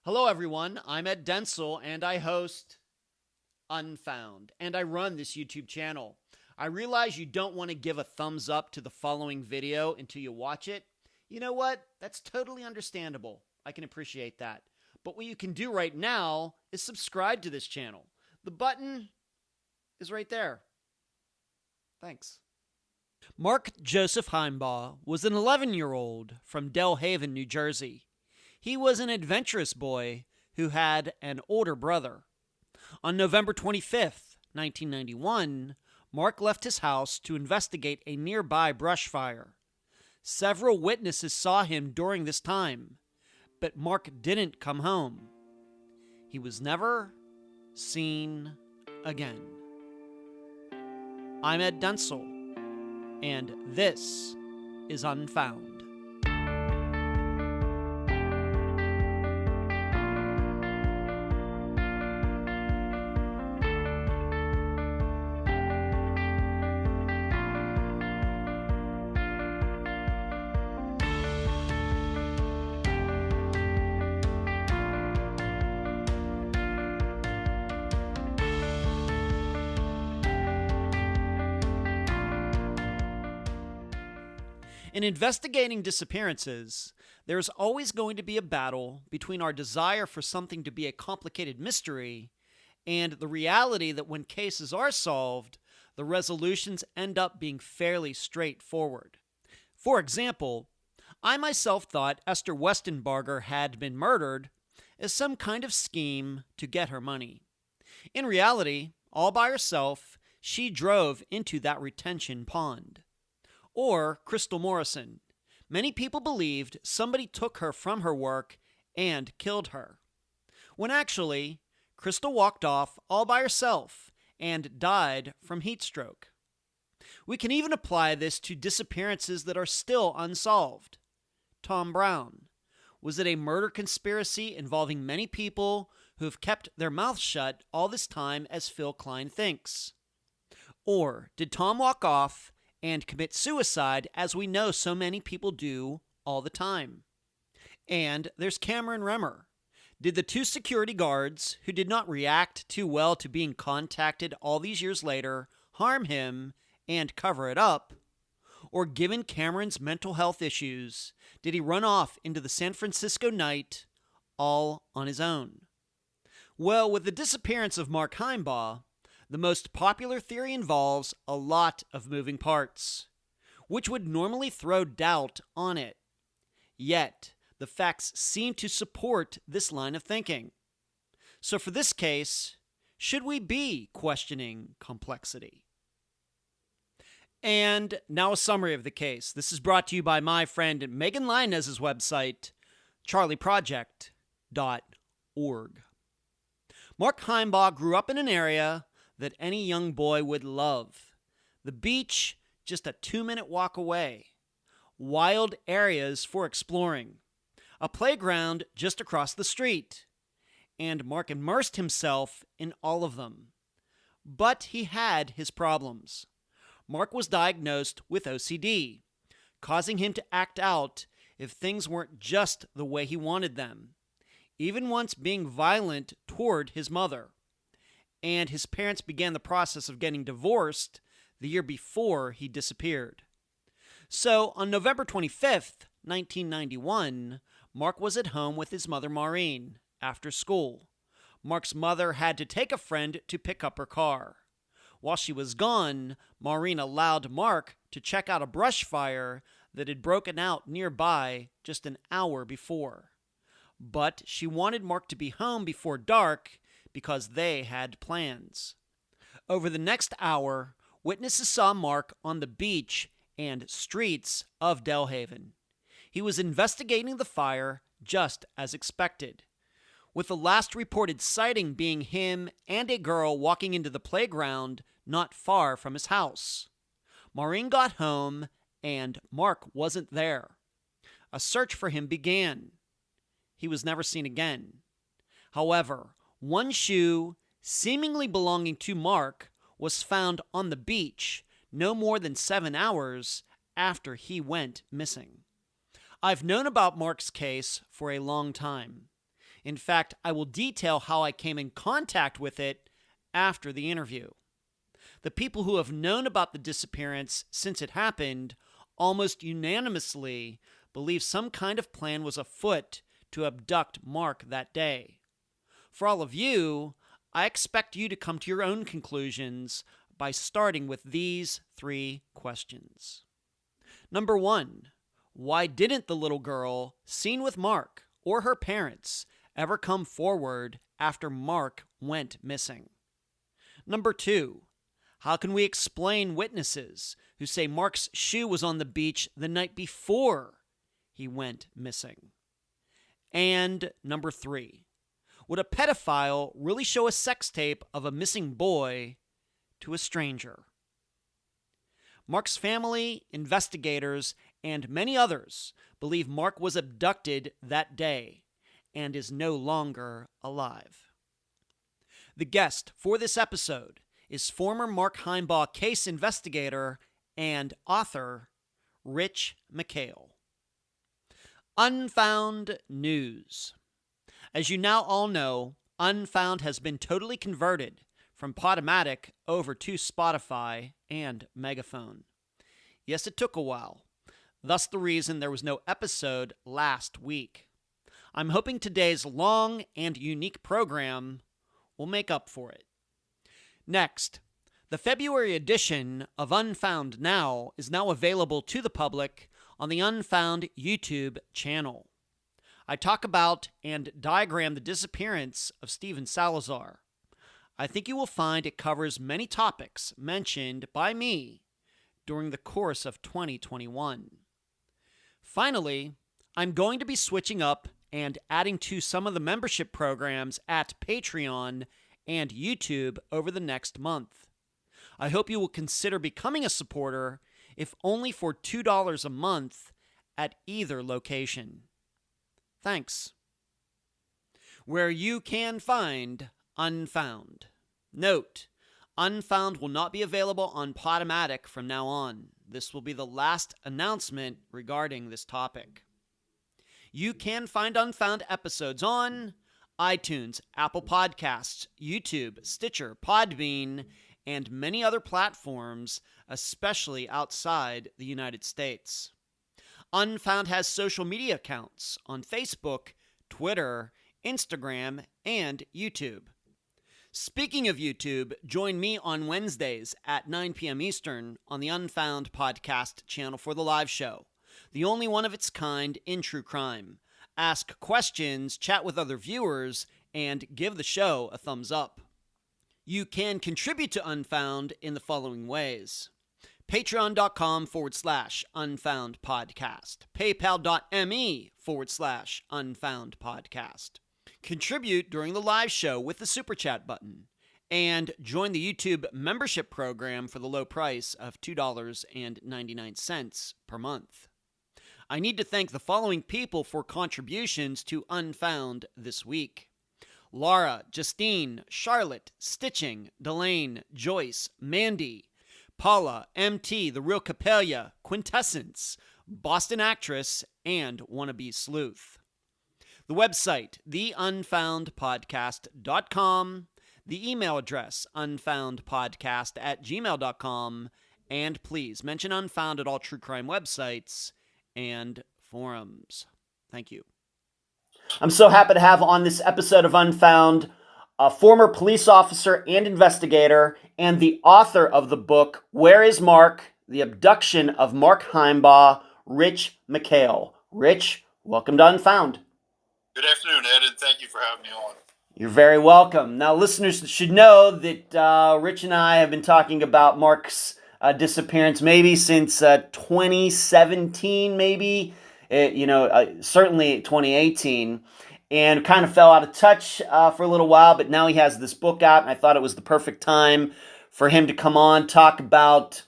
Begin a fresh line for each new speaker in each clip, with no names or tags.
Hello, everyone. I'm Ed Denzel, and I host Unfound, and I run this YouTube channel. I realize you don't want to give a thumbs up to the following video until you watch it. You know what? That's totally understandable. I can appreciate that. But what you can do right now is subscribe to this channel. The button is right there. Thanks. Mark Joseph Himebaugh was an 11-year-old from Delhaven, New Jersey. He was an adventurous boy who had an older brother. On November 25th, 1991, Mark left his house to investigate a nearby brush fire. Several witnesses saw him during this time, but Mark didn't come home. He was never seen again. I'm Ed Denzel, and this is Unfound. In investigating disappearances, there's always going to be a battle between our desire for something to be a complicated mystery and the reality that when cases are solved, the resolutions end up being fairly straightforward. For example, I myself thought Esther Westenbarger had been murdered as some kind of scheme to get her money. In reality, all by herself, she drove into that retention pond. Or Crystal Morrison. Many people believed somebody took her from her work and killed her, when actually, Crystal walked off all by herself and died from heat stroke. We can even apply this to disappearances that are still unsolved. Tom Brown. Was it a murder conspiracy involving many people who have kept their mouths shut all this time, as Phil Klein thinks? Or did Tom walk off and commit suicide, as we know so many people do all the time? And there's Cameron Remmer. Did the two security guards, who did not react too well to being contacted all these years later, harm him and cover it up? Or given Cameron's mental health issues, did he run off into the San Francisco night all on his own? Well, with the disappearance of Mark Himebaugh, the most popular theory involves a lot of moving parts, which would normally throw doubt on it. Yet, the facts seem to support this line of thinking. So for this case, should we be questioning complexity? And now a summary of the case. This is brought to you by my friend Megan Linez's website, charleyproject.org. Mark Himebaugh grew up in an area that any young boy would love. The beach, just a 2-minute walk away. Wild areas for exploring. A playground just across the street. And Mark immersed himself in all of them. But he had his problems. Mark was diagnosed with OCD, causing him to act out if things weren't just the way he wanted them, even once being violent toward his mother. And his parents began the process of getting divorced the year before he disappeared. So on November 25th, 1991, Mark was at home with his mother Maureen after school. Mark's mother had to take a friend to pick up her car. While she was gone, Maureen allowed Mark to check out a brush fire that had broken out nearby just an hour before. But she wanted Mark to be home before dark because they had plans. Over the next hour, witnesses saw Mark on the beach and streets of Delhaven. He was investigating the fire just as expected, with the last reported sighting being him and a girl walking into the playground not far from his house. Maureen got home and Mark wasn't there. A search for him began. He was never seen again. However, one shoe, seemingly belonging to Mark, was found on the beach no more than 7 hours after he went missing. I've known about Mark's case for a long time. In fact, I will detail how I came in contact with it after the interview. The people who have known about the disappearance since it happened almost unanimously believe some kind of plan was afoot to abduct Mark that day. For all of you, I expect you to come to your own conclusions by starting with these 3 questions. Number 1, why didn't the little girl seen with Mark or her parents ever come forward after Mark went missing? Number 2, how can we explain witnesses who say Mark's shoe was on the beach the night before he went missing? And number 3, would a pedophile really show a sex tape of a missing boy to a stranger? Mark's family, investigators, and many others believe Mark was abducted that day and is no longer alive. The guest for this episode is former Mark Himebaugh case investigator and author Rich Mchale. Unfound news. As you now all know, Unfound has been totally converted from Podomatic over to Spotify and Megaphone. Yes, it took a while. Thus the reason there was no episode last week. I'm hoping today's long and unique program will make up for it. Next, the February edition of Unfound Now is now available to the public on the Unfound YouTube channel. I talk about and diagram the disappearance of Stephen Salazar. I think you will find it covers many topics mentioned by me during the course of 2021. Finally, I'm going to be switching up and adding to some of the membership programs at Patreon and YouTube over the next month. I hope you will consider becoming a supporter, if only for $2 a month at either location. Thanks. Where you can find Unfound. Note, Unfound will not be available on Podomatic from now on. This will be the last announcement regarding this topic. You can find Unfound episodes on iTunes, Apple Podcasts, YouTube, Stitcher, Podbean, and many other platforms, especially outside the United States. Unfound has social media accounts on Facebook, Twitter, Instagram, and YouTube. Speaking of YouTube, join me on Wednesdays at 9 p.m. Eastern on the Unfound Podcast Channel for the live show, the only one of its kind in true crime. Ask questions, chat with other viewers, and give the show a thumbs up. You can contribute to Unfound in the following ways. Patreon.com/Unfound Podcast. PayPal.me/Unfound Podcast. Contribute during the live show with the Super Chat button. And join the YouTube membership program for the low price of $2.99 per month. I need to thank the following people for contributions to Unfound this week: Laura, Justine, Charlotte, Stitching, Delane, Joyce, Mandy, Paula, MT, The Real Capella, Quintessence, Boston Actress, and Wannabe Sleuth. The website, theunfoundpodcast.com, the email address, unfoundpodcast@gmail.com, and please mention Unfound at all true crime websites and forums. Thank you. I'm so happy to have on this episode of Unfound a former police officer and investigator and the author of the book, Where is Mark? The Abduction of Mark Himebaugh, Rich Mchale. Rich, welcome to Unfound.
Good afternoon, Ed, and thank you for having me on.
You're very welcome. Now, listeners should know that Rich and I have been talking about Mark's disappearance maybe since 2017, maybe. Certainly 2018, and kind of fell out of touch for a little while, but now he has this book out, and I thought it was the perfect time for him to come on, talk about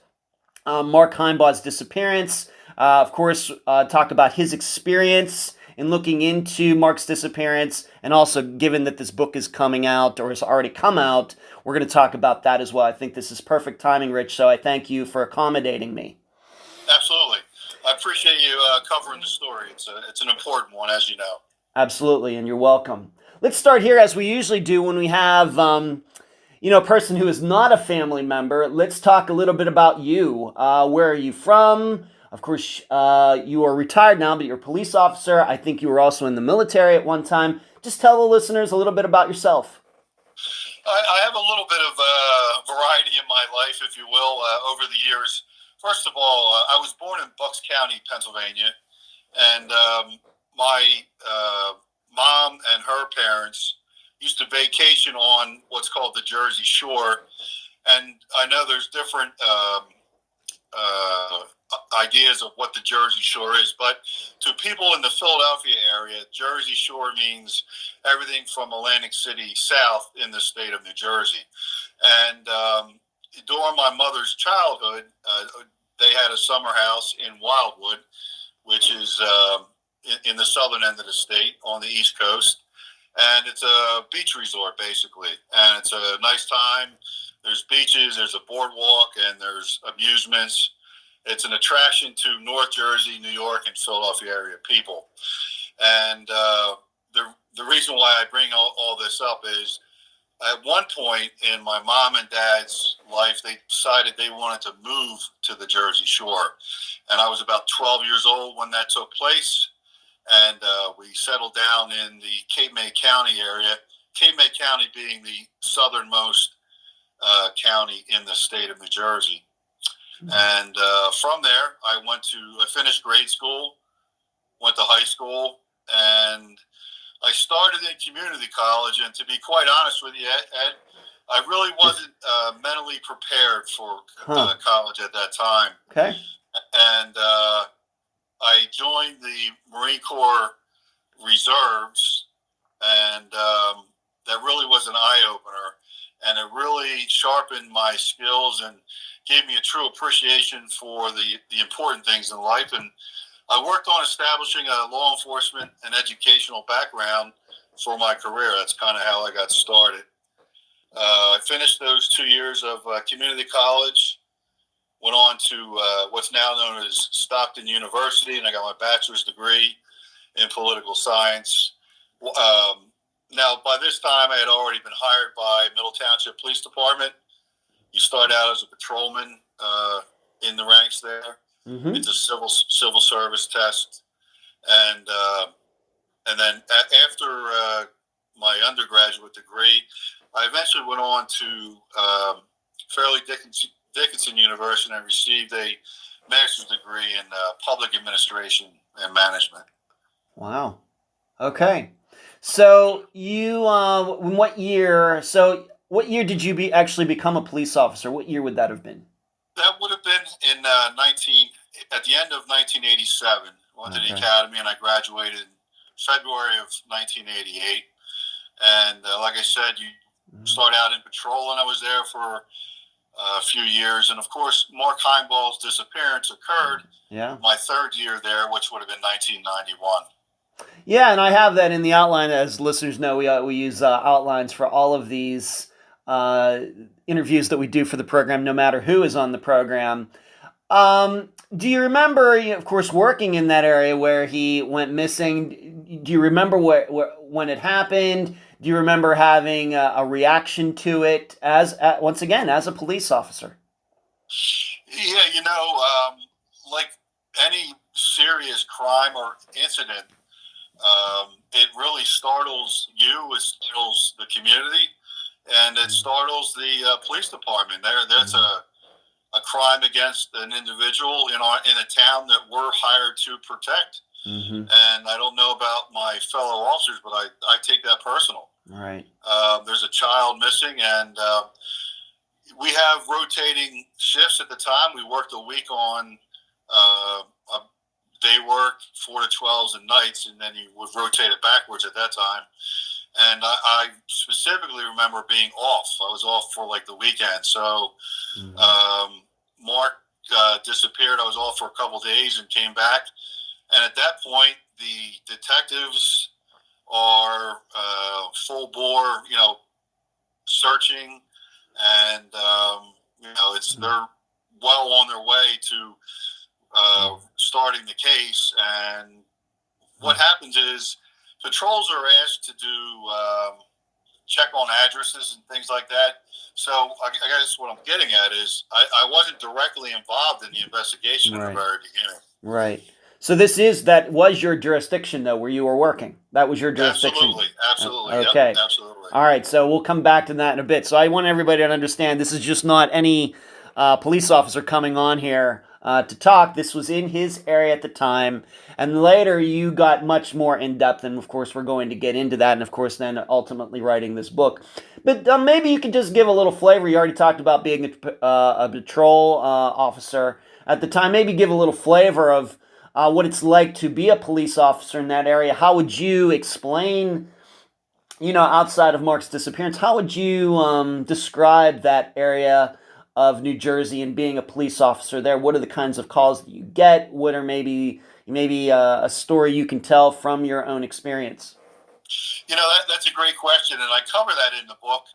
Mark Himebaugh's disappearance, of course, talk about his experience in looking into Mark's disappearance, and also given that this book is coming out, or has already come out, we're going to talk about that as well. I think this is perfect timing, Rich, so I thank you for accommodating me.
Absolutely. I appreciate you covering the story. It's an important one, as you know.
Absolutely, and you're welcome. let's start here as we usually do when we have, a person who is not a family member. Let's talk a little bit about you. Where are you from? Of course, you are retired now, but you're a police officer. I think you were also in the military at one time. Just tell the listeners a little bit about yourself.
I have a little bit of variety in my life, if you will, over the years. First of all, I was born in Bucks County, Pennsylvania, and my mom and her parents used to vacation on what's called the Jersey Shore. And I know there's different ideas of what the Jersey Shore is, but to people in the Philadelphia area, Jersey Shore means everything from Atlantic City south in the state of New Jersey. And during my mother's childhood, they had a summer house in Wildwood, which is in the southern end of the state on the East Coast. And it's a beach resort, basically. And it's a nice time. There's beaches, there's a boardwalk, and there's amusements. It's an attraction to North Jersey, New York, and Philadelphia area people. And the reason why I bring all this up is at one point in my mom and dad's life, they decided they wanted to move to the Jersey Shore. And I was about 12 years old when that took place. And we settled down in the Cape May County area, Cape May County being the southernmost county in the state of New Jersey. And from there, I finished grade school, went to high school, and I started in community college. And to be quite honest with you, Ed, I really wasn't mentally prepared for college at that time.
Okay.
And I joined the Marine Corps Reserves, and that really was an eye-opener. And it really sharpened my skills and gave me a true appreciation for the important things in life. And I worked on establishing a law enforcement and educational background for my career. That's kind of how I got started. I finished those 2 years of community college, went on to what's now known as Stockton University, and I got my bachelor's degree in political science. Now, by this time, I had already been hired by Middle Township Police Department. You start out as a patrolman in the ranks there. Mm-hmm. It's a civil service test, and then after my undergraduate degree, I eventually went on to Fairleigh Dickinson University and received a master's degree in public administration and management.
Wow. Okay. So you, in what year? So what year did you actually become a police officer? What year would that have been?
That would have been in at the end of 1987. Went to the academy, and I graduated in February of 1988. And like I said, you start out in patrol, and I was there for a few years. And of course, Mark Himebaugh's disappearance occurred my third year there, which would have been 1991.
Yeah, and I have that in the outline. As listeners know, we use outlines for all of these interviews that we do for the program, no matter who is on the program. Do you remember, of course, working in that area where he went missing? Do you remember when it happened? Do you remember having a reaction to it once again, as a police officer?
Yeah, like any serious crime or incident, it really startles you, it startles the community, and it startles the police department. That's a crime against an individual in a town that we're hired to protect. Mm-hmm. And I don't know about my fellow officers, but I take that personal.
Right.
There's a child missing, and we have rotating shifts at the time. We worked a week on day work, 4 to 12s, and nights, and then you would rotate it backwards at that time. And I specifically remember being off. I was off for like the weekend. So Mark disappeared. I was off for a couple days and came back. And at that point, the detectives are full bore, searching, and they're well on their way to starting the case. And what happens is patrols are asked to do check on addresses and things like that. So I guess what I'm getting at is I wasn't directly involved in the investigation in the very beginning.
Right. So that was your jurisdiction, though, where you were working. That was your jurisdiction.
Absolutely.
Okay.
Yep, absolutely.
All right. So we'll come back to that in a bit. So I want everybody to understand this is just not any police officer coming on here to talk. This was in his area at the time. And later you got much more in depth. And of course, we're going to get into that. And of course, then ultimately writing this book. But maybe you could just give a little flavor. You already talked about being a patrol officer at the time. Maybe give a little flavor of what it's like to be a police officer in that area. How would you explain, outside of Mark's disappearance, how would you describe that area of New Jersey and being a police officer there? What are the kinds of calls that you get? What are maybe a story you can tell from your own experience?
That's a great question, and I cover that in the book.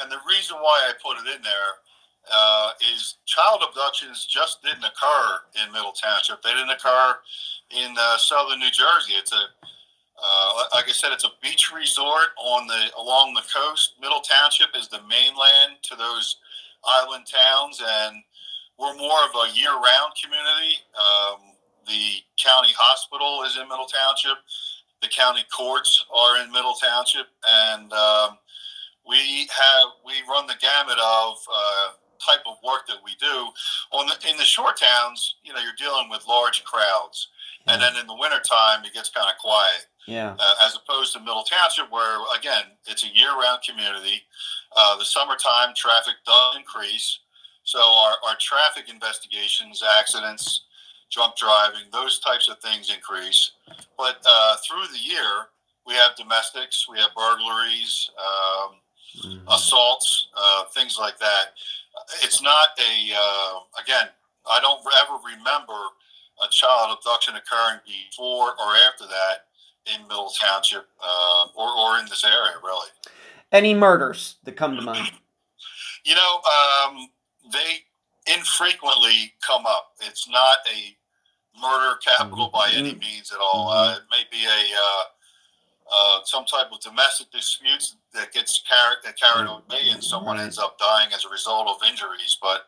And the reason why I put it in there is child abductions just didn't occur in Middle Township. They didn't occur in southern New Jersey. It's like I said, it's a beach resort along the coast. Middle Township is the mainland to those island towns, and we're more of a year-round community. The county hospital is in Middle Township. The county courts are in Middle Township, and we run the gamut of type of work that we do. In the shore towns, you're dealing with large crowds, and then in the wintertime it gets kind of quiet.
Yeah.
As opposed to Middle Township, where again it's a year-round community. The summertime traffic does increase, so our traffic investigations, accidents, drunk driving, those types of things increase. But through the year, we have domestics, we have burglaries, assaults, things like that. It's not again, I don't ever remember a child abduction occurring before or after that in Middle Township or in this area, really.
Any murders that come to mind?
They infrequently come up. It's not a murder capital by any means at all. It may be some type of domestic disputes that gets carried away, and someone ends up dying as a result of injuries. But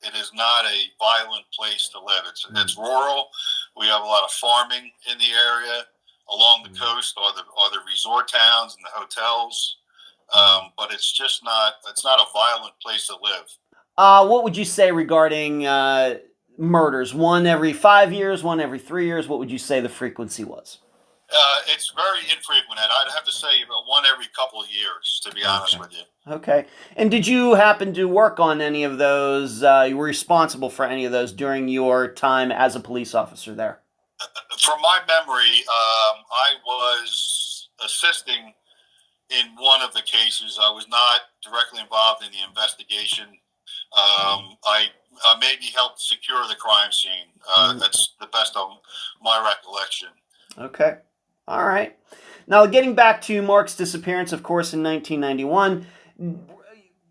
it is not a violent place to live. It's rural. We have a lot of farming in the area. Along the coast are the resort towns and the hotels. But it's just not. It's not a violent place to live.
What would you say regarding murders? One every 5 years, one every 3 years? What would you say the frequency was?
It's very infrequent. I'd have to say about one every couple of years, to be honest with you.
Okay. And did you happen to work on any of those? You were responsible for any of those during your time as a police officer there?
From my memory, I was assisting in one of the cases. I was not directly involved in the investigation. I maybe helped secure the crime scene. That's the best of my recollection.
Okay. All right. Now, getting back to Mark's disappearance, of course, in 1991,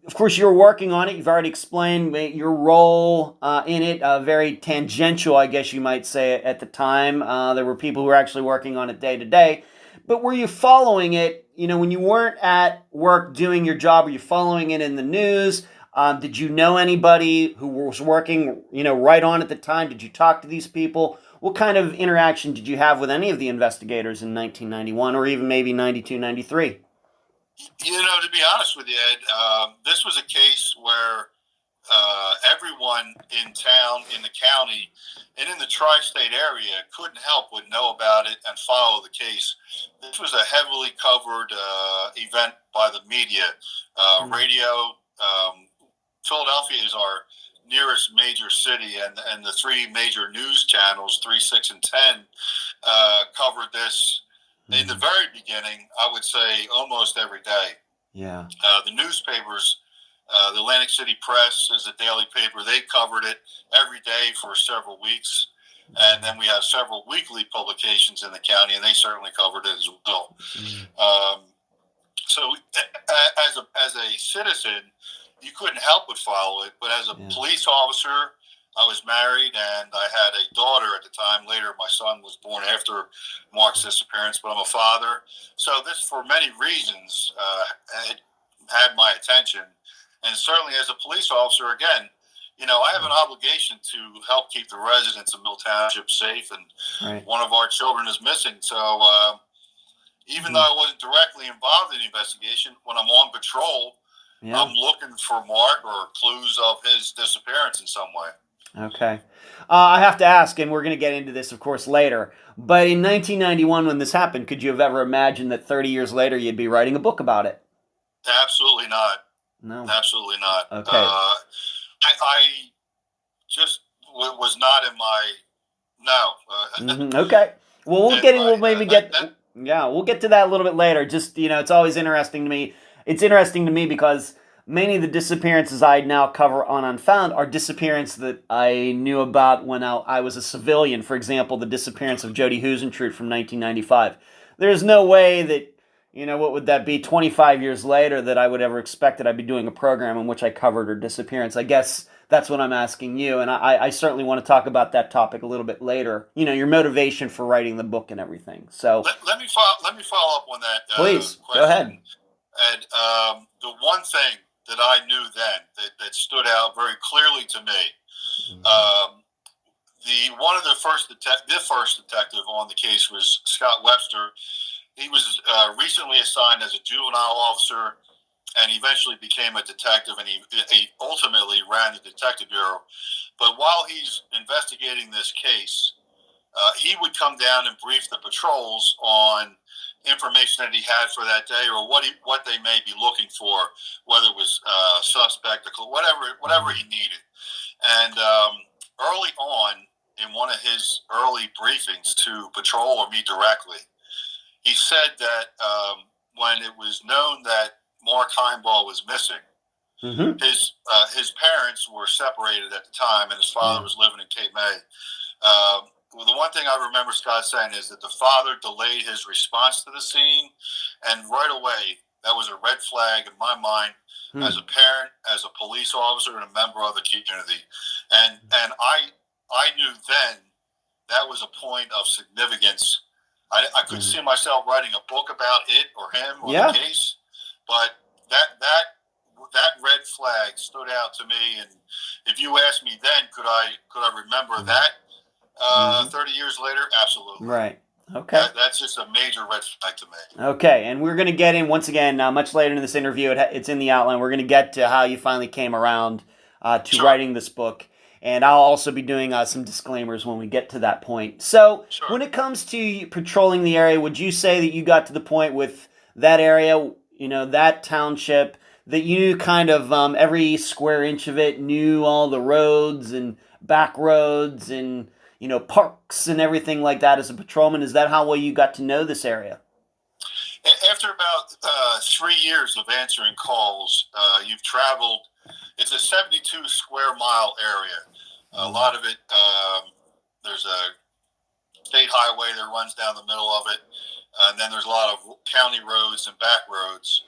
of course, you're working on it. You've already explained your role in it, very tangential, I guess you might say, at the time. There were people who were actually working on it day to day. But were you following it, when you weren't at work doing your job, were you following it in the news? Did you know anybody who was working, right on at the time? Did you talk to these people? What kind of interaction did you have with any of the investigators in 1991 or even maybe 92, 93?
To be honest with you, Ed, this was a case where everyone in town, in the county, and in the tri-state area couldn't help but know about it and follow the case. This was a heavily covered event by the media, radio. Philadelphia is our nearest major city, and the three major news channels, 3, 6, and 10, covered this. In the very beginning, I would say almost every day.
Yeah.
The newspapers, the Atlantic City Press is a daily paper. They covered it every day for several weeks. And then we have several weekly publications in the county, and they certainly covered it as well. So as a citizen, you couldn't help but follow it. But as a police officer, I was married and I had a daughter at the time. Later, my son was born after Mark's disappearance, but I'm a father. So this, for many reasons, had my attention. And certainly as a police officer, again, I have an obligation to help keep the residents of Middle Township safe, and one of our children is missing. So even though I wasn't directly involved in the investigation, when I'm on patrol, I'm looking for Mark or clues of his disappearance in some way.
Okay. I have to ask, and we're going to get into this, of course, later, but in 1991 when this happened, could you have ever imagined that 30 years later you'd be writing a book about it?
Absolutely not.
No.
Absolutely not.
Okay.
I just was not in my... No.
Okay. Well, we'll get in. We'll maybe get... we'll get to that a little bit later. Just, it's always interesting to me. It's interesting to me because many of the disappearances I now cover on Unfound are disappearances that I knew about when I was a civilian. For example, the disappearance of Jody Husentrud from 1995. There's no way that, what would that be, 25 years later, that I would ever expect that I'd be doing a program in which I covered her disappearance. I guess that's what I'm asking you, and I certainly want to talk about that topic a little bit later. Your motivation for writing the book and everything. So
let me follow up on that.
Please,
question.
Go ahead.
And the one thing that I knew then that stood out very clearly to me, the first detective on the case was Scott Webster. He was recently assigned as a juvenile officer, and eventually became a detective, and he ultimately ran the detective bureau. But while he's investigating this case, he would come down and brief the patrols on information that he had for that day, or what they may be looking for, whether it was suspect, whatever he needed. And early on, in one of his early briefings to patrol or me directly, he said that when it was known that Mark Himebaugh was missing, his parents were separated at the time, and his father was living in Cape May. Well, the one thing I remember Scott saying is that the father delayed his response to the scene, and right away, that was a red flag in my mind as a parent, as a police officer, and a member of the community. And I knew then that was a point of significance. I could see myself writing a book about it or him or the case, but that red flag stood out to me. And if you asked me then, could I remember that 30 years later? Absolutely.
Right. Okay.
That's just a major red flag to me.
Okay, and we're going to get in, once again, much later in this interview, it's in the outline, we're going to get to how you finally came around to writing this book. And I'll also be doing some disclaimers when we get to that point. So when it comes to patrolling the area, would you say that you got to the point with that area, that township, that you knew kind of every square inch of it, knew all the roads and back roads and, parks and everything like that as a patrolman? Is that how well you got to know this area?
After about 3 years of answering calls, you've traveled. It's a 72 square mile area. A lot of it, there's a state highway that runs down the middle of it. And then there's a lot of county roads and back roads.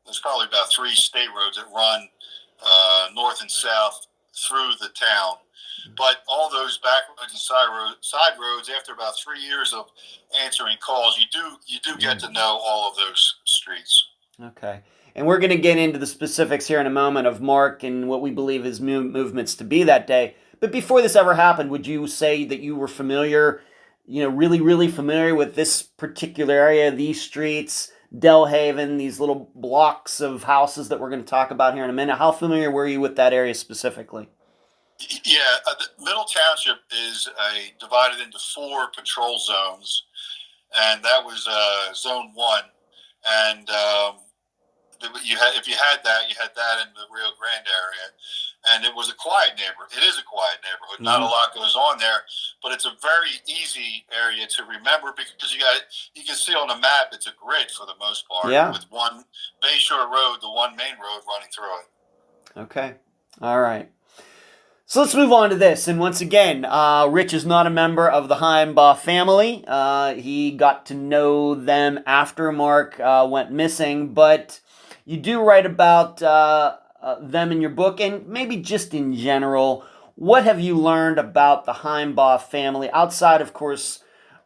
There's probably about 3 state roads that run north and south through the town. But all those back roads and side roads, after about 3 years of answering calls, you do get to know all of those streets.
Okay. And we're going to get into the specifics here in a moment of Mark and what we believe his movements to be that day. But before this ever happened, would you say that you were familiar, really, really familiar with this particular area, these streets, Delhaven, these little blocks of houses that we're going to talk about here in a minute? How familiar were you with that area specifically?
Yeah, Middle Township is divided into 4 patrol zones, and that was Zone 1. And if you had that in the Rio Grande area, and it was a quiet neighborhood. It is a quiet neighborhood. Not a lot goes on there, but it's a very easy area to remember because you can see on the map it's a grid for the most part, with one Bayshore Road, the one main road running through it.
Okay, all right. So let's move on to this. And once again, Rich is not a member of the Heimbaugh family. He got to know them after Mark went missing, but you do write about them in your book, and maybe just in general. what have you learned about the Heimbaugh family outside, of course,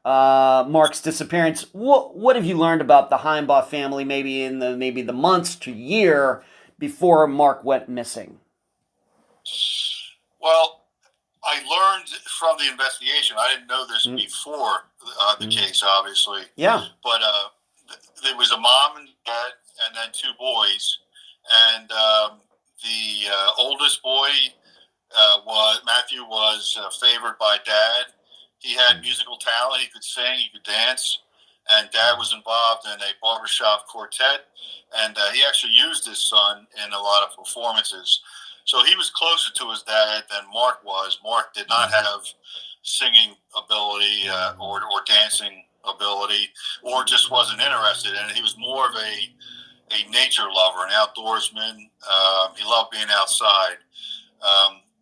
Mark's disappearance? What have you learned about the Heimbaugh family, maybe in the months to year before Mark went missing?
Well, I learned from the investigation. I didn't know this before the case, obviously.
Yeah.
But there was a mom and dad, and then two boys, and the oldest boy Matthew was favored by dad. He had musical talent. He could sing. He could dance. And dad was involved in a barbershop quartet. And he actually used his son in a lot of performances. So he was closer to his dad than Mark was. Mark did not have singing ability or dancing ability, or just wasn't interested in it. He was more of a nature lover, an outdoorsman. He loved being outside.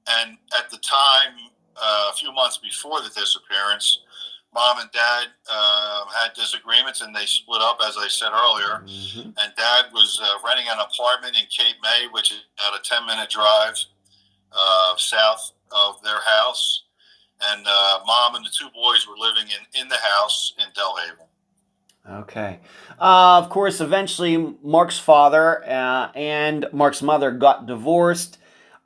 And at the time, a few months before the disappearance, mom and dad had disagreements, and they split up, as I said earlier. Mm-hmm. And dad was renting an apartment in Cape May, which is about a 10-minute drive south of their house. And mom and the two boys were living in the house in Delhaven.
Okay. Of course, eventually Mark's father and Mark's mother got divorced.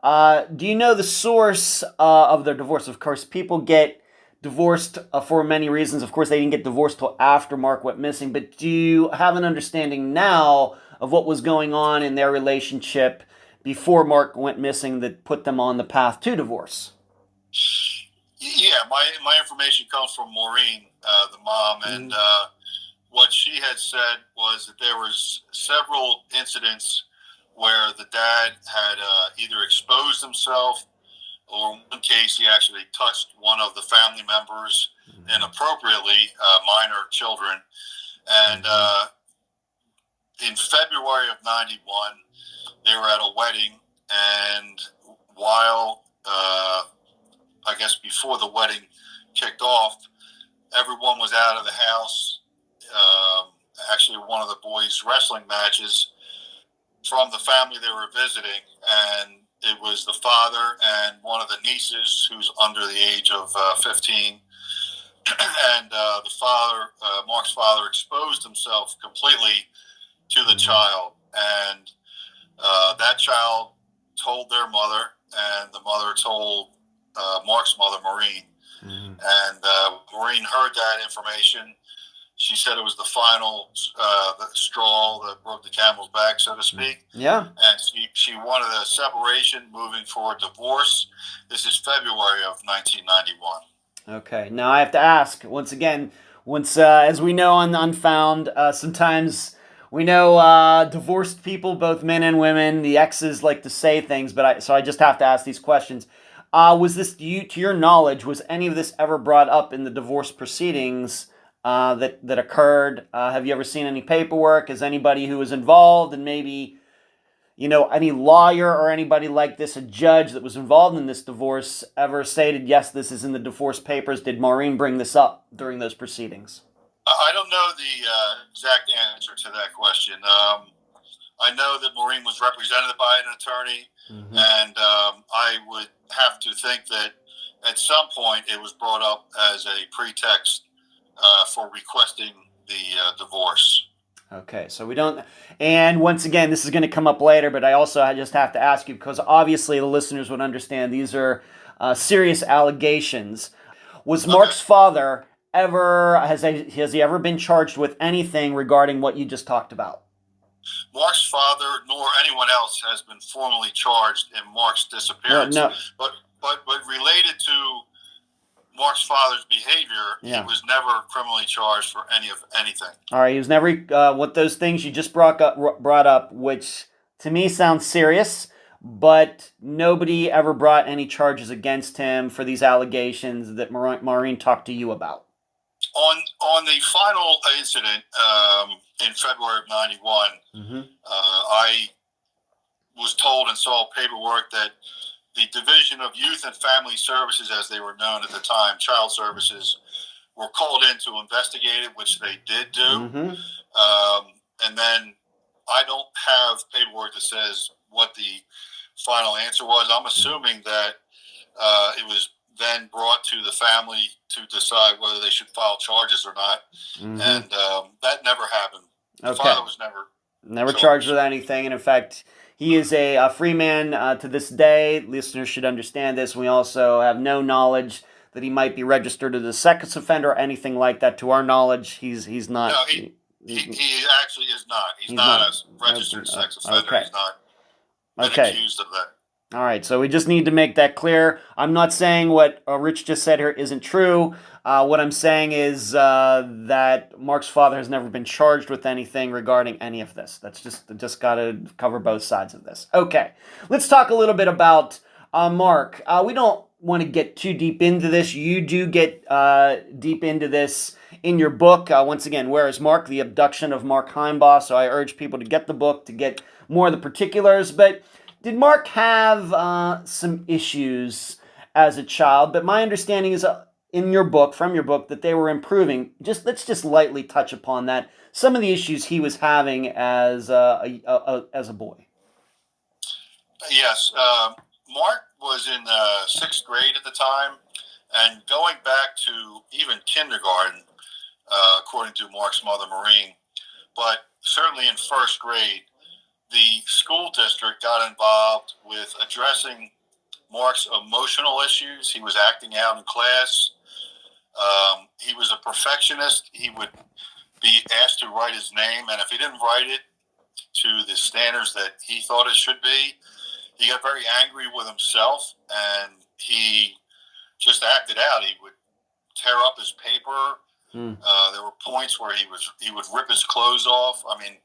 Do you know the source of their divorce? Of course, people get divorced for many reasons. Of course, they didn't get divorced till after Mark went missing. But do you have an understanding now of what was going on in their relationship before Mark went missing that put them on the path to divorce?
Yeah, my information comes from Maureen, the mom, and what she had said was that there was several incidents where the dad had either exposed himself, or in one case he actually touched one of the family members inappropriately, minor children. And in February of '91, they were at a wedding, and while I guess before the wedding kicked off, everyone was out of the house. Actually, one of the boys' wrestling matches from the family they were visiting, and it was the father and one of the nieces who's under the age of 15. And the father, Mark's father, exposed himself completely to the child, and that child told their mother, and the mother told Mark's mother, Maureen. And Maureen heard that information. She said it was the final the straw that broke the camel's back, so to speak.
Yeah.
And she wanted a separation, moving for a divorce. This is February of 1991.
Okay. Now I have to ask, once again, as we know on Unfound, sometimes we know divorced people, both men and women, the exes like to say things, so I just have to ask these questions. Was this, to your knowledge, was any of this ever brought up in the divorce proceedings that occurred? Have you ever seen any paperwork? Has anybody who was involved, and maybe, any lawyer or anybody like this, a judge that was involved in this divorce, ever stated, yes, this is in the divorce papers? Did Maureen bring this up during those proceedings?
I don't know the exact answer to that question. I know that Maureen was represented by an attorney, and I would have to think that at some point it was brought up as a pretext for requesting the divorce.
Okay, so we don't, and once again, this is going to come up later, but I just have to ask you, because obviously the listeners would understand these are serious allegations. Was Mark's father has he ever been charged with anything regarding what you just talked about?
Mark's father nor anyone else has been formally charged in Mark's disappearance.
No.
But related to Mark's father's behavior, he was never criminally charged for anything.
All right, he was never what those things you just brought up, which to me sounds serious, but nobody ever brought any charges against him for these allegations that Maureen talked to you about.
On the final incident in February of '91, I was told and saw paperwork that the Division of Youth and Family Services, as they were known at the time, Child Services, were called in to investigate it, which they did do. And then I don't have paperwork that says what the final answer was. I'm assuming that It was then brought to the family to decide whether they should file charges or not, and that never happened. The father was
never charged with anything, and in fact, he is a free man to this day. Listeners should understand this. We also have no knowledge that he might be registered as a sex offender or anything like that. To our knowledge, he's not.
No, he actually is not. He's not a registered sex offender.
Okay.
He's not been accused of that.
All right, so we just need to make that clear. I'm not saying what Rich just said here isn't true. What I'm saying is that Mark's father has never been charged with anything regarding any of this. That's just got to cover both sides of this. Okay, let's talk a little bit about Mark. We don't want to get too deep into this. You do get deep into this in your book. Once again, Where is Mark? The Abduction of Mark Himebaugh. So I urge people to get the book to get more of the particulars. But did Mark have some issues as a child? But my understanding is from your book, that they were improving. Let's just lightly touch upon that. Some of the issues he was having as a boy.
Yes, Mark was in 6th grade at the time, and going back to even kindergarten, according to Mark's mother, Maureen, but certainly in 1st grade, the school district got involved with addressing Mark's emotional issues. He was acting out in class. He was a perfectionist. He would be asked to write his name, and if he didn't write it to the standards that he thought it should be, he got very angry with himself, and he just acted out. He would tear up his paper. There were points where he would rip his clothes off. I mean,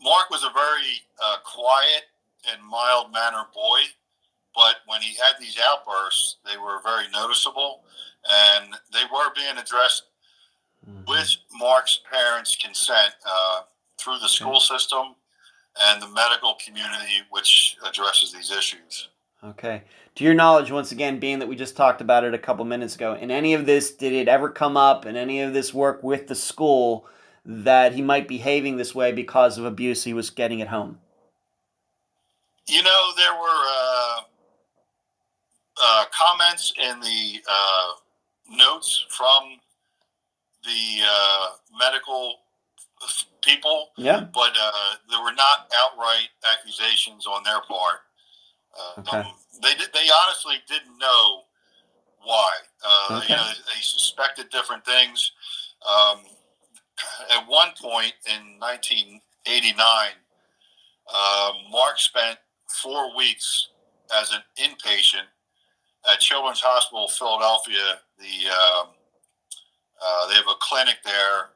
Mark was a very quiet and mild-mannered boy, but when he had these outbursts, they were very noticeable, and they were being addressed with Mark's parents' consent through the school system and the medical community, which addresses these issues.
Okay. To your knowledge, once again, being that we just talked about it a couple minutes ago, in any of this, did it ever come up in any of this work with the school that he might be behaving this way because of abuse he was getting at home?
You know, there were comments in the notes from the medical people, but there were not outright accusations on their part. They honestly didn't know why. You know, they suspected different things. At one point in 1989, Mark spent 4 weeks as an inpatient at Children's Hospital of Philadelphia. They have a clinic there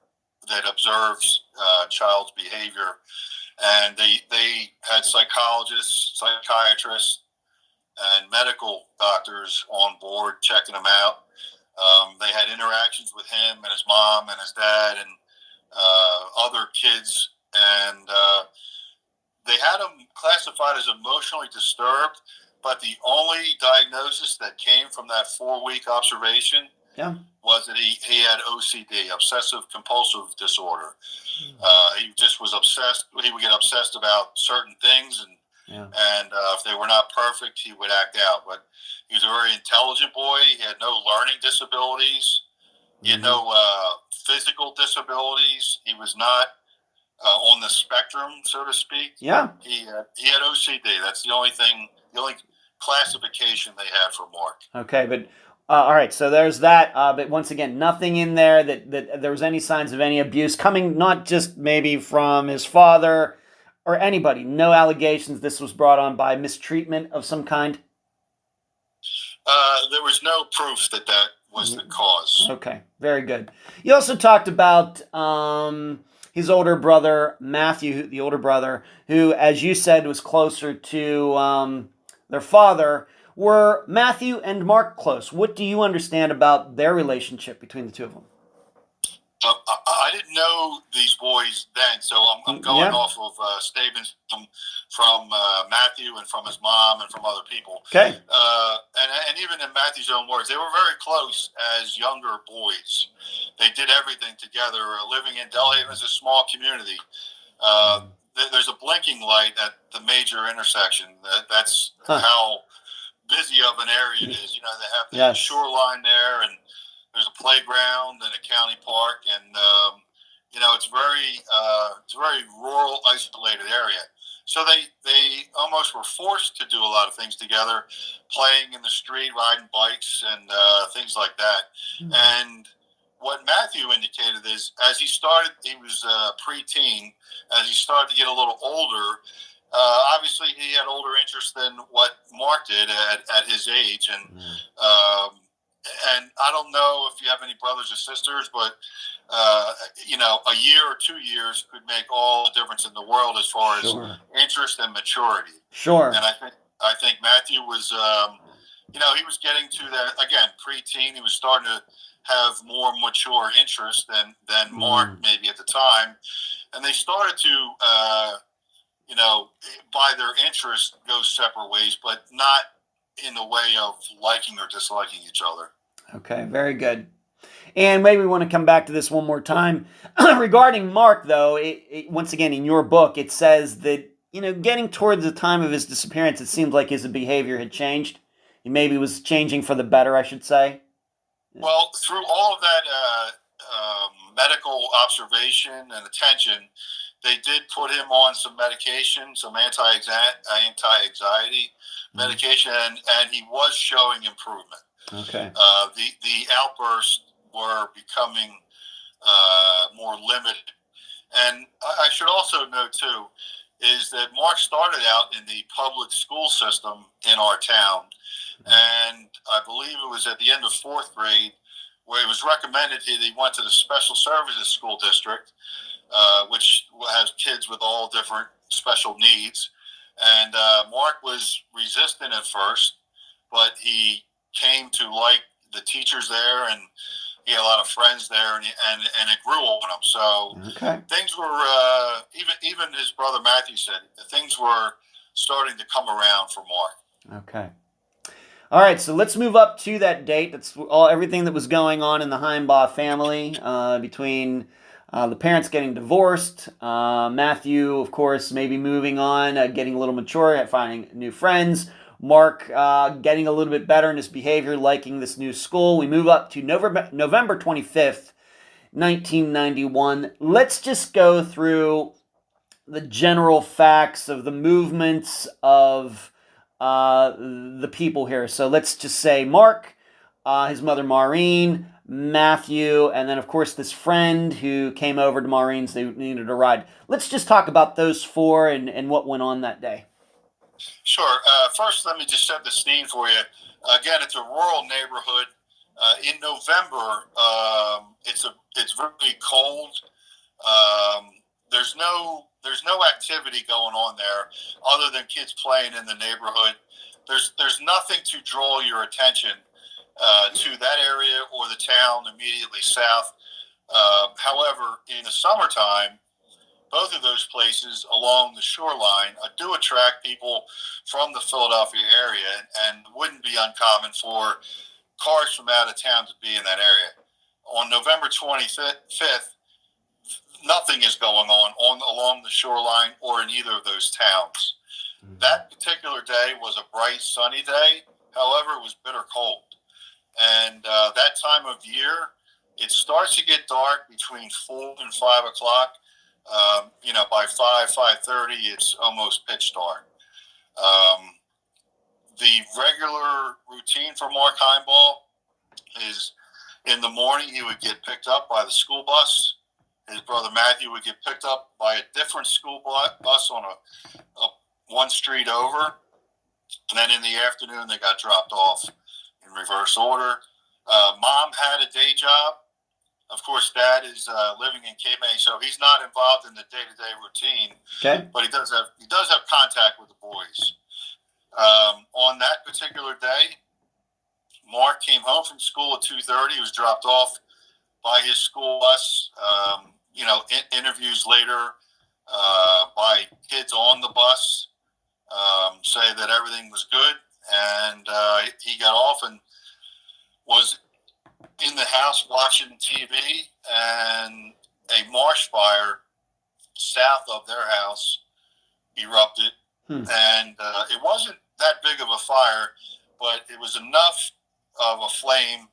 that observes child's behavior, and they had psychologists, psychiatrists, and medical doctors on board checking him out. They had interactions with him and his mom and his dad and other kids, and they had him classified as emotionally disturbed, but the only diagnosis that came from that 4-week observation was that he had OCD, obsessive compulsive disorder. He just was obsessed. He would get obsessed about certain things, and if they were not perfect, he would act out. But he was a very intelligent boy. He had no learning disabilities. He had no physical disabilities. He was not on the spectrum, so to speak. He had OCD. That's the only thing, the only classification they had for Mark.
Okay, but all right, so there's that. But once again, nothing in there that there was any signs of any abuse coming, not just maybe from his father or anybody. No allegations this was brought on by mistreatment of some kind?
There was no proof that was the cause.
Okay, very good. You also talked about his older brother, Matthew, the older brother, who, as you said, was closer to their father. Were Matthew and Mark close? What do you understand about their relationship between the two of them?
I didn't know these boys then, so I'm going off of statements from Matthew and from his mom and from other people.
Okay.
And even in Matthew's own words, they were very close as younger boys. They did everything together. Living in Delhaven is a small community. There's a blinking light at the major intersection. That's how busy of an area it is. You know, they have the
Yes.
shoreline there, and there's a playground and a county park, and you know, it's a very rural, isolated area. So they almost were forced to do a lot of things together, playing in the street, riding bikes, and things like that. Mm-hmm. And what Matthew indicated is, as he started, he was preteen. As he started to get a little older, obviously he had older interests than what Mark did at his age. And and I don't know if you have any brothers or sisters, but you know, a year or 2 years could make all the difference in the world as far as interest and maturity.
Sure.
And I think Matthew was, you know, he was getting to that, again, preteen. He was starting to have more mature interest than Mark maybe at the time. And they started to, you know, by their interest, go separate ways, but not in the way of liking or disliking each other.
Okay, very good. And maybe we want to come back to this one more time. Regarding Mark, though, once again, in your book, it says that, you know, getting towards the time of his disappearance, it seemed like his behavior had changed. He maybe was changing for the better, I should say.
Well, through all of that medical observation and attention, they did put him on some medication, some anti-anxiety medication, and he was showing improvement.
Okay.
The outbursts were becoming more limited. And I should also note, too, is that Mark started out in the public school system in our town. And I believe it was at the end of fourth grade where he was recommended he went to the special services school district, which has kids with all different special needs. And Mark was resistant at first, but he came to like the teachers there, and he had a lot of friends there, and it grew on him. So things were, even his brother Matthew said, things were starting to come around for Mark.
Okay. All right, so let's move up to that date. That's everything that was going on in the Heimbaugh family, between the parents getting divorced, Matthew, of course, maybe moving on, getting a little mature, finding new friends, Mark getting a little bit better in his behavior, liking this new school. We move up to November 25th, 1991. Let's just go through the general facts of the movements of the people here. So let's just say Mark, his mother Maureen, Matthew, and then of course this friend who came over to Maureen's. They needed a ride. Let's just talk about those four and what went on that day.
Sure. First, let me just set the scene for you. Again, it's a rural neighborhood. In November, it's very cold. There's no activity going on there other than kids playing in the neighborhood. There's nothing to draw your attention to that area or the town immediately south. However, in the summertime, both of those places along the shoreline do attract people from the Philadelphia area, and wouldn't be uncommon for cars from out of town to be in that area. On November 25th, nothing is going on along the shoreline or in either of those towns. Mm-hmm. That particular day was a bright, sunny day. However, it was bitter cold. And that time of year, it starts to get dark between 4 and 5 o'clock. You know, by 5:30, it's almost pitch dark. The regular routine for Mark Himebaugh is in the morning he would get picked up by the school bus. His brother Matthew would get picked up by a different school bus on a one street over. And then in the afternoon, they got dropped off in reverse order. Mom had a day job. Of course, Dad is living in K-May, so he's not involved in the day-to-day routine. Okay. But he does have contact with the boys. On that particular day, Mark came home from school at 2:30. He was dropped off by his school bus. You know, interviews later by kids on the bus say that everything was good, and he got off and was in the house watching TV, and a marsh fire south of their house erupted. And it wasn't that big of a fire, but it was enough of a flame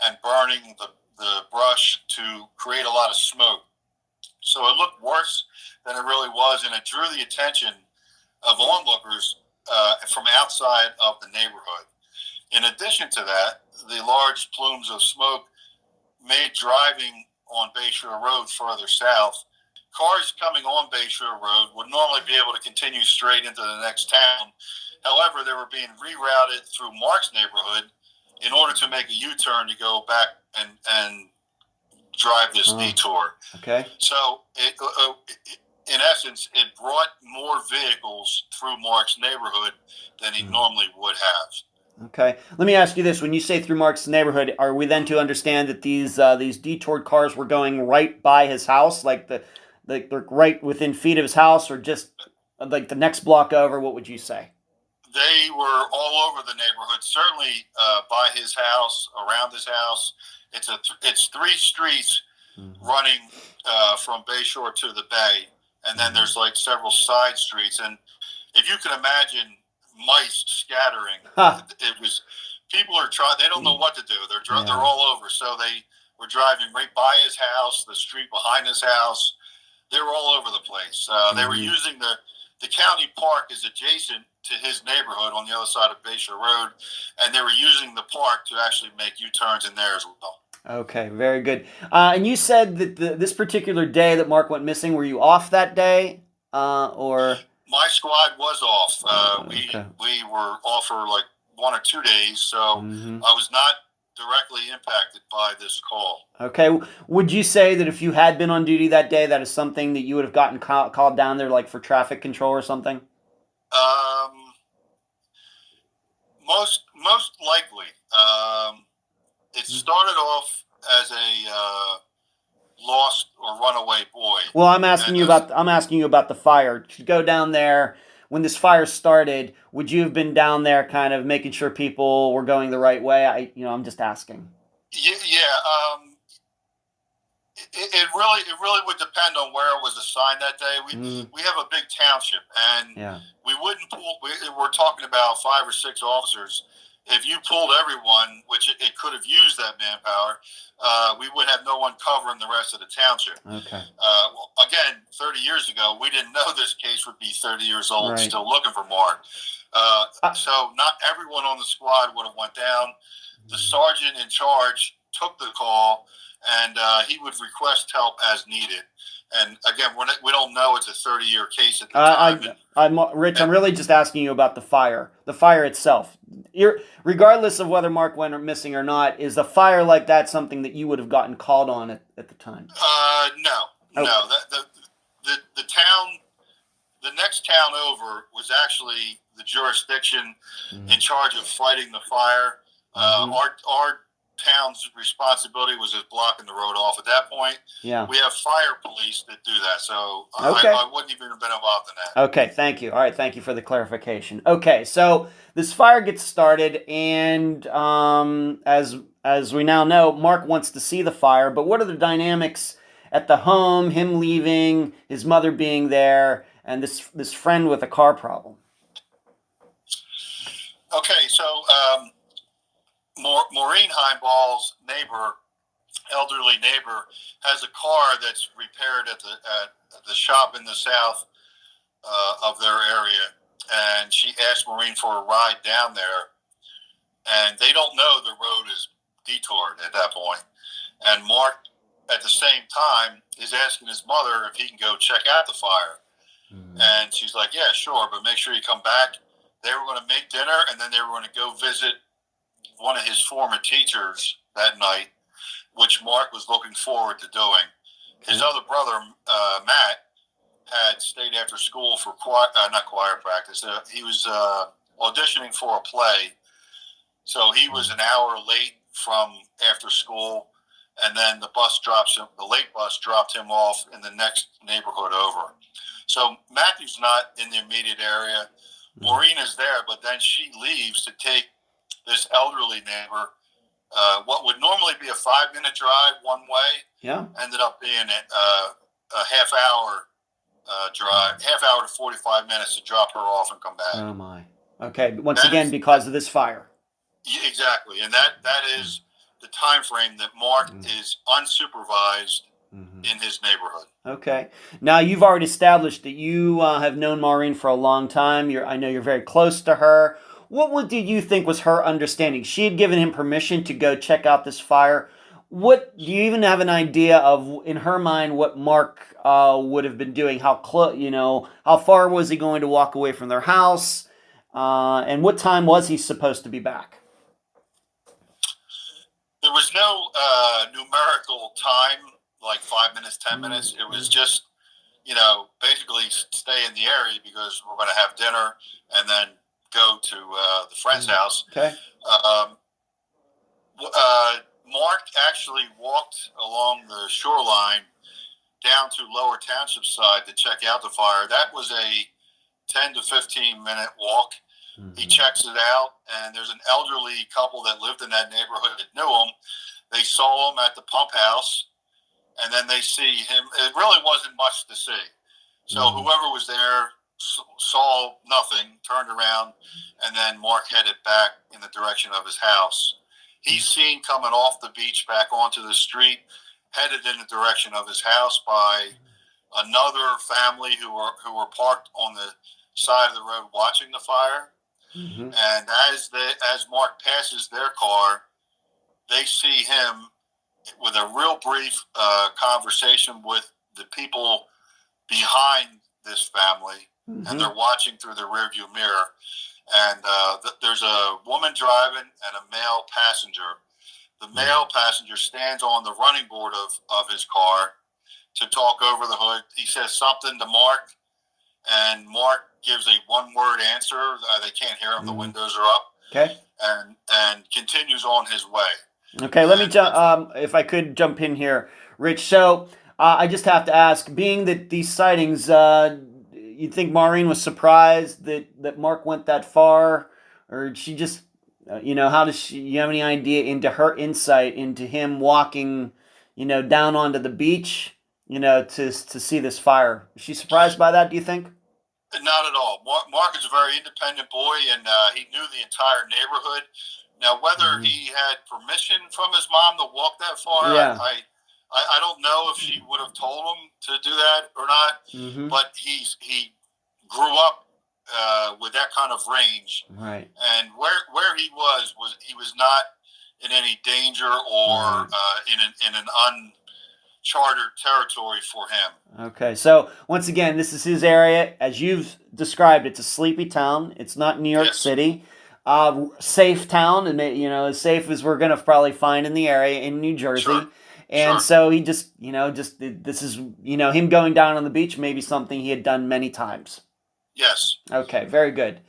and burning the brush to create a lot of smoke. So it looked worse than it really was, and it drew the attention of onlookers from outside of the neighborhood. In addition to that, the large plumes of smoke made driving on Bayshore Road further south. Cars coming on Bayshore Road would normally be able to continue straight into the next town. However, they were being rerouted through Mark's neighborhood in order to make a U-turn to go back and drive this detour.
Okay.
So, in essence, it brought more vehicles through Mark's neighborhood than he normally would have.
Okay. Let me ask you this. When you say through Mark's neighborhood, are we then to understand that these detoured cars were going right by his house, like they're right within feet of his house, or just like the next block over? What would you say?
They were all over the neighborhood, certainly by his house, around his house. It's 3 streets running from Bayshore to the bay, and then there's like several side streets. And if you can imagine mice scattering, it was people are trying. They don't know what to do. They're all over. So they were driving right by his house, the street behind his house. They were all over the place. They were using the county park is adjacent to his neighborhood on the other side of Bayshore Road, and they were using the park to actually make U-turns in there as well.
Okay, very good. And you said that this particular day that Mark went missing, were you off that day, or?
My squad was off. We were off for like 1 or 2 days, so I was not directly impacted by this call.
Okay. Would you say that if you had been on duty that day, that is something that you would have gotten called down there, like for traffic control or something?
Most likely. It started off as a lost or runaway boy.
Well, I'm asking you about the fire. To go down there when this fire started, would you have been down there, kind of making sure people were going the right way? I'm just asking.
Yeah. It really would depend on where it was assigned that day. We have a big township, and we wouldn't pull. We're talking about 5 or 6 officers. If you pulled everyone, which it could have used that manpower, we would have no one covering the rest of the township.
Okay.
Again, 30 years ago, we didn't know this case would be 30 years old, still looking for Mark. So not everyone on the squad would have went down. The sergeant in charge took the call, and he would request help as needed. And again, we don't know it's a 30-year case at the time.
Rich, I'm really just asking you about the fire itself. Regardless of whether Mark went missing or not, is the fire like that something that you would have gotten called on at the time?
No. The town, the next town over was actually the jurisdiction in charge of fighting the fire. Our town's responsibility was just blocking the road off at that point. Yeah. We have fire police that do that, so I wouldn't even have been involved in that.
Okay, thank you. All right, thank you for the clarification. Okay, so this fire gets started, and as we now know, Mark wants to see the fire, but what are the dynamics at the home, him leaving, his mother being there, and this friend with a car problem?
Okay, so Maureen Heimbaugh's elderly neighbor, has a car that's repaired at the shop in the south of their area, and she asked Maureen for a ride down there, and they don't know the road is detoured at that point. And Mark, at the same time, is asking his mother if he can go check out the fire. And she's like, yeah, sure, but make sure you come back. They were going to make dinner, and then they were going to go visit one of his former teachers that night, which Mark was looking forward to doing. His other brother, Matt, had stayed after school for not choir practice. He was auditioning for a play, so he was an hour late from after school, and then the late bus dropped him off in the next neighborhood over. So Matthew's not in the immediate area. Maureen is there, but then she leaves to take this elderly neighbor. What would normally be a 5-minute drive one way, ended up being a half-hour drive, half-hour to 45 minutes to drop her off and come back.
Oh, my. Okay, once again, because of this fire.
Yeah, exactly, and that is the time frame that Mark is unsupervised in his neighborhood.
Okay. Now you've already established that you have known Maureen for a long time. I know you're very close to her. Did you think was her understanding? She had given him permission to go check out this fire. What do you even have an idea of in her mind what Mark would have been doing? How close? How far was he going to walk away from their house? And what time was he supposed to be back?
There was no numerical time, like 5 minutes, 10 minutes. It was just, basically stay in the area because we're going to have dinner and then go to the friend's house.
Okay.
Mark actually walked along the shoreline down to Lower Township side to check out the fire. That was a 10 to 15 minute walk. He checks it out, and there's an elderly couple that lived in that neighborhood that knew him. They saw him at the pump house, and then they see him. It really wasn't much to see. So whoever was there saw nothing, turned around, and then Mark headed back in the direction of his house. He's seen coming off the beach back onto the street, headed in the direction of his house by another family who were parked on the side of the road watching the fire. And as Mark passes their car, they see him with a real brief conversation with the people behind this family, and they're watching through the rearview mirror. And there's a woman driving and a male passenger. The male passenger stands on the running board of his car to talk over the hood. He says something to Mark, and Mark gives a one-word answer. They can't hear him. The windows are up.
Okay.
And continues on his way.
Okay, let me jump. If I could jump in here, Rich. So I just have to ask: being that these sightings, you think Maureen was surprised that Mark went that far, or she just, how does she? You have any idea into her insight into him walking, down onto the beach, to see this fire? Is she surprised by that? Do you think?
Not at all. Mark is a very independent boy, and he knew the entire neighborhood. Now, whether he had permission from his mom to walk that far, I don't know if she would have told him to do that or not. But he grew up with that kind of range,
right? And
where he was not in any danger or in an uncharted territory for him.
Okay, so once again, this is his area. As you've described, it's a sleepy town. It's not New York City. Safe town, and as safe as we're gonna probably find in the area in New Jersey.
Sure.
And so he just this is him going down on the beach, maybe something he had done many times.
Yes.
Okay, very good.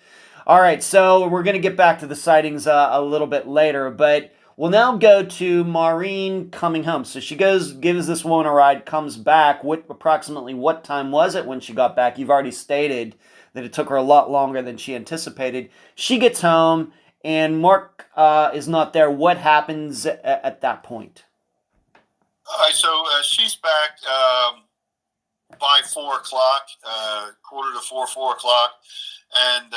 All right, so we're gonna get back to the sightings a little bit later, but we'll now go to Maureen coming home. So she gives this woman a ride, comes back. Approximately what time was it when she got back? You've already stated that it took her a lot longer than she anticipated. She gets home, and Mark is not there. What happens at that point?
All right, so she's back by 4 o'clock, quarter to 4 o'clock, and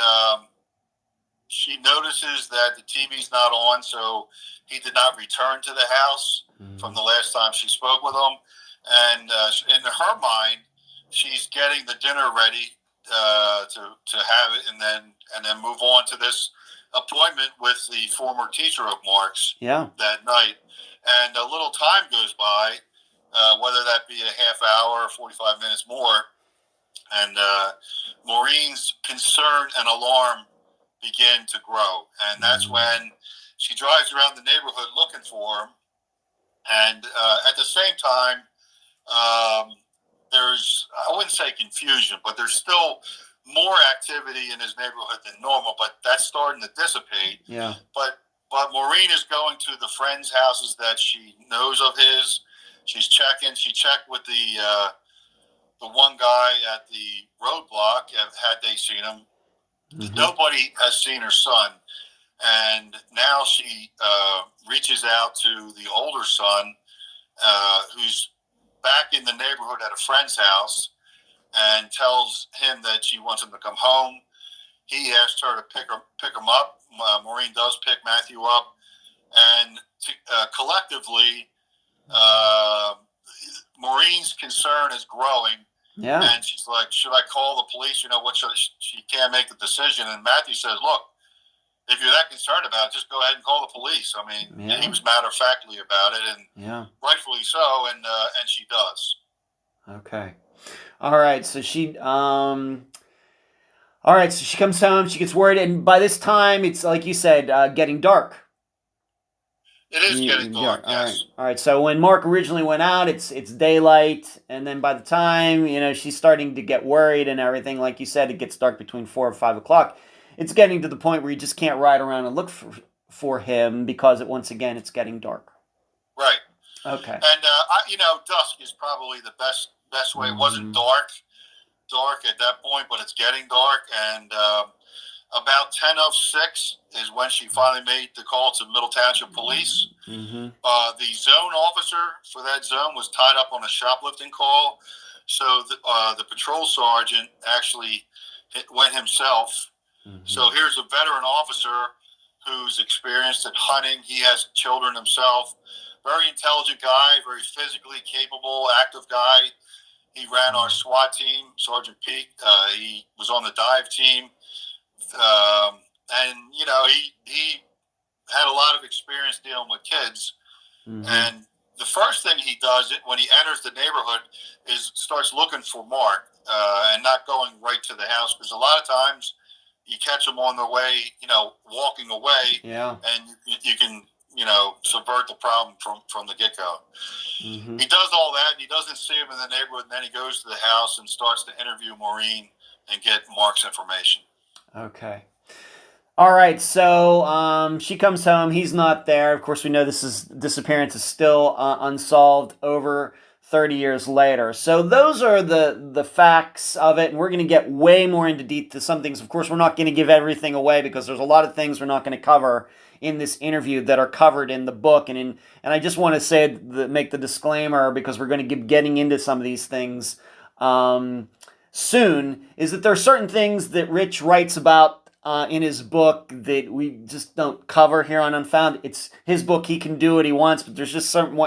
she notices that the TV's not on, so he did not return to the house from the last time she spoke with him. And in her mind, she's getting the dinner ready to have it, and then move on to this appointment with the former teacher of Mark's that night. And a little time goes by, whether that be a half hour or 45 minutes more, and Maureen's concern and alarm begin to grow. And that's when she drives around the neighborhood looking for him. And at the same time, there's, I wouldn't say confusion, but there's still more activity in his neighborhood than normal, but that's starting to dissipate.
Yeah.
But Maureen is going to the friends' houses that she knows of his. She's checking. She checked with the one guy at the roadblock, had they seen him. Nobody has seen her son. And now she reaches out to the older son, who's back in the neighborhood at a friend's house, and tells him that she wants him to come home. he asked her to pick him up. Maureen does pick Matthew up, and collectively, Maureen's concern is growing.
Yeah.
And she's like, should I call the police? What should she can't make the decision. And Matthew says, look, if you're that concerned about it, just go ahead and call the police. I mean, he was matter-of-factly about it, and rightfully so, and she does.
Okay. All right, so she comes home, she gets worried, and by this time, it's, like you said, getting dark.
It is getting dark, yes.
All right. So when Mark originally went out, it's daylight, and then by the time, she's starting to get worried and everything, like you said, it gets dark between 4 or 5 o'clock. It's getting to the point where you just can't ride around and look for him because, once again, it's getting dark.
Right.
Okay.
And, dusk is probably the best way. It wasn't dark at that point, but it's getting dark, and about 10:06 is when she finally made the call to Middle Township Police. Mm-hmm. The zone officer for that zone was tied up on a shoplifting call, so the patrol sergeant actually went himself. Mm-hmm. So here's a veteran officer who's experienced at hunting. He has children himself. Very intelligent guy, very physically capable, active guy. He ran our SWAT team, Sergeant Peak. He was on the dive team. And he had a lot of experience dealing with kids. Mm-hmm. And the first thing he does when he enters the neighborhood is starts looking for Mark, and not going right to the house, because a lot of times you catch them on the way, walking away, and you can subvert the problem from the get-go. Mm-hmm. He does all that, and he doesn't see him in the neighborhood, and then he goes to the house and starts to interview Maureen and get Mark's information.
Okay. All right, so she comes home. He's not there. Of course, we know disappearance is still unsolved over 30 years later. So those are the facts of it, and we're going to get way more into deep to some things. Of course, we're not going to give everything away because there's a lot of things we're not going to cover in this interview that are covered in the book. And I just want to make the disclaimer, because we're going to be getting into some of these things soon, is that there are certain things that Rich writes about in his book that we just don't cover here on Unfound. It's his book. He can do what he wants, but there's just some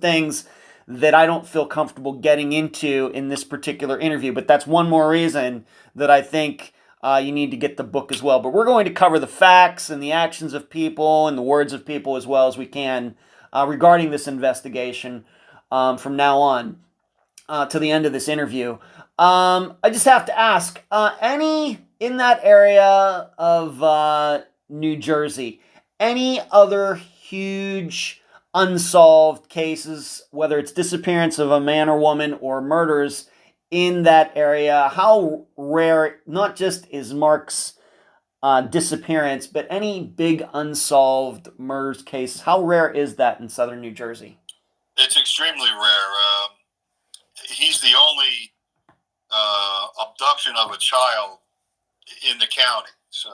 things that I don't feel comfortable getting into in this particular interview. But that's one more reason that I think you need to get the book as well. But we're going to cover the facts and the actions of people and the words of people as well as we can regarding this investigation from now on to the end of this interview. I just have to ask, any in that area of New Jersey, any other huge unsolved cases, whether it's disappearance of a man or woman or murders in that area? How rare, not just is Mark's disappearance, but any big unsolved murders cases, how rare is that in southern New Jersey?
It's extremely rare. He's the only abduction of a child in the county. So,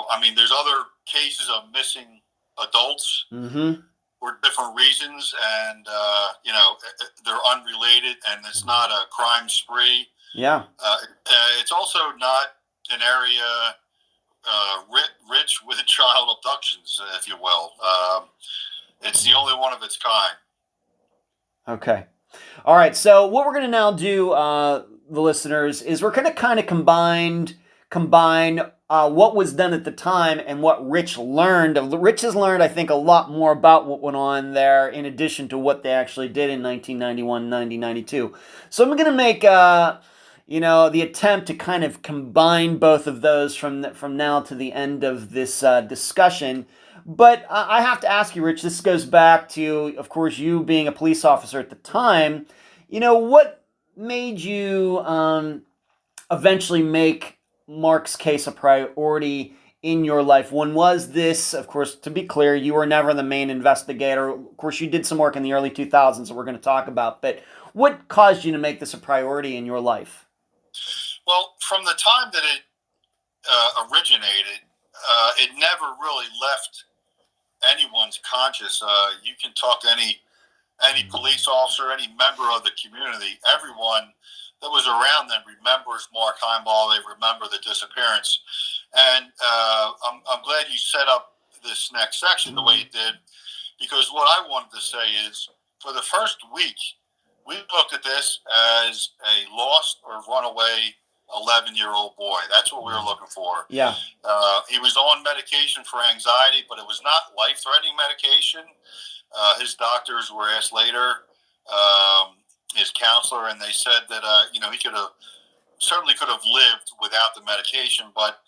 I mean, there's other cases of missing adults for different reasons, and they're unrelated, and it's not a crime spree. Yeah. It's also not an area rich with child abductions, if you will. It's the only one of its kind.
Okay. All right. So what we're going to now do, the listeners, is we're going to kind of combine what was done at the time and what Rich learned. Rich has learned, I think, a lot more about what went on there in addition to what they actually did in 1991, 1992. So I'm going to make, the attempt to kind of combine both of those from now to the end of this discussion. But I have to ask you, Rich, this goes back to, of course, you being a police officer at the time. What made you eventually make Mark's case a priority in your life? When was this? Of course, to be clear, you were never the main investigator. Of course, you did some work in the early 2000s that we're going to talk about. But what caused you to make this a priority in your life?
Well, from the time that it originated, it never really left anyone's conscious. You can talk to any any police officer, any member of the community, everyone that was around them remembers Mark Himebaugh. They remember the disappearance. And I'm glad you set up this next section the way you did, because what I wanted to say is, for the first week, we looked at this as a lost or runaway 11-year-old boy. That's what we were looking for.
Yeah.
He was on medication for anxiety, but it was not life-threatening medication. His doctors were asked later, his counselor, and they said that he certainly could have lived without the medication, but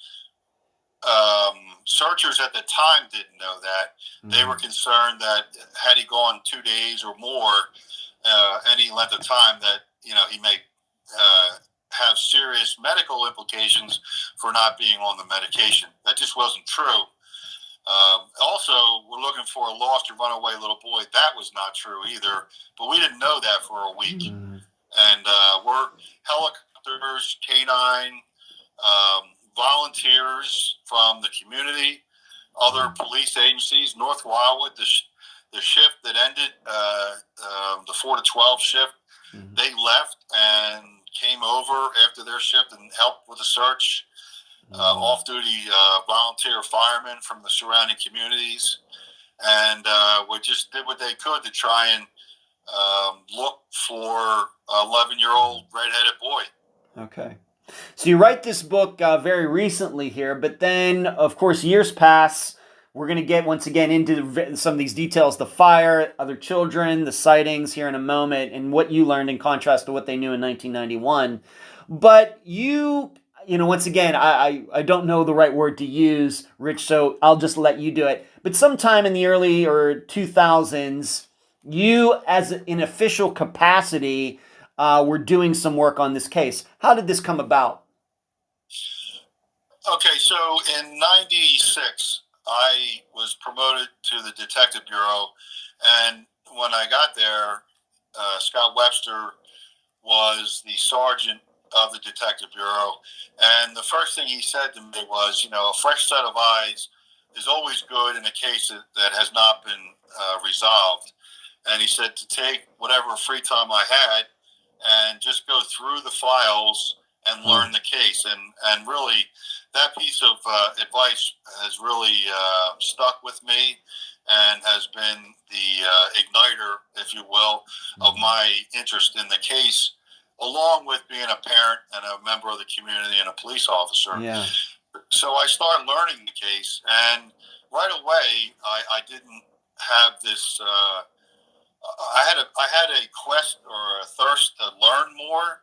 searchers at the time didn't know that. They were concerned that had he gone 2 days or more, any length of time, that he may have serious medical implications for not being on the medication. That just wasn't true. Also, we're looking for a lost or runaway little boy. That was not true either, but we didn't know that for a week. And we're helicopters, canine, volunteers from the community, other police agencies, North Wildwood, the shift that ended, the 4 to 12 shift, they left and came over after their shift and helped with the search. Off-duty volunteer firemen from the surrounding communities, and we just did what they could to try and look for an 11-year-old redheaded boy.
Okay. So you write this book very recently here, but then, of course, years pass. We're going to get, once again, into some of these details, the fire, other children, the sightings here in a moment, and what you learned in contrast to what they knew in 1991. But once again, I don't know the right word to use, Rich, so I'll just let you do it. But sometime in the early 2000s, you, as an official capacity, were doing some work on this case. How did this come about?
Okay, so in 96, I was promoted to the Detective Bureau, and when I got there, Scott Webster was the sergeant of the Detective Bureau, and the first thing he said to me was, a fresh set of eyes is always good in a case that has not been resolved. And he said to take whatever free time I had and just go through the files and learn the case. And really, that piece of advice has really stuck with me and has been the igniter, if you will, of my interest in the case, along with being a parent and a member of the community and a police officer. Yeah. So I started learning the case, and right away I didn't have this. I had a quest or a thirst to learn more,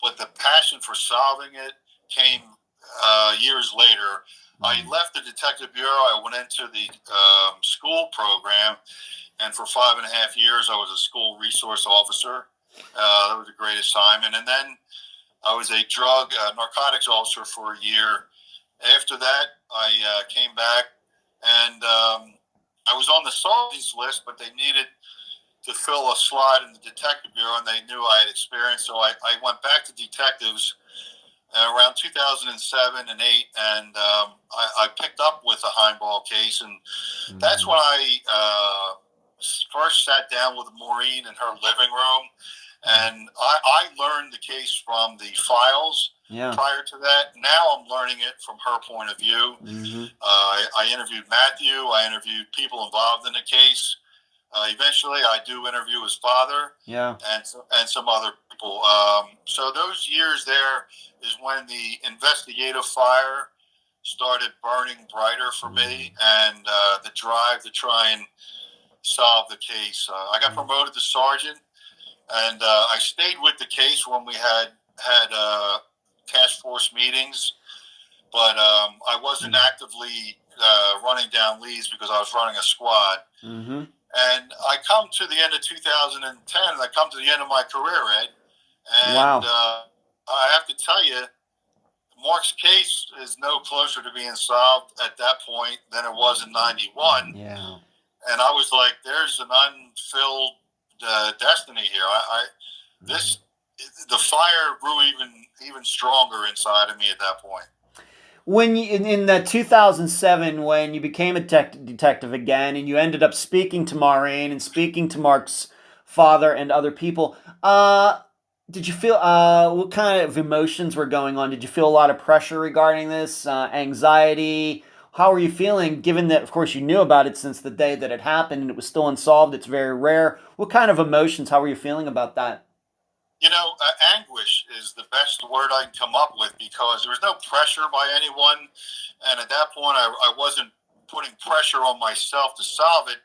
but the passion for solving it came years later. I left the Detective Bureau. I went into the school program, and for 5.5 years I was a school resource officer. That was a great assignment. And then I was a narcotics officer for a year. After that, I came back, and I was on the sergeant's list, but they needed to fill a slot in the Detective Bureau, and they knew I had experience. So I went back to detectives around 2007 and 8, and I picked up with the Heimbaugh case, and that's when I first sat down with Maureen in her living room, and I learned the case from the files. Yeah. Prior to that, now I'm learning it from her point of view. I interviewed Matthew. I interviewed people involved in the case. Eventually, I do interview his father. Yeah. And some other people. So those years there is when the investigative fire started burning brighter for me, and the drive to try and solve the case. I got promoted to sergeant, and I stayed with the case when we had task force meetings, but I wasn't actively running down leads because I was running a squad. And I come to the end of 2010, and I come to the end of my career, Ed. And wow. I have to tell you, Mark's case is no closer to being solved at that point than it was in 91. Yeah. And I was like, there's an unfilled destiny here. The fire grew even stronger inside of me at that point.
When you, in that 2007, when you became a detective again, and you ended up speaking to Maureen and speaking to Mark's father and other people. Did you feel, what kind of emotions were going on? Did you feel a lot of pressure regarding this, anxiety? How were you feeling, given that, of course, you knew about it since the day that it happened and it was still unsolved? It's very rare. What kind of emotions, how were you feeling about that?
Anguish is the best word I can come up with, because there was no pressure by anyone. And at that point, I wasn't putting pressure on myself to solve it.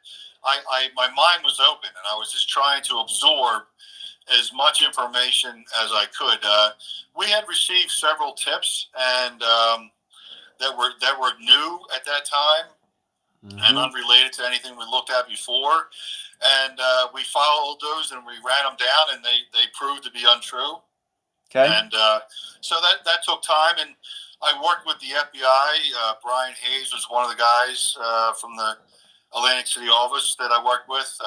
My mind was open, and I was just trying to absorb as much information as I could. We had received several tips, and that were new at that time, and unrelated to anything we looked at before. And we followed those, and we ran them down, and they proved to be untrue.
Okay.
And so that took time, and I worked with the FBI. Brian Hayes was one of the guys from the Atlantic City office that I worked with.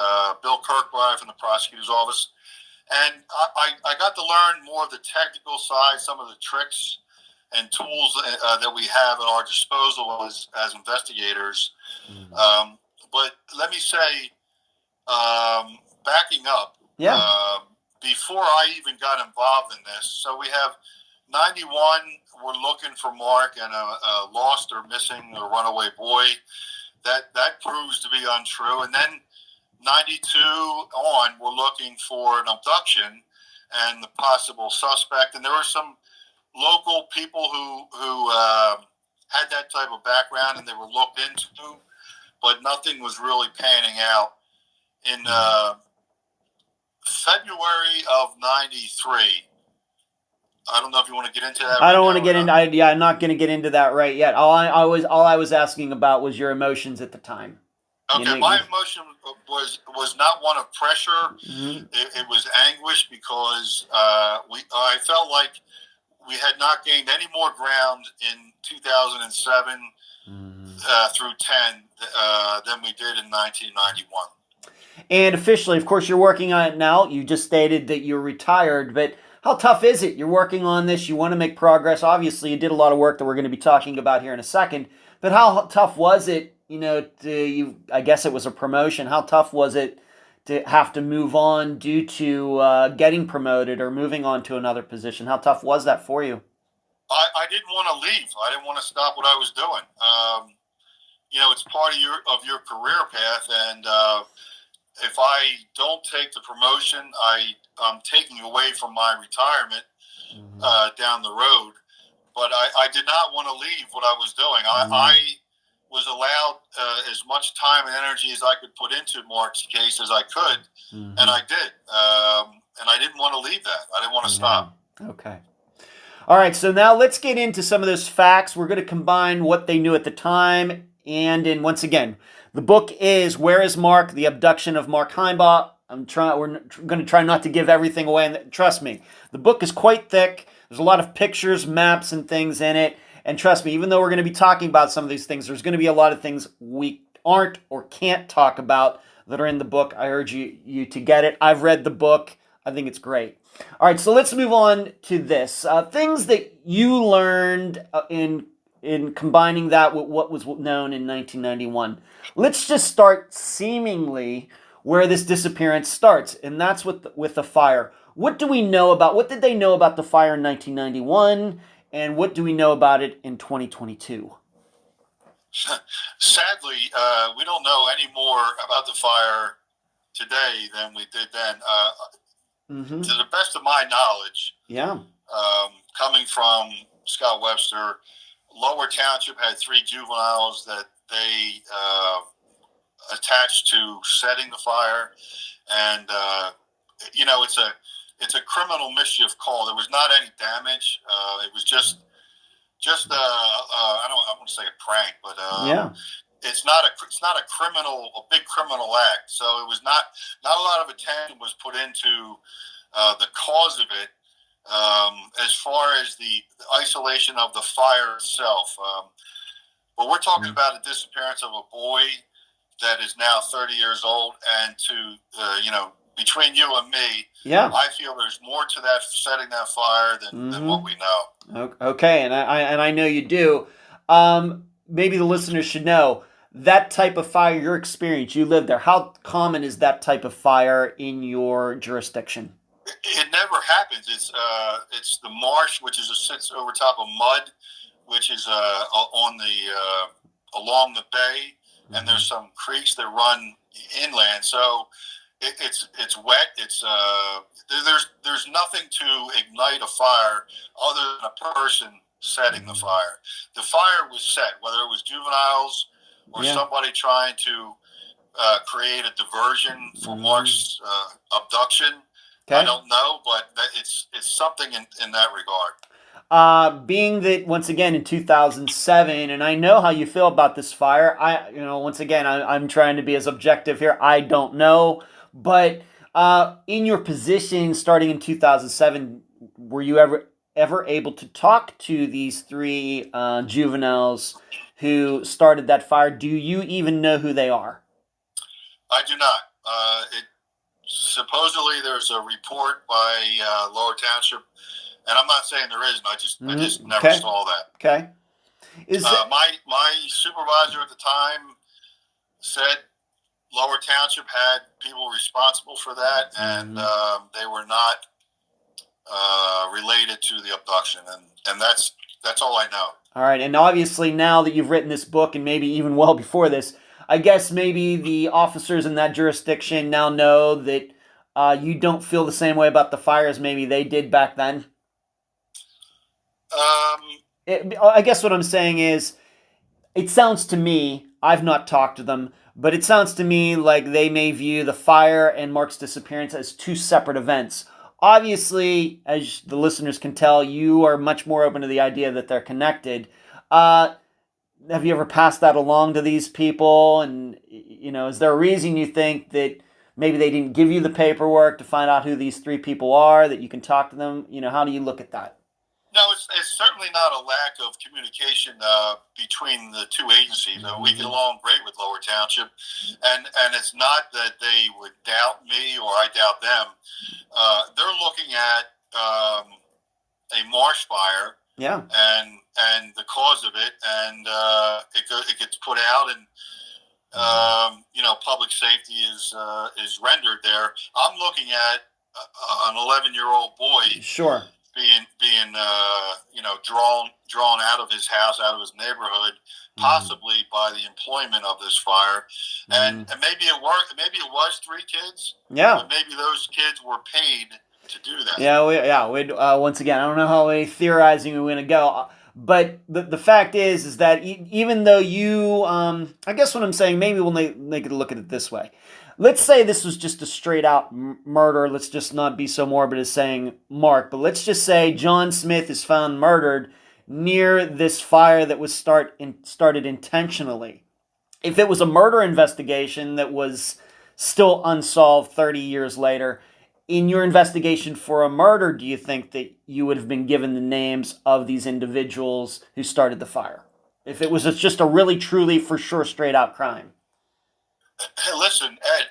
Bill Kirkbride from the prosecutor's office. And I got to learn more of the technical side, some of the tricks and tools that we have at our disposal as investigators. But let me say, backing up, before I even got involved in this, so we have 91, we're looking for Mark and a lost or missing or runaway boy. That proves to be untrue. And then 92 on, we're looking for an abduction and the possible suspect. And there were some local people who had that type of background, and they were looked into, but nothing was really panning out. In February of 93, I don't know if you want to get into that.
I don't want to get into. I'm not going to get into that right yet. All I was asking about was your emotions at the time.
Okay, my emotion was not one of pressure. It was anguish, because I felt like we had not gained any more ground in 2007 through 10 than we did in 1991.
And officially, of course, you're working on it now. You just stated that you're retired, but how tough is it? You're working on this. You want to make progress. Obviously, you did a lot of work that we're going to be talking about here in a second. But how tough was it, I guess it was a promotion. How tough was it to have to move on due to getting promoted or moving on to another position? How tough was that for you?
I didn't want to leave. I didn't want to stop what I was doing. It's part of your career path, and if I don't take the promotion, I'm taking away from my retirement down the road. But I did not want to leave what I was doing. I was allowed as much time and energy as I could put into Mark's case as I could, and I did. And I didn't want to leave that. I didn't want to stop.
Okay. All right, so now let's get into some of those facts. We're going to combine what they knew at the time, and once again, the book is Where is Mark? The Abduction of Mark Himebaugh. We're going to try not to give everything away, and trust me, the book is quite thick. There's a lot of pictures, maps, and things in it. And trust me, even though we're going to be talking about some of these things, there's going to be a lot of things we aren't or can't talk about that are in the book. I urge you to get it. I've read the book. I think it's great. All right, so let's move on to this. Things that you learned in combining that with what was known in 1991. Let's just start seemingly where this disappearance starts, and that's with the fire. What do we know about, what did they know about the fire in 1991, and what do we know about it in 2022?
Sadly, we don't know any more about the fire today than we did then. To the best of my knowledge, coming from Scott Webster, Lower Township had 3 juveniles that they attached to setting the fire, and it's a criminal mischief call. There was not any damage. It was just I don't want to say a prank, but it's not a big criminal act. So it was not a lot of attention was put into the cause of it. As far as the isolation of the fire itself, but we're talking about a disappearance of a boy that is now 30 years old, and between you and me, I feel there's more to that setting that fire than what we know.
Okay, and I know you do. Maybe the listeners should know that type of fire, your experience, you lived there, how common is that type of fire in your jurisdiction?
It never happens. It's the marsh, which sits over top of mud, which is on the along the bay, and there's some creeks that run inland. So it's wet. There's nothing to ignite a fire other than a person setting the fire. The fire was set, whether it was juveniles or somebody trying to create a diversion for Mark's abduction. Okay. I don't know, but it's something in that regard.
Being that once again in 2007, and I know how you feel about this fire. Once again, I'm trying to be as objective here. I don't know, but in your position starting in 2007, were you ever able to talk to these three juveniles who started that fire? Do you even know who they are?
I do not. Supposedly there's a report by Lower Township, and I'm not saying there isn't. I just never saw that.
Okay.
My supervisor at the time said Lower Township had people responsible for that, and they were not related to the abduction, and that's all I know.
All right, and obviously now that you've written this book, and maybe even well before this, I guess maybe the officers in that jurisdiction now know that you don't feel the same way about the fire as maybe they did back then? I guess what I'm saying is, it sounds to me, I've not talked to them, but it sounds to me like they may view the fire and Mark's disappearance as two separate events. Obviously, as the listeners can tell, you are much more open to the idea that they're connected. Have you ever passed that along to these people? And, is there a reason you think that maybe they didn't give you the paperwork to find out who these three people are, that you can talk to them? How do you look at that?
No, it's certainly not a lack of communication between the two agencies. We get along great with Lower Township, and it's not that they would doubt me or I doubt them. They're looking at a marsh fire, and the cause of it, and it gets put out, and public safety is rendered there. I'm looking at an 11-year-old boy,
sure,
being drawn out of his house, out of his neighborhood, possibly by the employment of this fire, and maybe it was three kids, but maybe those kids were paid to do that.
Once again, I don't know how many theorizing we're going to go, but the fact is that even though you, I guess what I'm saying, maybe we'll make it look at it this way. Let's say this was just a straight out murder. Let's just not be so morbid as saying Mark, but let's just say John Smith is found murdered near this fire that was started intentionally. If it was a murder investigation that was still unsolved 30 years later, in your investigation for a murder, do you think that you would have been given the names of these individuals who started the fire? If it was just a really, truly, for sure, straight out crime?
Listen, Ed,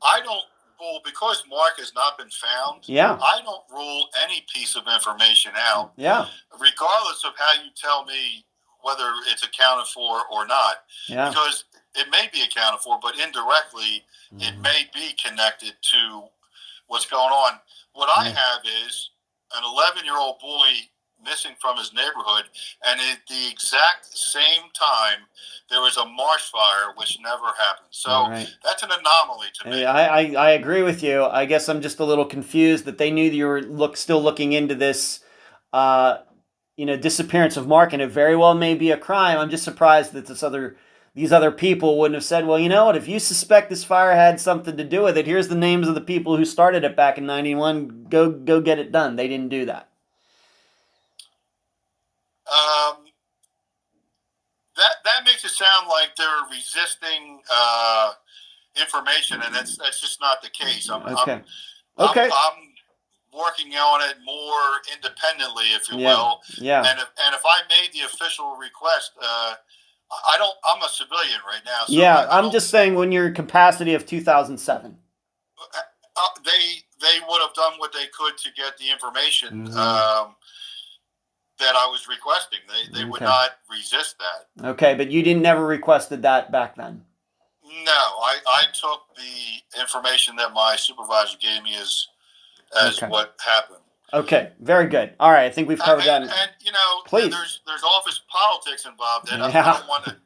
I don't rule, because Mark has not been found. I don't rule any piece of information out. Regardless of how you tell me whether it's accounted for or not. Because it may be accounted for, but indirectly it may be connected to what's going on. What I have is an 11-year-old boy missing from his neighborhood, and at the exact same time there was a marsh fire, which never happened. So that's an anomaly to me.
I agree with you. I guess I'm just a little confused that they knew that you were still looking into this disappearance of Mark, and it very well may be a crime. I'm just surprised that these other people wouldn't have said, well, you know what, if you suspect this fire had something to do with it, here's the names of the people who started it back in 91, go get it done. They didn't do that.
That makes it sound like they're resisting information, and that's just not the case. I'm working on it more independently, if you will. And if I made the official request, I'm a civilian right now. So
I'm just saying, when your capacity of 2007.
They would have done what they could to get the information. that I was requesting. They would not resist that.
Okay, but you never requested that back then?
No, I took the information that my supervisor gave me as what happened.
Okay, very good. All right, I think we've covered that.
And you know,
please.
There's office politics involved in it.
Yeah.
I don't want to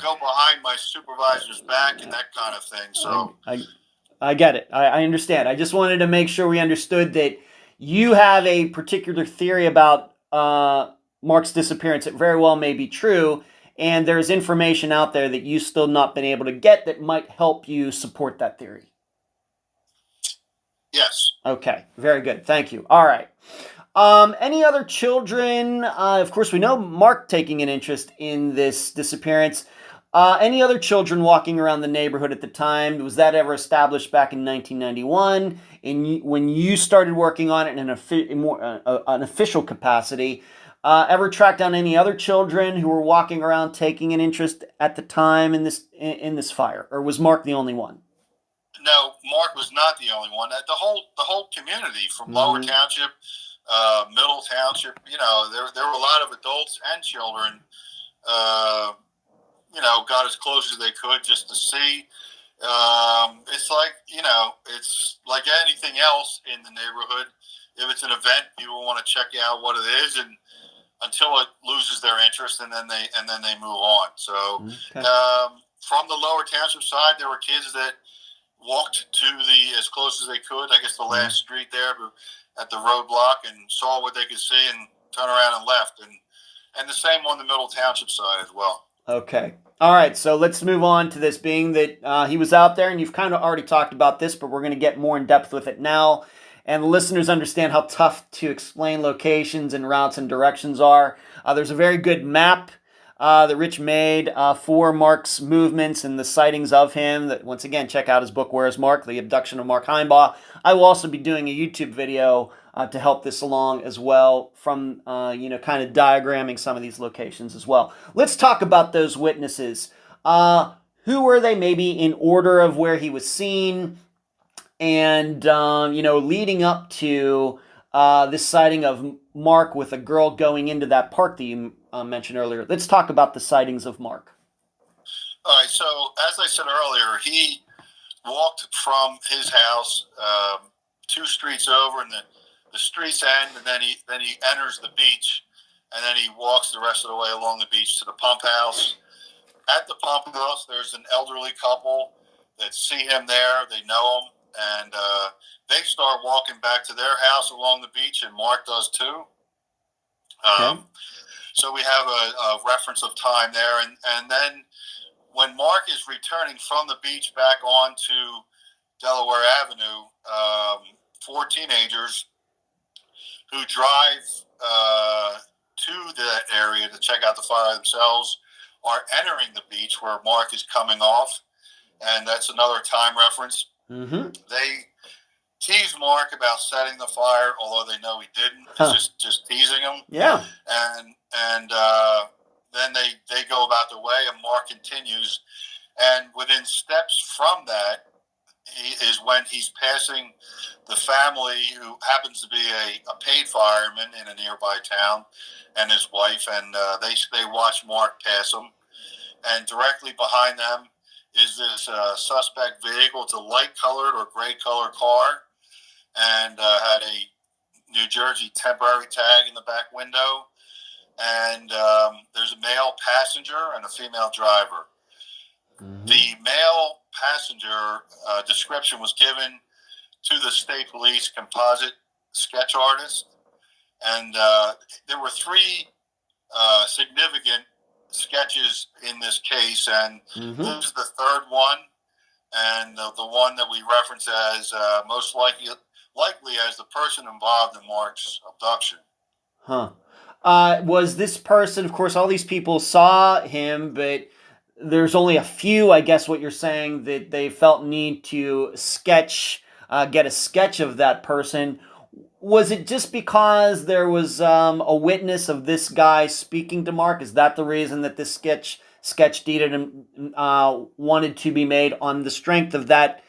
go behind my supervisor's back and that kind of thing. So
I get it. I understand. I just wanted to make sure we understood that you have a particular theory about Mark's disappearance. It very well may be true, and there's information out there that you've still not been able to get that might help you support that theory.
Yes.
Okay, very good. Thank you. All right. Any other children? Of course, we know Mark taking an interest in this disappearance. Any other children walking around the neighborhood at the time? Was that ever established back in 1991? When you started working on it in an official capacity, ever tracked down any other children who were walking around taking an interest at the time in this fire, or was Mark the only one?
No, Mark was not the only one. The whole community from Lower Township, Middle Township, you know, there were a lot of adults and children, you know, got as close as they could just to see. It's like, you know, it's like anything else in the neighborhood. If it's an event, people want to check out what it is, and until it loses their interest, and then they move on. So, from the Lower Township side, there were kids that walked to as close as they could, I guess the last street there at the roadblock, and saw what they could see and turned around and left. And the same on the Middle Township side as well.
Okay. All right, so let's move on to this, being that he was out there, and you've kind of already talked about this, but we're going to get more in depth with it now, and the listeners understand how tough to explain locations and routes and directions are. There's a very good map that Rich made for Mark's movements and the sightings of him. That, once again, check out his book, Where is Mark? The Abduction of Mark Himebaugh. I will also be doing a YouTube video to help this along as well, from kind of diagramming some of these locations as well. Let's talk about those witnesses. Who were they, maybe in order of where he was seen, and leading up to this sighting of Mark with a girl going into that park that you mentioned earlier. Let's talk about the sightings of Mark.
All right, so as I said earlier, he walked from his house 2 streets over, and the streets end, and then he enters the beach, and then he walks the rest of the way along the beach to the pump house. At the pump house, there's an elderly couple that see him there. They know him, and they start walking back to their house along the beach, and Mark does too. So we have a reference of time there, and then when Mark is returning from the beach back onto Delaware Avenue, 4 teenagers who drive to that area to check out the fire themselves are entering the beach where Mark is coming off, and that's another time reference.
Mm-hmm.
They tease Mark about setting the fire, although they know he didn't. Just teasing him.
Yeah.
And then they go about their way, and Mark continues. And within steps from that is when he's passing the family, who happens to be a paid fireman in a nearby town, and his wife, and they watch Mark pass him. And directly behind them is this suspect vehicle. It's a light-colored or gray-colored car, and had a New Jersey temporary tag in the back window. And there's a male passenger and a female driver. Mm-hmm. The male passenger description was given to the state police composite sketch artist, and there were 3 significant sketches in this case, and this is the 3rd one, and the one that we reference as most likely as the person involved in Mark's abduction.
Was this person, of course, all these people saw him, but there's only a few, I guess what you're saying, that they felt need to get a sketch of that person. Was it just because there was a witness of this guy speaking to Mark? Is that the reason that this sketch deeded and wanted to be made on the strength of that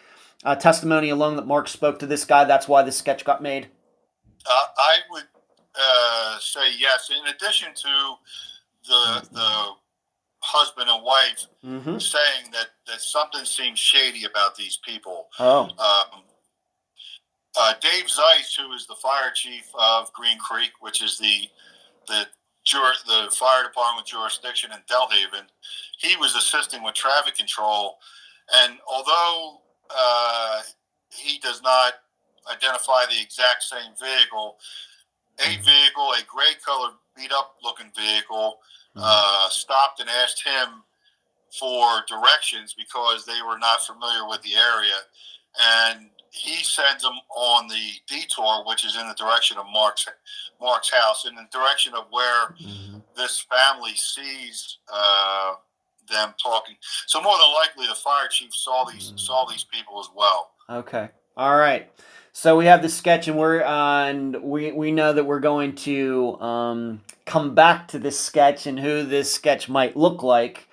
testimony alone that Mark spoke to this guy? That's why the sketch got made?
say yes. In addition to the husband and wife saying that something seems shady about these people.
Oh.
Dave Zeiss, who is the fire chief of Green Creek, which is the fire department with jurisdiction in Delhaven, he was assisting with traffic control. And although he does not identify the exact same vehicle, a gray-colored, beat-up-looking vehicle, stopped and asked him for directions because they were not familiar with the area. And he sends them on the detour, which is in the direction of Mark's house, in the direction of where this family sees them talking. So more than likely, the fire chief saw these people as well.
Okay. All right. So we have the sketch, and we know that we're going to come back to this sketch and who this sketch might look like.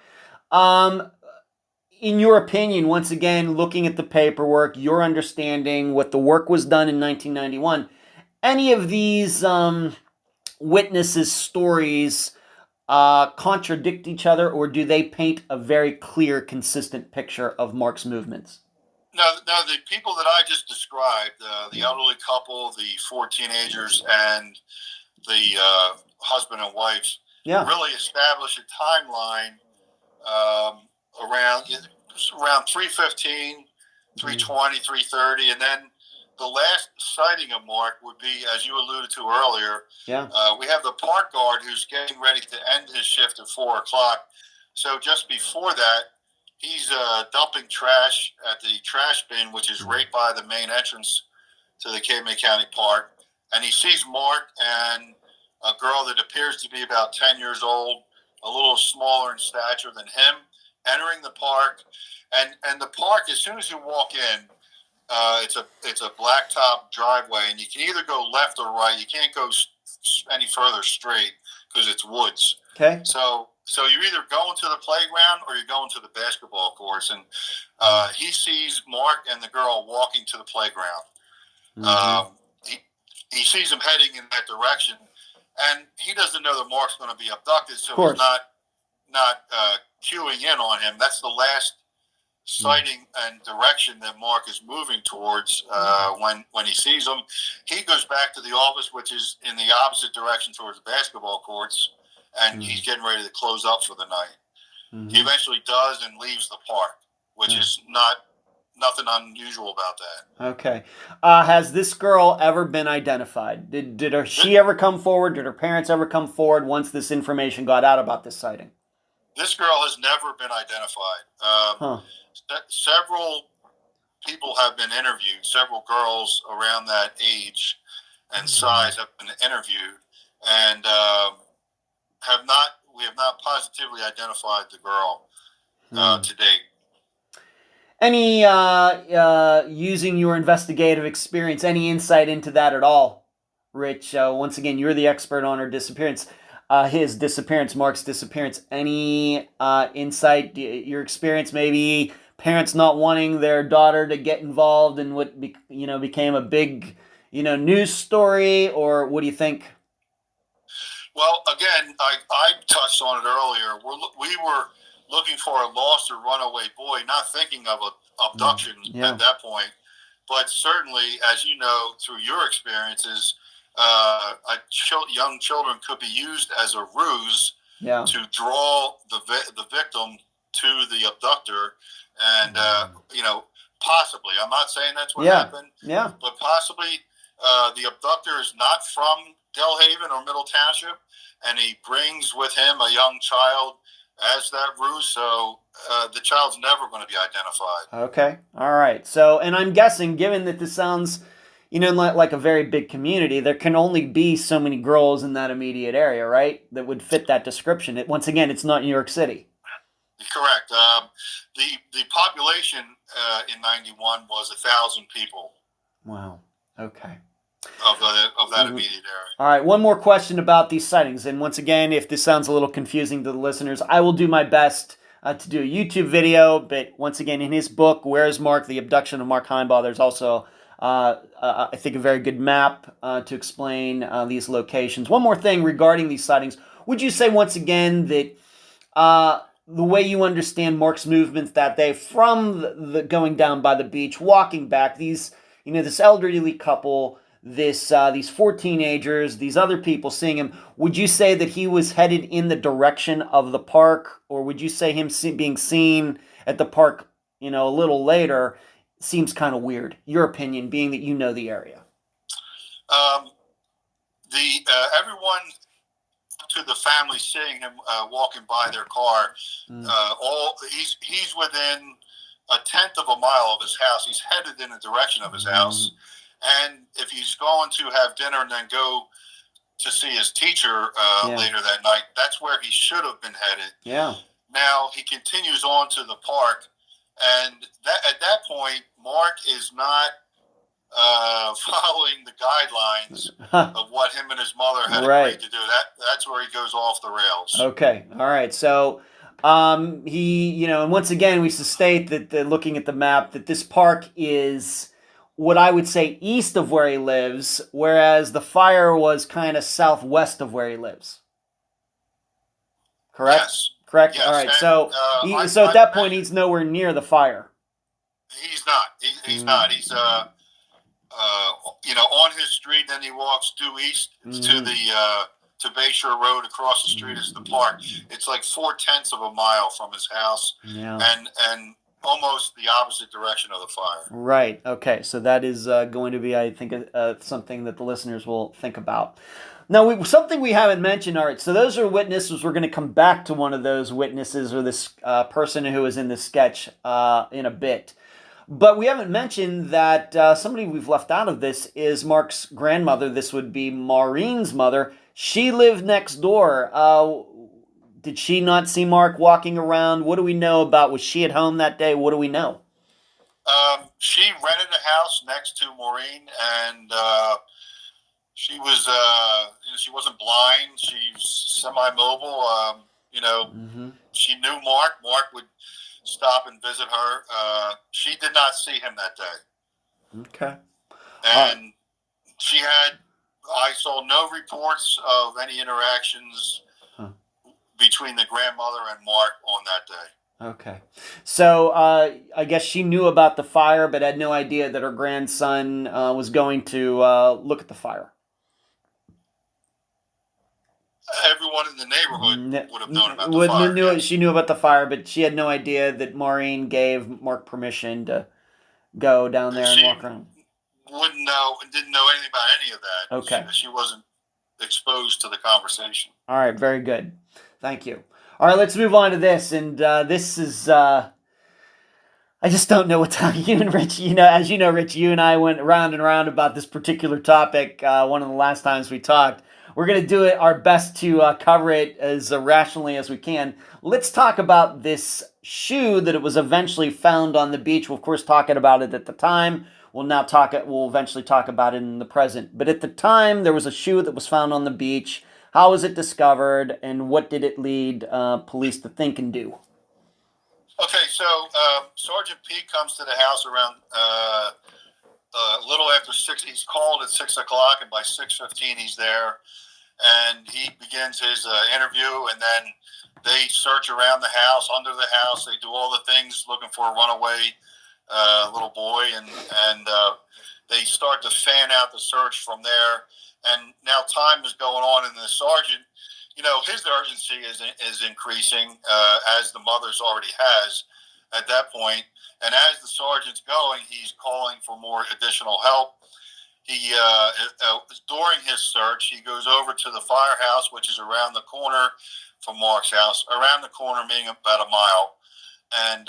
In your opinion, once again, looking at the paperwork, your understanding what the work was done in 1991, any of these witnesses' stories contradict each other, or do they paint a very clear, consistent picture of Mark's movements?
Now, the people that I just described, the elderly couple, the 4 teenagers, and the husband and wife, really establish a timeline around 3:15, 3:20, 3:30, and then the last sighting of Mark would be, as you alluded to earlier, we have the park guard who's getting ready to end his shift at 4 o'clock. So just before that, he's dumping trash at the trash bin, which is right by the main entrance to the Cape May County Park. And he sees Mark and a girl that appears to be about 10 years old, a little smaller in stature than him, entering the park. And the park, as soon as you walk in, it's a blacktop driveway, and you can either go left or right. You can't go any further straight because it's woods.
Okay. So
you're either going to the playground or you're going to the basketball courts. And he sees Mark and the girl walking to the playground. He sees them heading in that direction, and he doesn't know that Mark's going to be abducted, so he's not cueing in on him. That's the last sighting and direction that Mark is moving towards when he sees him. He goes back to the office, which is in the opposite direction towards the basketball courts, and he's getting ready to close up for the night. He eventually does and leaves the park, which is nothing unusual about that.
Okay. Has this girl ever been identified? Did she ever come forward? Did her parents ever come forward once this information got out about this sighting?
This girl has never been identified. Several people have been interviewed. Several girls around that age and size have been interviewed, and we have not positively identified the girl to date.
Any, using your investigative experience, any insight into that at all, Rich? Once again, you're the expert on her disappearance, his disappearance, Mark's disappearance. Any insight, your experience, maybe parents not wanting their daughter to get involved in what became a big news story, or what do you think?
Well, again, I touched on it earlier. We were looking for a lost or runaway boy, not thinking of an abduction at that point. But certainly, as you know, through your experiences, young children could be used as a ruse to draw the victim to the abductor. And, possibly, I'm not saying that's what happened, but possibly the abductor is not from Delhaven or Middle Township, and he brings with him a young child as that ruse, so the child's never going to be identified.
Okay, all right. So, and I'm guessing, given that this sounds, like a very big community, there can only be so many girls in that immediate area, right, that would fit that description. Once again, it's not New York City.
Correct. The population in 91 was 1,000 people.
Wow. Okay.
Of that immediate area.
All right, one more question about these sightings. And once again, if this sounds a little confusing to the listeners, I will do my best to do a YouTube video. But once again, in his book, Where is Mark? The Abduction of Mark Himebaugh, there's also I think, a very good map to explain these locations. One more thing regarding these sightings. Would you say once again that the way you understand Mark's movements that day from the going down by the beach, walking back, these, this elderly couple, these 4 teenagers, these other people seeing him, would you say that he was headed in the direction of the park, or would you say him being seen at the park, a little later, seems kind of weird? Your opinion, being that you know the area.
Everyone to the family seeing him walking by their car, he's within a tenth of a mile of his house. He's headed in the direction of his house. And if he's going to have dinner and then go to see his teacher later that night, that's where he should have been headed.
Yeah.
Now he continues on to the park, and at that point, Mark is not following the guidelines of what him and his mother had agreed to do. That's where he goes off the rails.
Okay. All right. So he, and once again, we state that looking at the map, that this park is what I would say east of where he lives, whereas the fire was kind of southwest of where he lives. Correct?
Yes.
Correct?
Yes.
All right.
And,
so at that point, he's nowhere near the fire.
He's not. He's not. He's, on his street, then he walks due east to the to Bayshore Road. Across the street is the park. It's like 4/10 of a mile from his house, and almost the opposite direction of the fire.
Right. Okay. So that is going to be, I think, something that the listeners will think about. Now, something we haven't mentioned. All right. So those are witnesses. We're going to come back to one of those witnesses, or this person who is in the sketch in a bit. But we haven't mentioned that somebody we've left out of this is Mark's grandmother. This would be Maureen's mother. She lived next door. Did she not see Mark walking around? What do we know about? Was she at home that day? What do we know?
She rented a house next to Maureen, and she was, she wasn't blind. She's semi-mobile. She knew Mark. Mark would stop and visit her. She did not see him that day.
Okay.
And I saw no reports of any interactions between the grandmother and Mark on that day.
Okay. So I guess she knew about the fire, but had no idea that her grandson was going to look at the fire.
Everyone in the neighborhood would have known about the fire.
She knew about the fire, but she had no idea that Maureen gave Mark permission to go down there and walk around.
Didn't know anything about any of that.
Okay.
She wasn't exposed to the conversation.
All right, very good. Thank you. All right, let's move on to this. And this is, I just don't know what time you and Rich, as you know, Rich, you and I went round and round about this particular topic one of the last times we talked. We're going to do our best to cover it as rationally as we can. Let's talk about this shoe that it was eventually found on the beach. We'll, of course, talking about it at the time. We'll eventually talk about it in the present. But at the time, there was a shoe that was found on the beach. How was it discovered, and what did it lead police to think and do?
Okay, so Sergeant P comes to the house around a little after 6. He's called at 6 o'clock, and by 6:15 he's there, and he begins his interview, and then they search around the house, under the house. They do all the things looking for a runaway little boy, and they start to fan out the search from there. And now time is going on, and the sergeant, his urgency is increasing as the mother's already has at that point. And as the sergeant's going, he's calling for more additional help. He during his search, he goes over to the firehouse, which is around the corner from Mark's house, around the corner being about a mile. And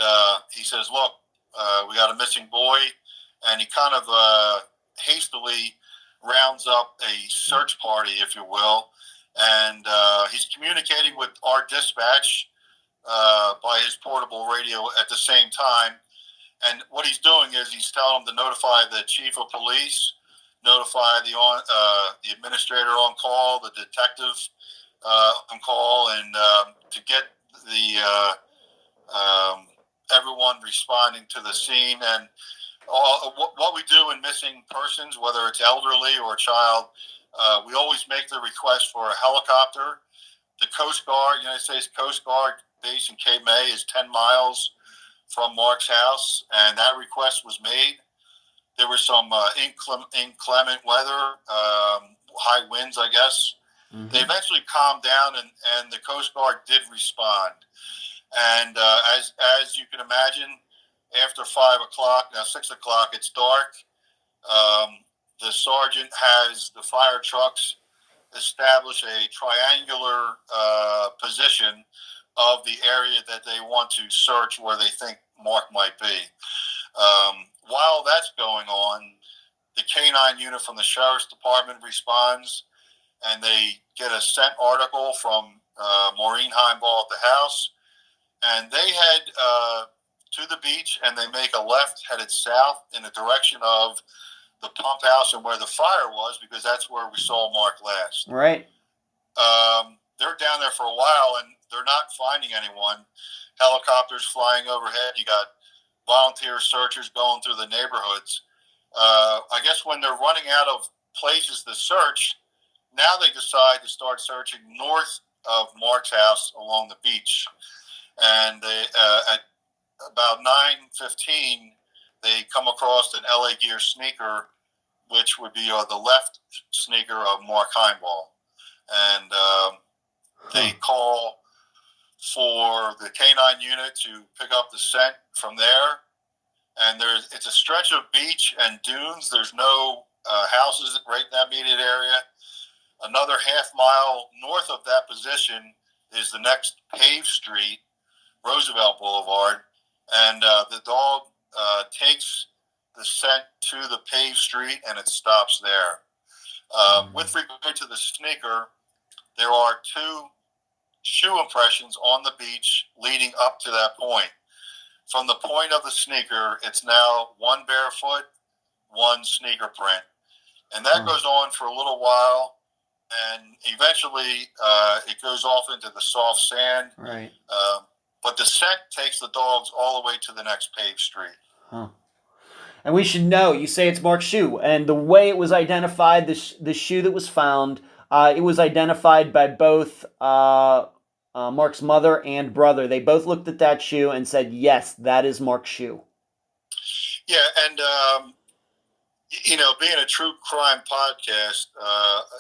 he says, "Look, we got a missing boy," and he kind of hastily rounds up a search party, if you will, and he's communicating with our dispatch by his portable radio at the same time. And what he's doing is he's telling them to notify the chief of police, notify the administrator on call, the detective on call, and to get the everyone responding to the scene. And What we do in missing persons, whether it's elderly or a child, we always make the request for a helicopter. The Coast Guard, United States Coast Guard base in Cape May is 10 miles from Mark's house, and that request was made. There was some inclement weather, high winds, I guess. Mm-hmm. They eventually calmed down, and the Coast Guard did respond. And as you can imagine, after 5 o'clock, now 6 o'clock, it's dark. The sergeant has the fire trucks establish a triangular position of the area that they want to search where they think Mark might be. While that's going on, the K-9 unit from the Sheriff's Department responds, and they get a scent article from Maureen Heimbaugh at the house, and they head to the beach, and they make a left headed south in the direction of the pump house and where the fire was, because that's where we saw Mark last.
Right.
They're down there for a while, and they're not finding anyone. Helicopters flying overhead. You got volunteer searchers going through the neighborhoods. I guess when they're running out of places to search, now they decide to start searching north of Mark's house along the beach. And they, at about 9:15, they come across an LA Gear sneaker, which would be the left sneaker of Mark Himebaugh. And they call for the K-9 unit to pick up the scent from there. And it's a stretch of beach and dunes. There's no houses right in that immediate area. Another half mile north of that position is the next paved street, Roosevelt Boulevard. And the dog takes the scent to the paved street, and it stops there. With regard to the sneaker, there are 2 shoe impressions on the beach leading up to that point. From the point of the sneaker, it's now 1 barefoot, 1 sneaker print. And that goes on for a little while, and eventually it goes off into the soft sand.
Right.
But the scent takes the dogs all the way to the next paved street.
Huh. And we should know, you say it's Mark's shoe, and the way it was identified, the shoe that was found, it was identified by both Mark's mother and brother. They both looked at that shoe and said, yes, that is Mark's shoe.
Yeah, and, being a true crime podcast,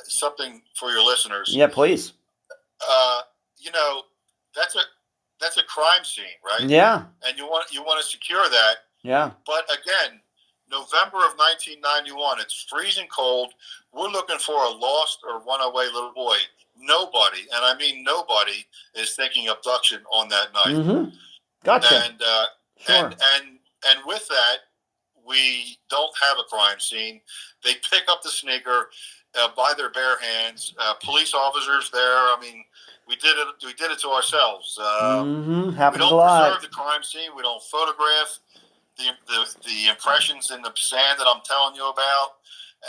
something for your listeners.
Yeah, please.
That's a crime scene, right?
Yeah.
And you want to secure that.
Yeah.
But again, November of 1991, it's freezing cold. We're looking for a lost or runaway little boy. Nobody, and I mean nobody, is thinking abduction on that night.
Mm-hmm. Gotcha.
And
sure.
and with that, we don't have a crime scene. They pick up the sneaker by their bare hands. Police officers there. I mean, we did it to ourselves.
Happens
we don't
a lot.
preserve the crime scene. We don't photograph the impressions in the sand that I'm telling you about,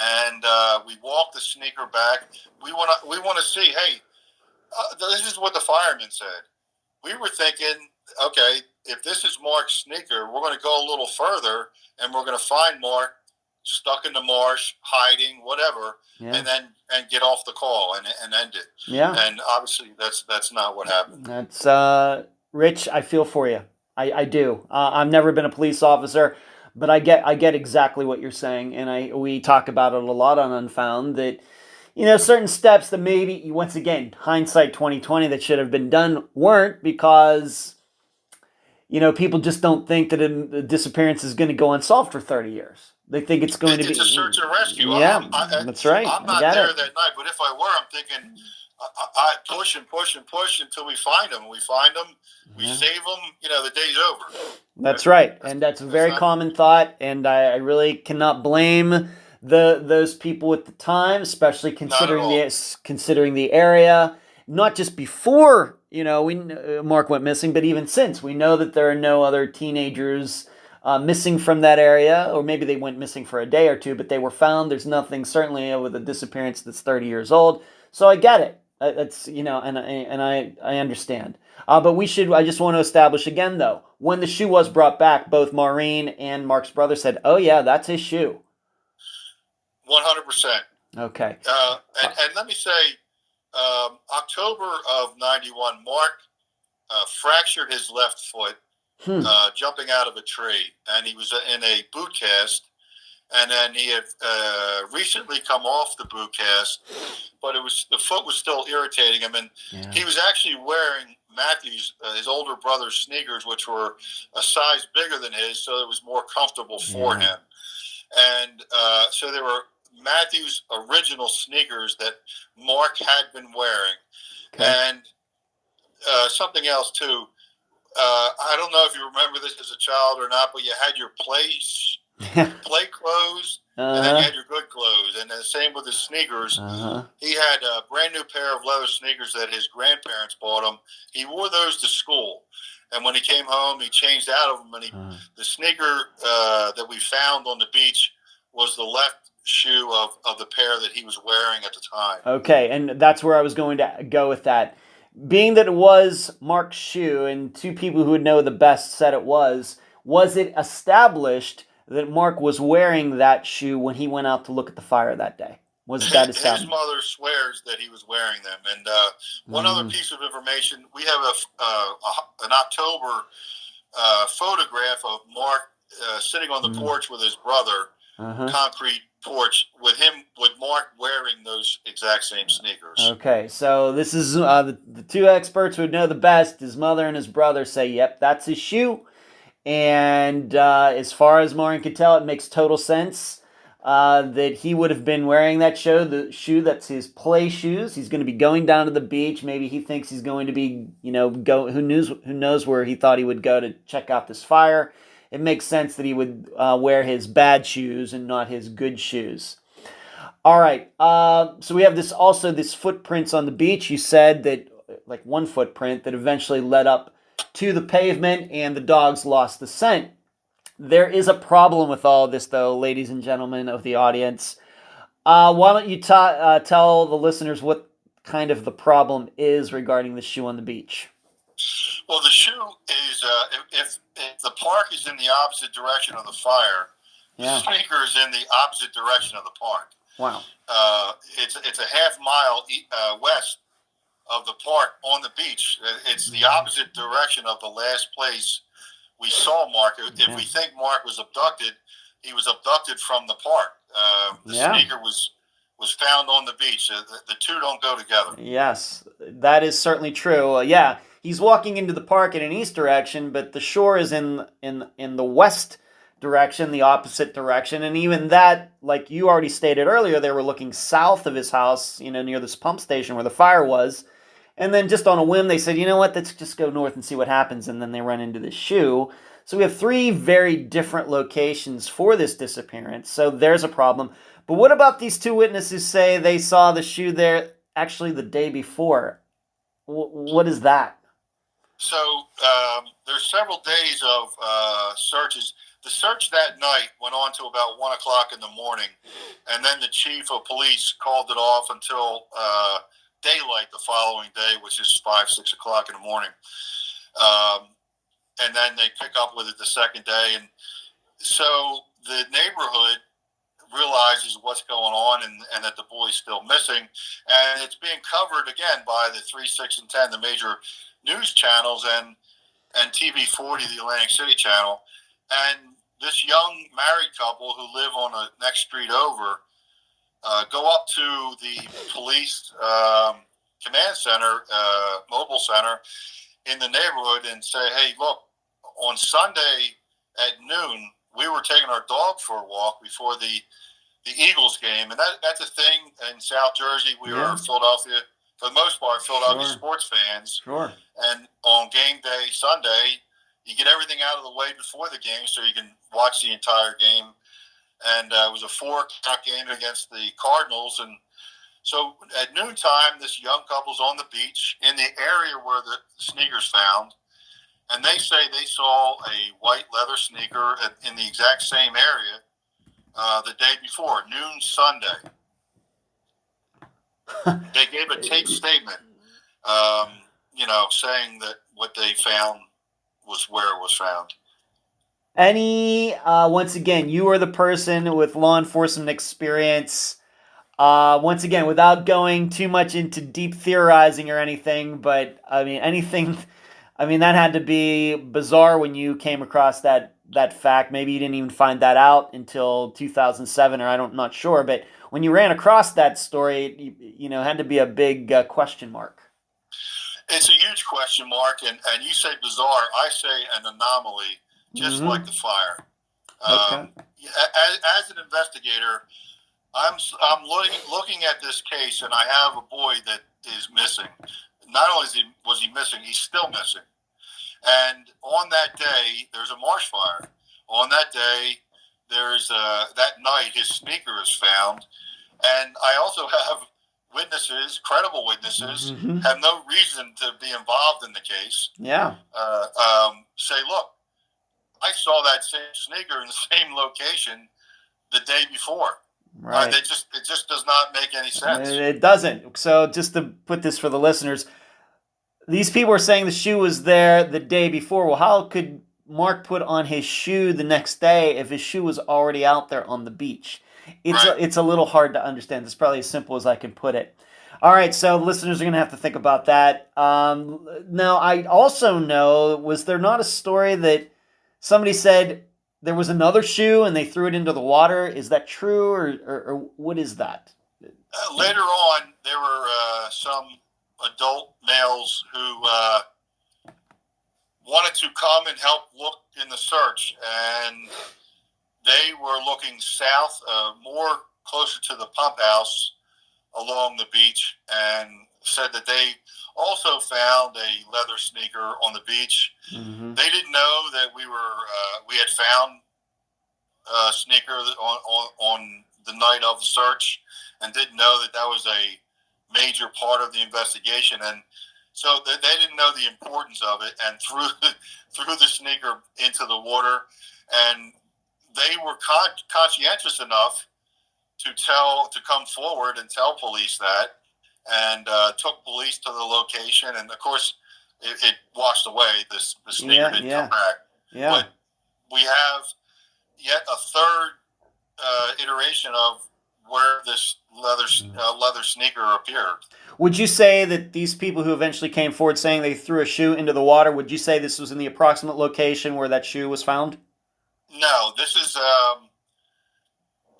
and we walk the sneaker back. We want to see. Hey, this is what the fireman said. We were thinking, okay, if this is Mark's sneaker, we're going to go a little further, and we're going to find Mark stuck in the marsh, hiding, whatever, and get off the call and end it.
Yeah.
And obviously, that's not what happened.
That's Rich. I feel for you. I do. I've never been a police officer, but I get exactly what you're saying, and we talk about it a lot on Unfound, that certain steps that maybe, once again, hindsight 2020, that should have been done weren't, because people just don't think that a disappearance is going to go unsolved for 30 years. They think it's going to be...
It's a search and rescue.
Yeah, that's right.
I'm not there that night, but if I were, I'm thinking, I push and push and push until we find them. We find them, we save them, the day's over.
That's right, and that's a very common thought, and I really cannot blame those people at the time, especially considering the area, not just before Mark went missing, but even since. We know that there are no other teenagers missing from that area, or maybe they went missing for a day or two, but they were found. There's nothing, certainly, with a disappearance that's 30 years old. So I get it. That's, and I understand. But I just want to establish again, though, when the shoe was brought back, both Maureen and Mark's brother said, "Oh yeah, that's his shoe."
100%.
Okay.
And let me say, October of '91, Mark fractured his left foot jumping out of a tree, and he was in a boot cast. And then he had recently come off the boot cast, but the foot was still irritating him, and he was actually wearing Matthew's, his older brother's sneakers, which were a size bigger than his, so it was more comfortable for him. And so there were Matthew's original sneakers that Mark had been wearing, and something else too. I don't know if you remember this as a child or not, but you had your play clothes, and then you had your good clothes, and the same with his sneakers. He had a brand new pair of leather sneakers that his grandparents bought him. He wore those to school, and when he came home, he changed out of them. And the sneaker that we found on the beach was the left shoe of the pair that he was wearing at the time.
Okay, and that's where I was going to go with that. Being that it was Mark's shoe, and two people who would know the best said it was it established that Mark was wearing that shoe when he went out to look at the fire that day? Was that established?
His mother swears that he was wearing them. And one other piece of information, we have an October photograph of Mark sitting on the porch with his brother, concrete porch, with Mark wearing those exact same sneakers.
Okay, so this is the two experts who would know the best. His mother and his brother say, yep, that's his shoe. And as far as Maureen could tell, it makes total sense that he would have been wearing that shoe. That's his play shoes. He's going to be going down to the beach. Maybe he thinks he's going to be, who knows where he thought he would go to check out this fire. It makes sense that he would wear his bad shoes and not his good shoes. All right. So we have this footprints on the beach. You said that, like, one footprint that eventually led up to the pavement, and the dogs lost the scent. There is a problem with all this, though, ladies and gentlemen of the audience. Why don't you tell the listeners what kind of the problem is regarding the shoe on the beach?
Well, the shoe is, if the park is in the opposite direction of the fire, the sneaker is in the opposite direction of the park.
Wow.
It's a half mile west of the park on the beach. It's the opposite direction of the last place we saw Mark. If we think Mark was abducted, he was abducted from the park. The sneaker was found on the beach. The two don't go together.
Yes, that is certainly true. He's walking into the park in an east direction, but the shore is in the west direction, the opposite direction. And even that, like you already stated earlier, they were looking south of his house, near this pump station where the fire was. And then just on a whim, they said, you know what, let's just go north and see what happens. And then they run into this shoe. So we have three very different locations for this disappearance. So there's a problem. But what about these two witnesses say they saw the shoe there actually the day before? What is that?
So there's several days of searches. The search that night went on to about 1 o'clock in the morning. And then the chief of police called it off until daylight the following day, which is 5, 6 o'clock in the morning. And then they pick up with it the second day. And so the neighborhood realizes what's going on and that the boy's still missing. And it's being covered again by the 3, 6, and 10, the major news channels, and TV 40, the Atlantic City channel. And this young married couple who live on the next street over go up to the police command center, mobile center in the neighborhood and say, hey, look, on Sunday at noon, we were taking our dog for a walk before the Eagles game. And that's a thing in South Jersey. We were Philadelphia, for the most part, Philadelphia sports fans.
Sure.
And on game day, Sunday, you get everything out of the way before the game so you can watch the entire game. And it was a 4 o'clock game against the Cardinals. And so at noontime, this young couple's on the beach in the area where the sneakers found. And they say they saw a white leather sneaker in the exact same area the day before, noon Sunday. They gave a taped statement, saying that what they found was where it was found.
Once again, you are the person with law enforcement experience. Once again, without going too much into deep theorizing or anything, but that had to be bizarre when you came across that fact. Maybe you didn't even find that out until 2007, or I'm not sure. But when you ran across that story, it had to be a big question mark.
It's a huge question mark, and you say bizarre, I say an anomaly, just like the fire.
Okay.
As an investigator, I'm looking at this case, and I have a boy that is missing. Not only was he missing, he's still missing. And on that day, there's a marsh fire. On that day, there's that night his sneaker is found, and I also have witnesses, credible witnesses, have no reason to be involved in the case.
Yeah.
Say, look, I saw that same sneaker in the same location the day before.
Right.
It just does not make any sense.
It doesn't. So just to put this for the listeners, these people are saying the shoe was there the day before. Well, how could Mark put on his shoe the next day if his shoe was already out there on the beach? It's a little hard to understand. It's probably as simple as I can put it. All right, so listeners are going to have to think about that. Now, I also know, was there not a story that somebody said there was another shoe and they threw it into the water? Is that true, or what is that?
Later on, there were some adult males who wanted to come and help look in the search, and they were looking south, more closer to the pump house along the beach, and said that they also found a leather sneaker on the beach. Mm-hmm. They didn't know that we had found a sneaker on the night of the search, and didn't know that was a major part of the investigation. And so they didn't know the importance of it, and threw the sneaker into the water. And they were conscientious enough to come forward and tell police that, and took police to the location. And of course, it washed away. The sneaker didn't come back. Yeah. But we have yet a third iteration of where this leather sneaker appeared.
Would you say that these people who eventually came forward saying they threw a shoe into the water, would you say this was in the approximate location where that shoe was found?
No, this is a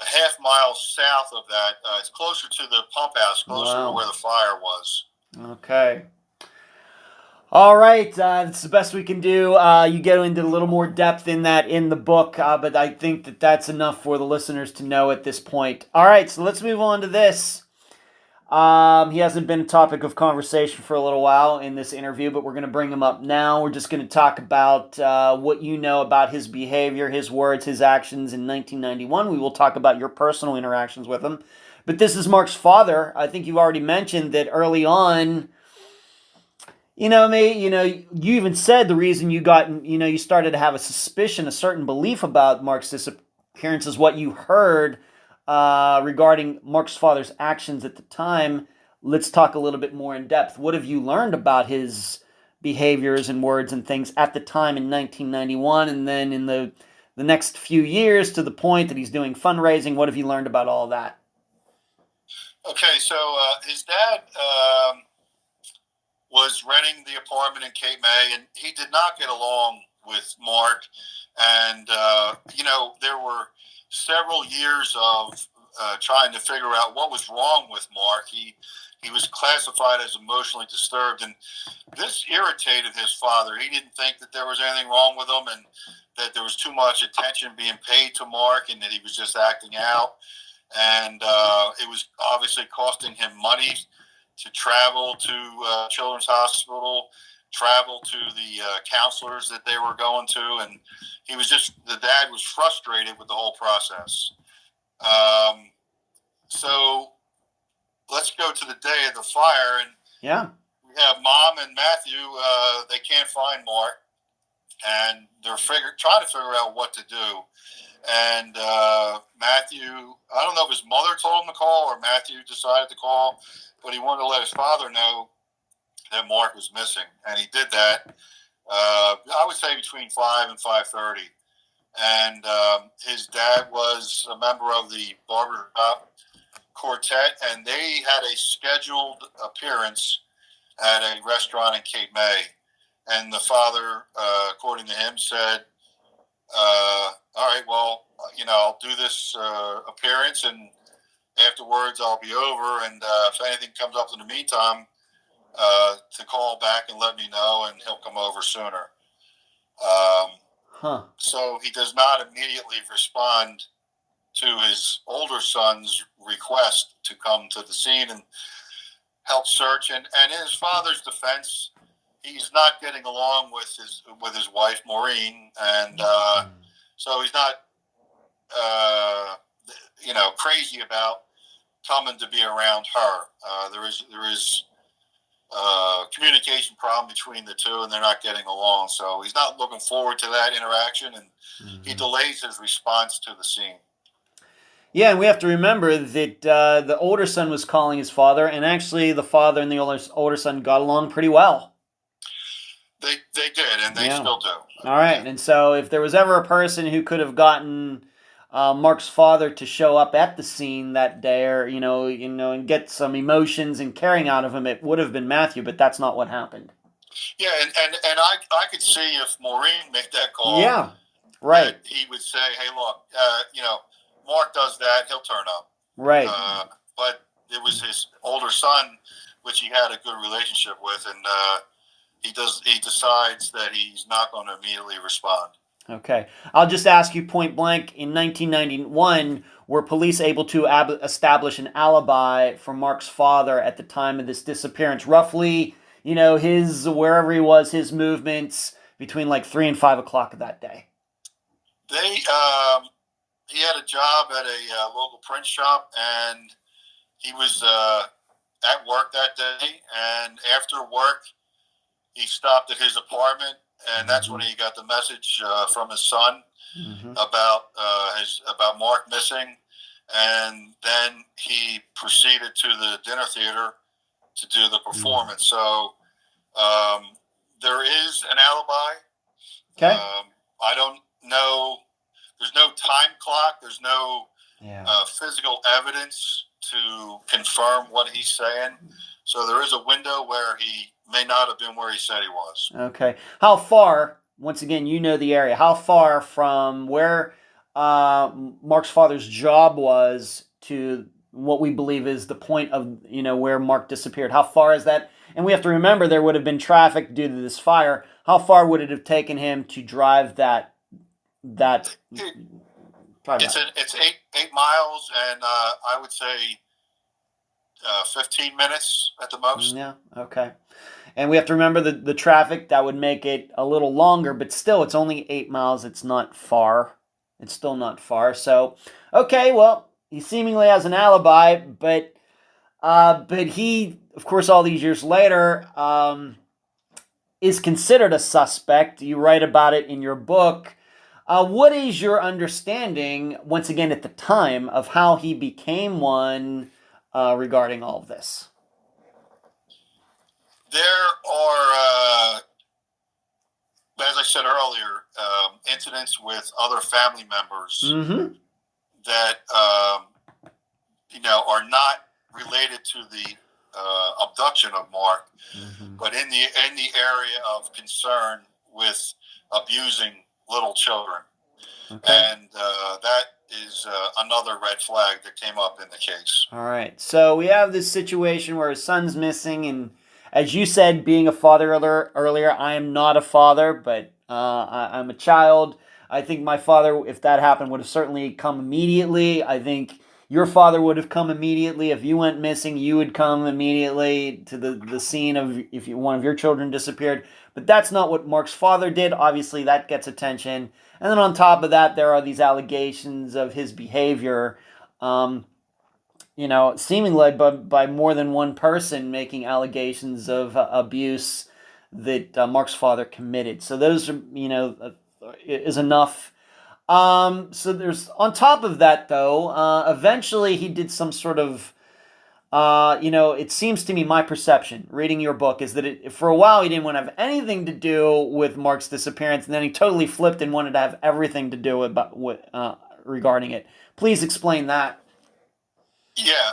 half mile south of that. It's closer to the pump house, closer to where the fire was.
Okay. All right, that's the best we can do. You get into a little more depth in that in the book, but I think that that's enough for the listeners to know at this point. All right, so let's move on to this. He hasn't been a topic of conversation for a little while in this interview, but we're going to bring him up now. We're just going to talk about what you know about his behavior, his words, his actions in 1991. We will talk about your personal interactions with him. But this is Mark's father. I think you've already mentioned that early on, you even said the reason you started to have a suspicion, a certain belief about Mark's disappearance is what you heard regarding Mark's father's actions at the time. Let's talk a little bit more in depth. What have you learned about his behaviors and words and things at the time in 1991, and then in the next few years to the point that he's doing fundraising? What have you learned about all that?
Okay, so his dad was renting the apartment in Cape May, and he did not get along with Mark. And, there were several years of trying to figure out what was wrong with Mark. He was classified as emotionally disturbed, and this irritated his father. He didn't think that there was anything wrong with him, and that there was too much attention being paid to Mark, and that he was just acting out. And it was obviously costing him money to travel to Children's Hospital, travel to the counselors that they were going to, and the dad was frustrated with the whole process. So let's go to the day of the fire, and we have Mom and Matthew. They can't find Mark, and they're trying to figure out what to do. And Matthew, I don't know if his mother told him to call or Matthew decided to call. but he wanted to let his father know that Mark was missing, and he did that. I would say between 5 and 5:30, and his dad was a member of the barbershop quartet, and they had a scheduled appearance at a restaurant in Cape May. And the father, according to him, said, all right, well, I'll do this appearance, and afterwards I'll be over. And if anything comes up in the meantime, to call back and let me know, and he'll come over sooner. So he does not immediately respond to his older son's request to come to the scene and help search. And in his father's defense, he's not getting along with his wife Maureen, and so he's not crazy about coming to be around her. There is communication problem between the two, and they're not getting along. So he's not looking forward to that interaction, and he delays his response to the scene.
Yeah, and we have to remember that the older son was calling his father, and actually the father and the older son got along pretty well.
They did, and they still do.
All right, and so if there was ever a person who could have gotten Mark's father to show up at the scene that day, or and get some emotions and caring out of him, it would have been Matthew. But that's not what happened.
Yeah, and I could see if Maureen made that call.
Yeah, right.
He would say, "Hey, look, Mark does that, he'll turn up."
Right.
But it was his older son, which he had a good relationship with, and he decides that he's not going to immediately respond.
Okay. I'll just ask you point blank, in 1991, were police able to establish an alibi for Mark's father at the time of this disappearance? Roughly, his, wherever he was, his movements between like 3 and 5 o'clock of that day.
He had a job at a local print shop, and he was at work that day, and after work, he stopped at his apartment, and that's when he got the message from his son about Mark missing, and then he proceeded to the dinner theater to do the performance. So there is an alibi.
Okay.
I don't know. There's no time clock. There's no physical evidence to confirm what he's saying. So there is a window where he may not have been where he said he was.
Okay. How far, once again, the area, how far from where Mark's father's job was to what we believe is the point of, where Mark disappeared? How far is that? And we have to remember there would have been traffic due to this fire. How far would it have taken him to drive that? It's
8 miles, and I would say 15 minutes at the most.
Yeah. Okay. And we have to remember the traffic that would make it a little longer, but still, it's only 8 miles. It's not far. It's still not far. So, okay. Well, he seemingly has an alibi, but he, of course, all these years later, is considered a suspect. You write about it in your book. What is your understanding, once again at the time, of how he became one regarding all of this?
There are, as I said earlier, incidents with other family members that are not related to the abduction of Mark, but in the area of concern with abusing little children. Okay. And that is another red flag that came up in the case.
All right. So we have this situation where his son's missing, and as you said, being a father earlier, I am not a father, but I'm a child. I think my father, if that happened, would have certainly come immediately. I think your father would have come immediately. If you went missing, you would come immediately to the scene of if one of your children disappeared. But that's not what Mark's father did. Obviously, that gets attention. And then on top of that, there are these allegations of his behavior, seemingly by more than one person making allegations of abuse that Mark's father committed. So those are, is enough. So there's, on top of that, though, eventually he did some sort of it seems to me, my perception, reading your book, is that for a while he didn't want to have anything to do with Mark's disappearance, and then he totally flipped and wanted to have everything to do regarding it. Please explain that.
Yeah.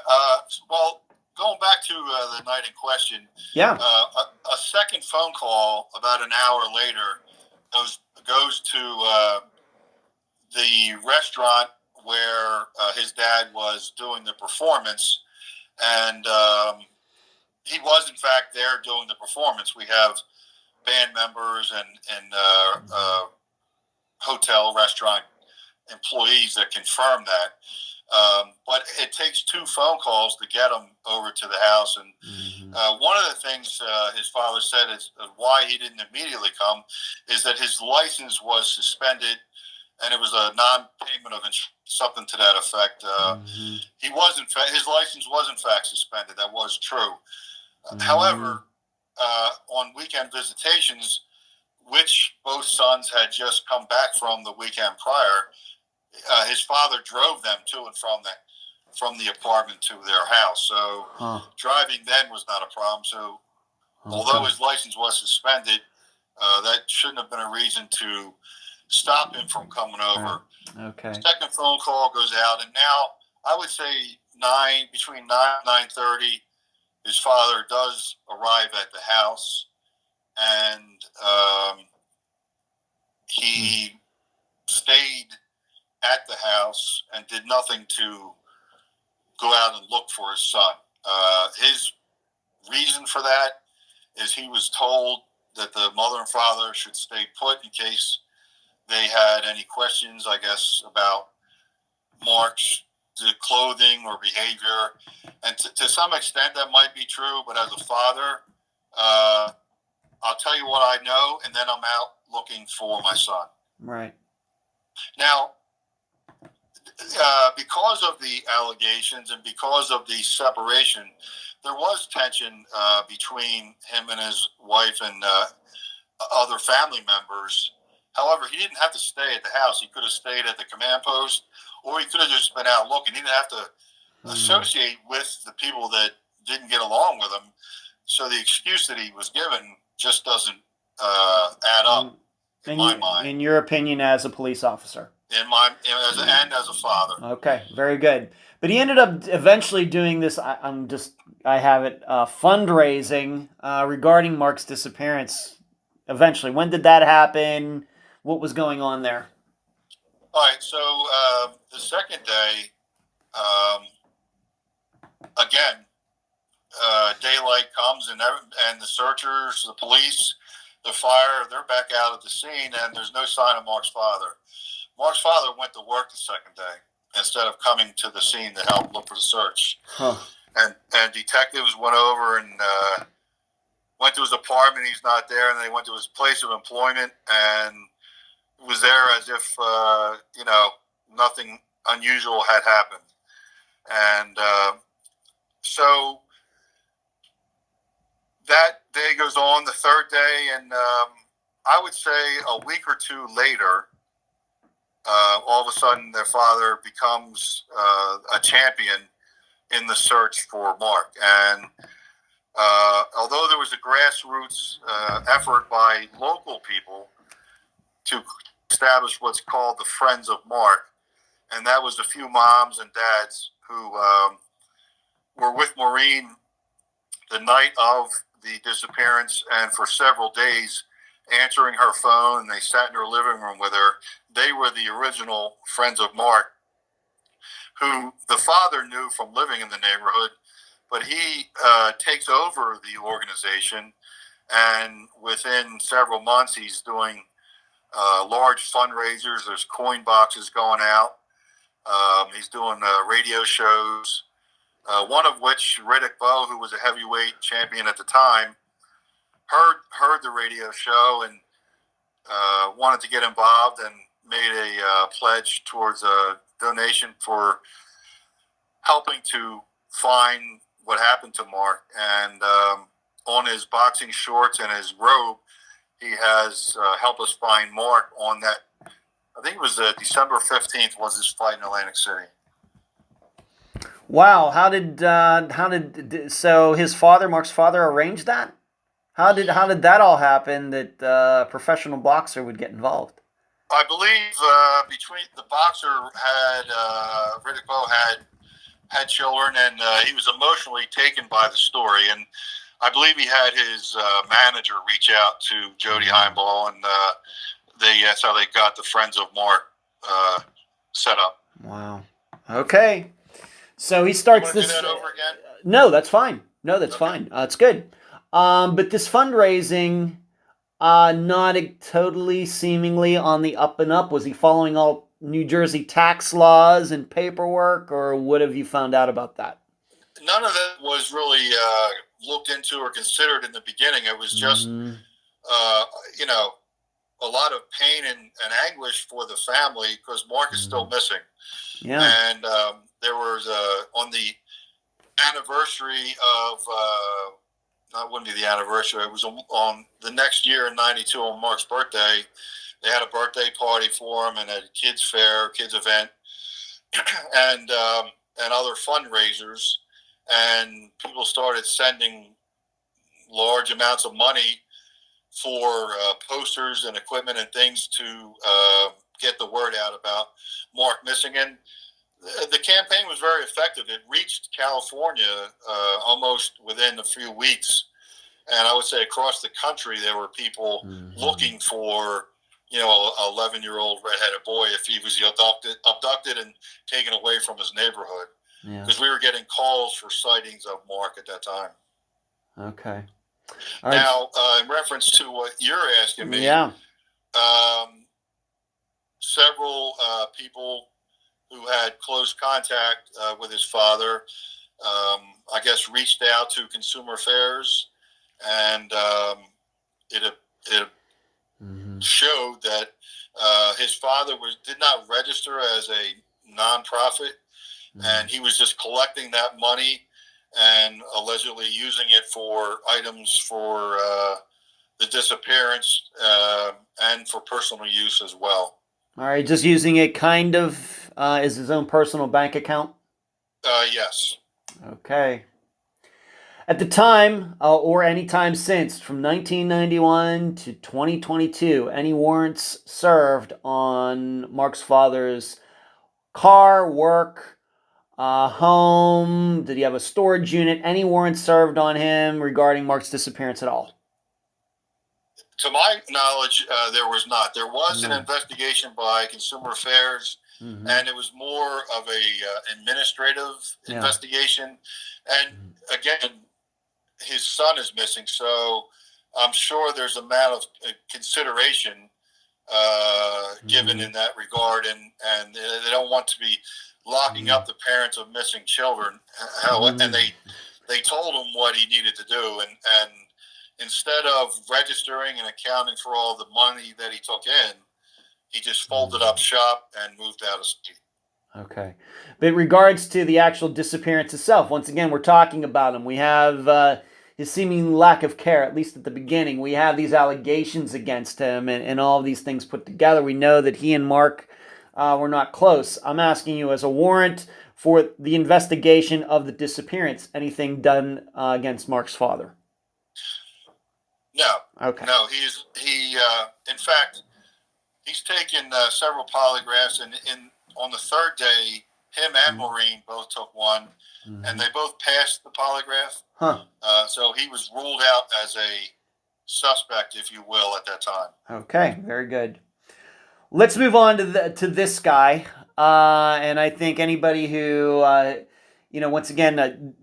Well, going back to the night in question,
yeah,
a second phone call about an hour later goes to the restaurant where his dad was doing the performance, and he was in fact there doing the performance. We have band members and hotel restaurant employees that confirm that. But it takes two phone calls to get him over to the house. And one of the things his father said is why he didn't immediately come is that his license was suspended, and it was a non-payment of something to that effect. He was his license was in fact suspended. That was true. However, on weekend visitations, which both sons had just come back from the weekend prior, his father drove them to and from the apartment to their house. So driving then was not a problem. So although his license was suspended, that shouldn't have been a reason to stop him from coming over.
Okay.
The second phone call goes out, and now I would say between 9 and 9:30, his father does arrive at the house, and he stayed at the house and did nothing to go out and look for his son. His reason for that is he was told that the mother and father should stay put in case they had any questions, I guess, about Mark's clothing or behavior. And to some extent that might be true, but as a father, I'll tell you what I know, and then I'm out looking for my son.
Right.
Now, because of the allegations and because of the separation, there was tension between him and his wife and other family members. However, he didn't have to stay at the house. He could have stayed at the command post, or he could have just been out looking. He didn't have to associate with the people that didn't get along with him. So the excuse that he was given just doesn't add up in my mind.
In your opinion, as a police officer?
And as a father.
Okay, very good. But he ended up eventually doing this. I have it fundraising regarding Mark's disappearance. Eventually, when did that happen? What was going on there?
All right. So the second day, again, daylight comes and the searchers, the police, the fire, they're back out at the scene, and there's no sign of Mark's father. Mark's father went to work the second day instead of coming to the scene to help look for the search. And detectives went over and went to his apartment. He's not there. And they went to his place of employment and was there as if, nothing unusual had happened. And so that day goes on, the third day, and I would say a week or two later, all of a sudden their father becomes a champion in the search for Mark. And although there was a grassroots effort by local people to establish what's called the Friends of Mark, and that was a few moms and dads who were with Maureen the night of the disappearance and for several days answering her phone, and they sat in her living room with her. They were the original Friends of Mark, who the father knew from living in the neighborhood, but he takes over the organization, and within several months he's doing large fundraisers. There's coin boxes going out. He's doing radio shows, one of which Riddick Bowe, who was a heavyweight champion at the time, heard the radio show and wanted to get involved and made a pledge towards a donation for helping to find what happened to Mark. And on his boxing shorts and his robe, he has helped us find Mark on that. I think it was December 15th was his fight in Atlantic City.
Wow. So his father, Mark's father, arranged that? How did that all happen that a professional boxer would get involved?
I believe between the boxer had Riddick Bowe had children, and he was emotionally taken by the story. And I believe he had his manager reach out to Jody Heimbaugh, and that's how they got the Friends of Mark set up.
Wow. Okay. So he starts
You want to
this.
do that over again?
No, that's fine. No, that's fine. It's good. But this fundraising, not totally seemingly on the up and up. Was he following all New Jersey tax laws and paperwork, or what have you found out about that?
None of that was really looked into or considered in the beginning. It was just, a lot of pain and anguish for the family because Mark is still missing.
Yeah.
And there was on the anniversary of, that wouldn't be the anniversary, it was on the next year in 92 on Mark's birthday. They had a birthday party for him and a kids fair, kids event, and other fundraisers. And people started sending large amounts of money for posters and equipment and things to get the word out about Mark missing. And the campaign was very effective. It reached California almost within a few weeks. And I would say across the country, there were people looking for, an 11-year-old redheaded boy if he was abducted and taken away from his neighborhood. Because we were getting calls for sightings of Mark at that time.
Okay.
All now, in reference to what you're asking me, several people who had close contact with his father, I guess, reached out to Consumer Affairs, and it showed that his father did not register as a nonprofit, and he was just collecting that money and allegedly using it for items for the disappearance and for personal use as well.
All right, just using it kind of as his own personal bank account?
Yes.
Okay. At the time, or any time since, from 1991 to 2022, any warrants served on Mark's father's car, work, home? Did he have a storage unit? Any warrants served on him regarding Mark's disappearance at all?
To my knowledge, there was not. There was an investigation by Consumer Affairs, and it was more of a administrative investigation. And again, his son is missing, so I'm sure there's a amount of consideration given in that regard, and they don't want to be locking up the parents of missing children. And they told him what he needed to do, and instead of registering and accounting for all the money that he took in, he just folded up shop and moved out of state.
Okay. But in regards to the actual disappearance itself, once again, we're talking about him. We have his seeming lack of care, at least at the beginning. We have these allegations against him and all of these things put together. We know that he and Mark were not close. I'm asking you, as a warrant for the investigation of the disappearance, anything done against Mark's father?
No.
Okay.
No, in fact, he's taken several polygraphs, and on the third day, him and Maureen both took one, and they both passed the polygraph. So he was ruled out as a suspect, if you will, at that time.
Okay, very good. Let's move on to this guy, and I think anybody who, once again,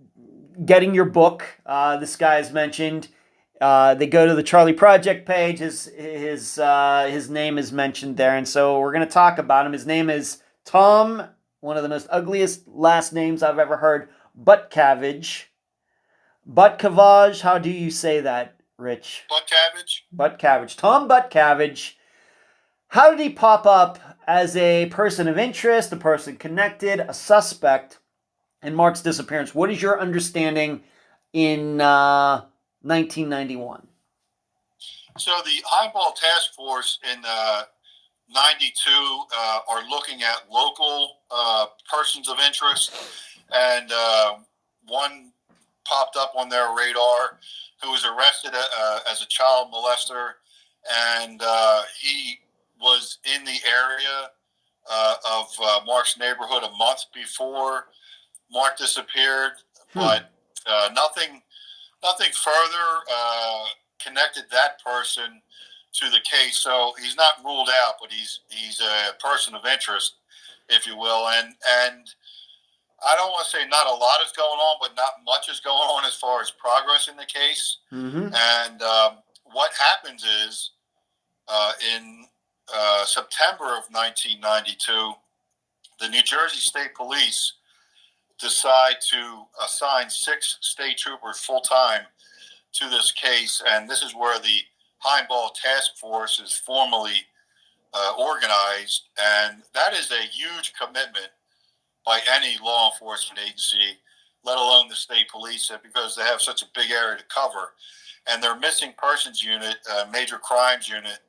getting your book, this guy is mentioned. They go to the Charley Project page. His name is mentioned there, and so we're going to talk about him. His name is Tom, one of the most ugliest last names I've ever heard, Buttkavage. Buttkavage, how do you say that, Rich? Buttkavage. Tom Buttkavage. How did he pop up as a person of interest, a person connected, a suspect in Mark's disappearance? What is your understanding in 1991?
So the Himebaugh Task Force in 92 are looking at local persons of interest, and one popped up on their radar who was arrested as a child molester, and he was in the area of Mark's neighborhood a month before Mark disappeared, but nothing further connected that person to the case. So he's not ruled out, but he's a person of interest, if you will. And I don't want to say not a lot is going on, but not much is going on as far as progress in the case.
Mm-hmm.
And what happens is in September of 1992, the New Jersey State Police decide to assign 6 state troopers full-time to this case, and this is where the Heimbaugh Task Force is formally organized, and that is a huge commitment by any law enforcement agency, let alone the state police, because they have such a big area to cover. And their missing persons unit, major crimes unit,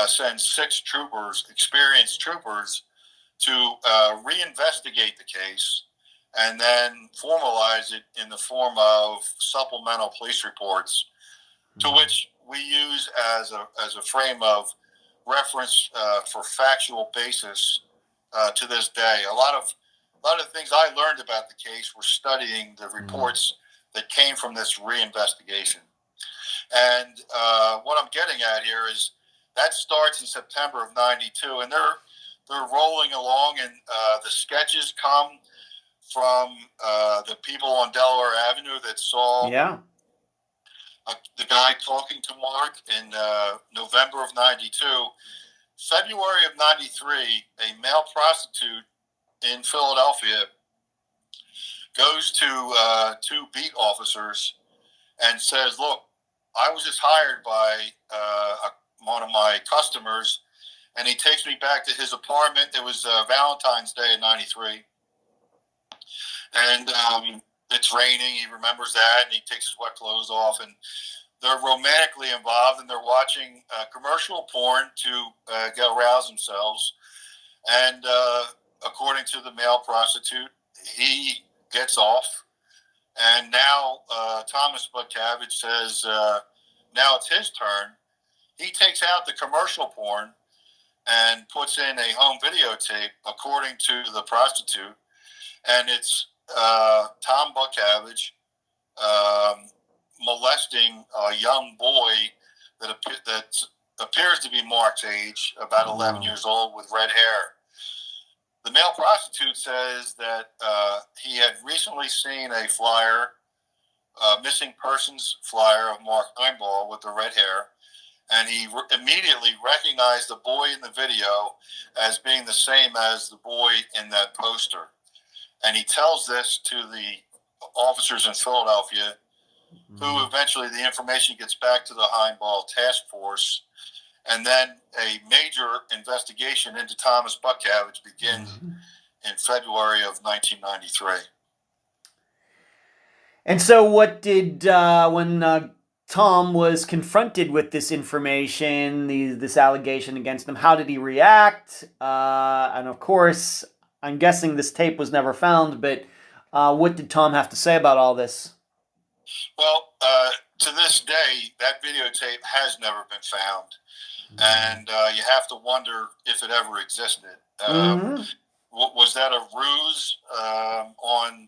sends 6 troopers, experienced troopers, to reinvestigate the case and then formalize it in the form of supplemental police reports, to which we use as a frame of reference for factual basis to this day. A lot of things I learned about the case were studying the reports that came from this reinvestigation. And what I'm getting at here is that starts in September of '92, and they're rolling along, and the sketches come from the people on Delaware Avenue that saw the guy talking to Mark in November of '92. February of '93, a male prostitute in Philadelphia goes to 2 beat officers and says, "Look, I was just hired by one of my customers," and he takes me back to his apartment. It was Valentine's Day in '93, and it's raining. He remembers that, and he takes his wet clothes off, and they're romantically involved, and they're watching commercial porn to arouse themselves. And according to the male prostitute, he gets off, and now Thomas Buttkavage says now it's his turn. He takes out the commercial porn and puts in a home videotape, according to the prostitute, and it's Tom Buttkavage molesting a young boy that appears to be Mark's age, about 11 years old, with red hair. The male prostitute says that he had recently seen a flyer, missing persons flyer of Mark Himebaugh with the red hair, and he immediately recognized the boy in the video as being the same as the boy in that poster. And he tells this to the officers in Philadelphia, who eventually the information gets back to the Heimbaugh Task Force, and then a major investigation into Thomas Buttkavage begins in February of 1993.
And so what did, when Tom was confronted with this information, this allegation against him, how did he react? And of course, I'm guessing this tape was never found, but what did Tom have to say about all this?
Well, to this day, that videotape has never been found. And you have to wonder if it ever existed. Was that a ruse on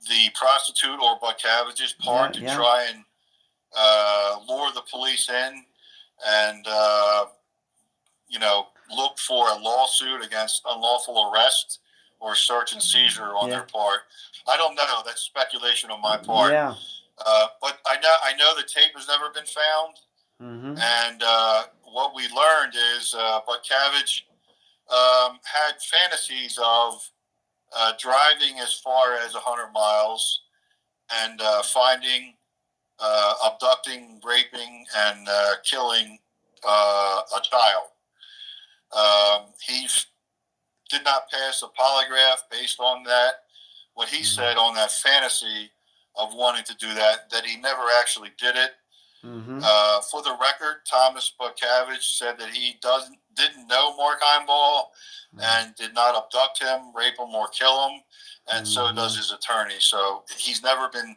the prostitute or Buttkavage's part to try and lure the police in and, look for a lawsuit against unlawful arrest or search and seizure on their part? I don't know. That's speculation on my part. But I know the tape has never been found. And what we learned is Buttkavage had fantasies of driving as far as 100 miles and finding, abducting, raping, and killing a child. He did not pass a polygraph based on that. What he said on that fantasy of wanting to do that he never actually did it.
Mm-hmm.
For the record, Thomas Buttkavage said that he didn't know Mark Himebaugh and did not abduct him, rape him, or kill him, and so does his attorney. So he's never been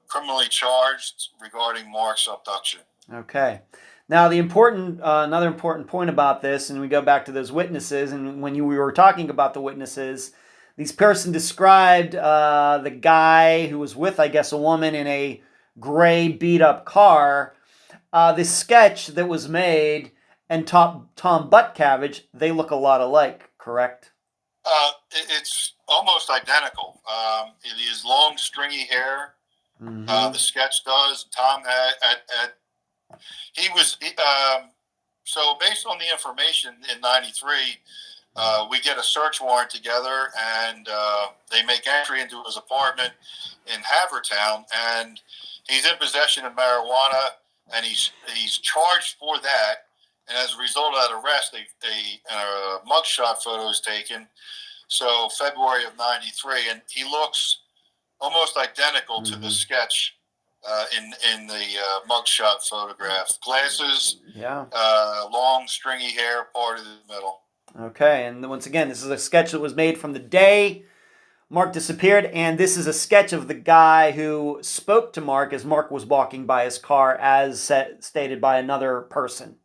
criminally charged regarding Mark's abduction.
Okay. Now, another important point about this, and we go back to those witnesses, and when we were talking about the witnesses, this person described the guy who was with, I guess, a woman in a gray, beat-up car. This sketch that was made and Tom Buttkavage, they look a lot alike, correct?
It's almost identical. It is long, stringy hair.
Mm-hmm.
The sketch does. Tom had so based on the information in '93, we get a search warrant together, and they make entry into his apartment in Havertown, and he's in possession of marijuana, and he's charged for that. And as a result of that arrest, a mugshot photo is taken. So February of '93, and he looks almost identical to the sketch in the mugshot photograph. Glasses, long stringy hair, part of the middle.
Okay, and once again, this is a sketch that was made from the day Mark disappeared, and this is a sketch of the guy who spoke to Mark as Mark was walking by his car, as stated by another person.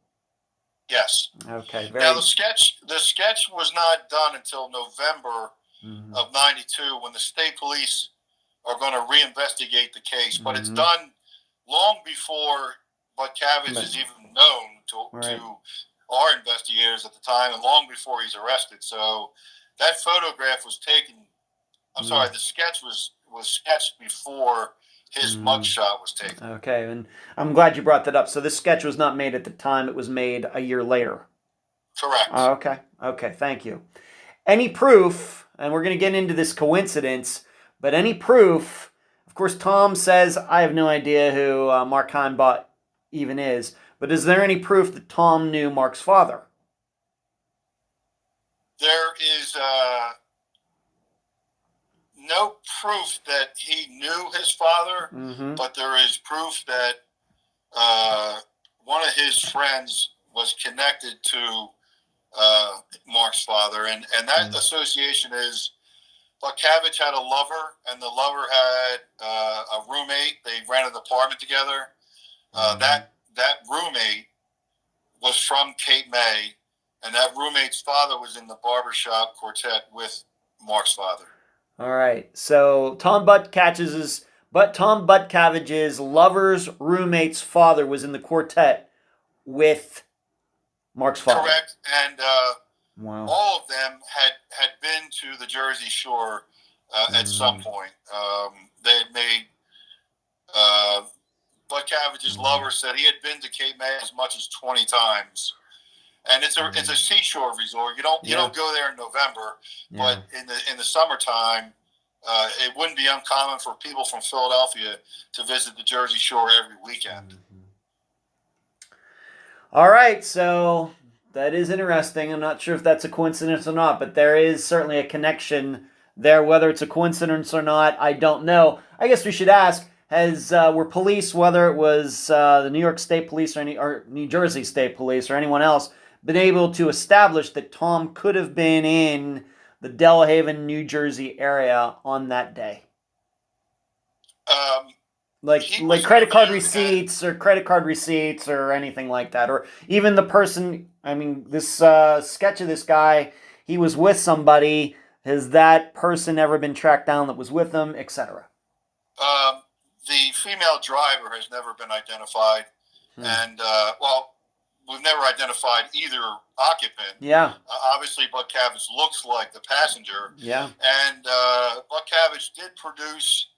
Yes.
Okay.
Now the sketch was not done until November of '92, when the state police are going to reinvestigate the case, but it's done long before Buttkavage is even known to our investigators at the time, and long before he's arrested. So that photograph was taken. I'm sorry, the sketch was sketched before his mugshot was taken.
Okay, and I'm glad you brought that up. So this sketch was not made at the time; it was made a year later.
Correct.
Okay, thank you. Any proof, and we're going to get into this coincidence, but any proof, of course, Tom says, I have no idea who Mark Himebaugh even is, but is there any proof that Tom knew Mark's father?
There is no proof that he knew his father, but there is proof that one of his friends was connected to Mark's father, and that association is Buttkavage had a lover, and the lover had a roommate. They rented an apartment together. That roommate was from Cape May, and that roommate's father was in the barbershop quartet with Mark's father.
All right. So Tom Buttkavage's lover's roommate's father was in the quartet with Mark's father.
Correct. And all of them had been to the Jersey Shore at some point. They had made Buttkavage's lover said he had been to Cape May as much as 20 times. And it's a seashore resort. You don't go there in November, but in the summertime, it wouldn't be uncommon for people from Philadelphia to visit the Jersey Shore every weekend.
All right, so that is interesting. I'm not sure if that's a coincidence or not, but there is certainly a connection there. Whether it's a coincidence or not, I don't know. I guess we should ask: were police, whether it was the New York State Police or New Jersey State Police or anyone else, been able to establish that Tom could have been in the Delhaven, New Jersey area on that day? Like credit card receipts or anything like that, or even the person. I mean, this sketch of this guy, he was with somebody. Has that person ever been tracked down that was with him, etc.?
The female driver has never been identified, and we've never identified either occupant.
Yeah.
Obviously, Buttkavage looks like the passenger.
Yeah.
And Buttkavage did produce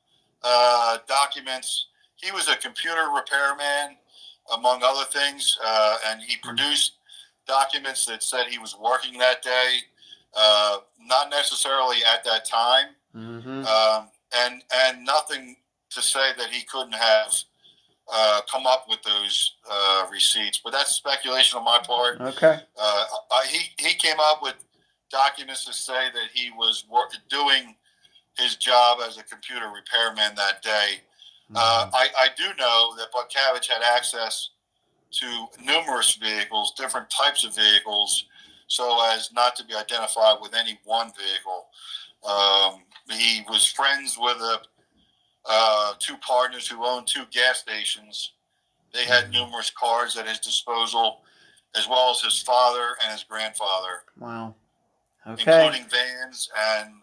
documents. He was a computer repairman, among other things, and he produced documents that said he was working that day, not necessarily at that time, and nothing to say that he couldn't have come up with those receipts, but that's speculation on my part.
Okay.
He came up with documents to say that he was doing his job as a computer repairman that day. I do know that Buttkavage had access to numerous vehicles, different types of vehicles, so as not to be identified with any one vehicle. He was friends with two partners who owned two gas stations. They had numerous cars at his disposal, as well as his father and his grandfather.
Wow. Okay.
Including vans and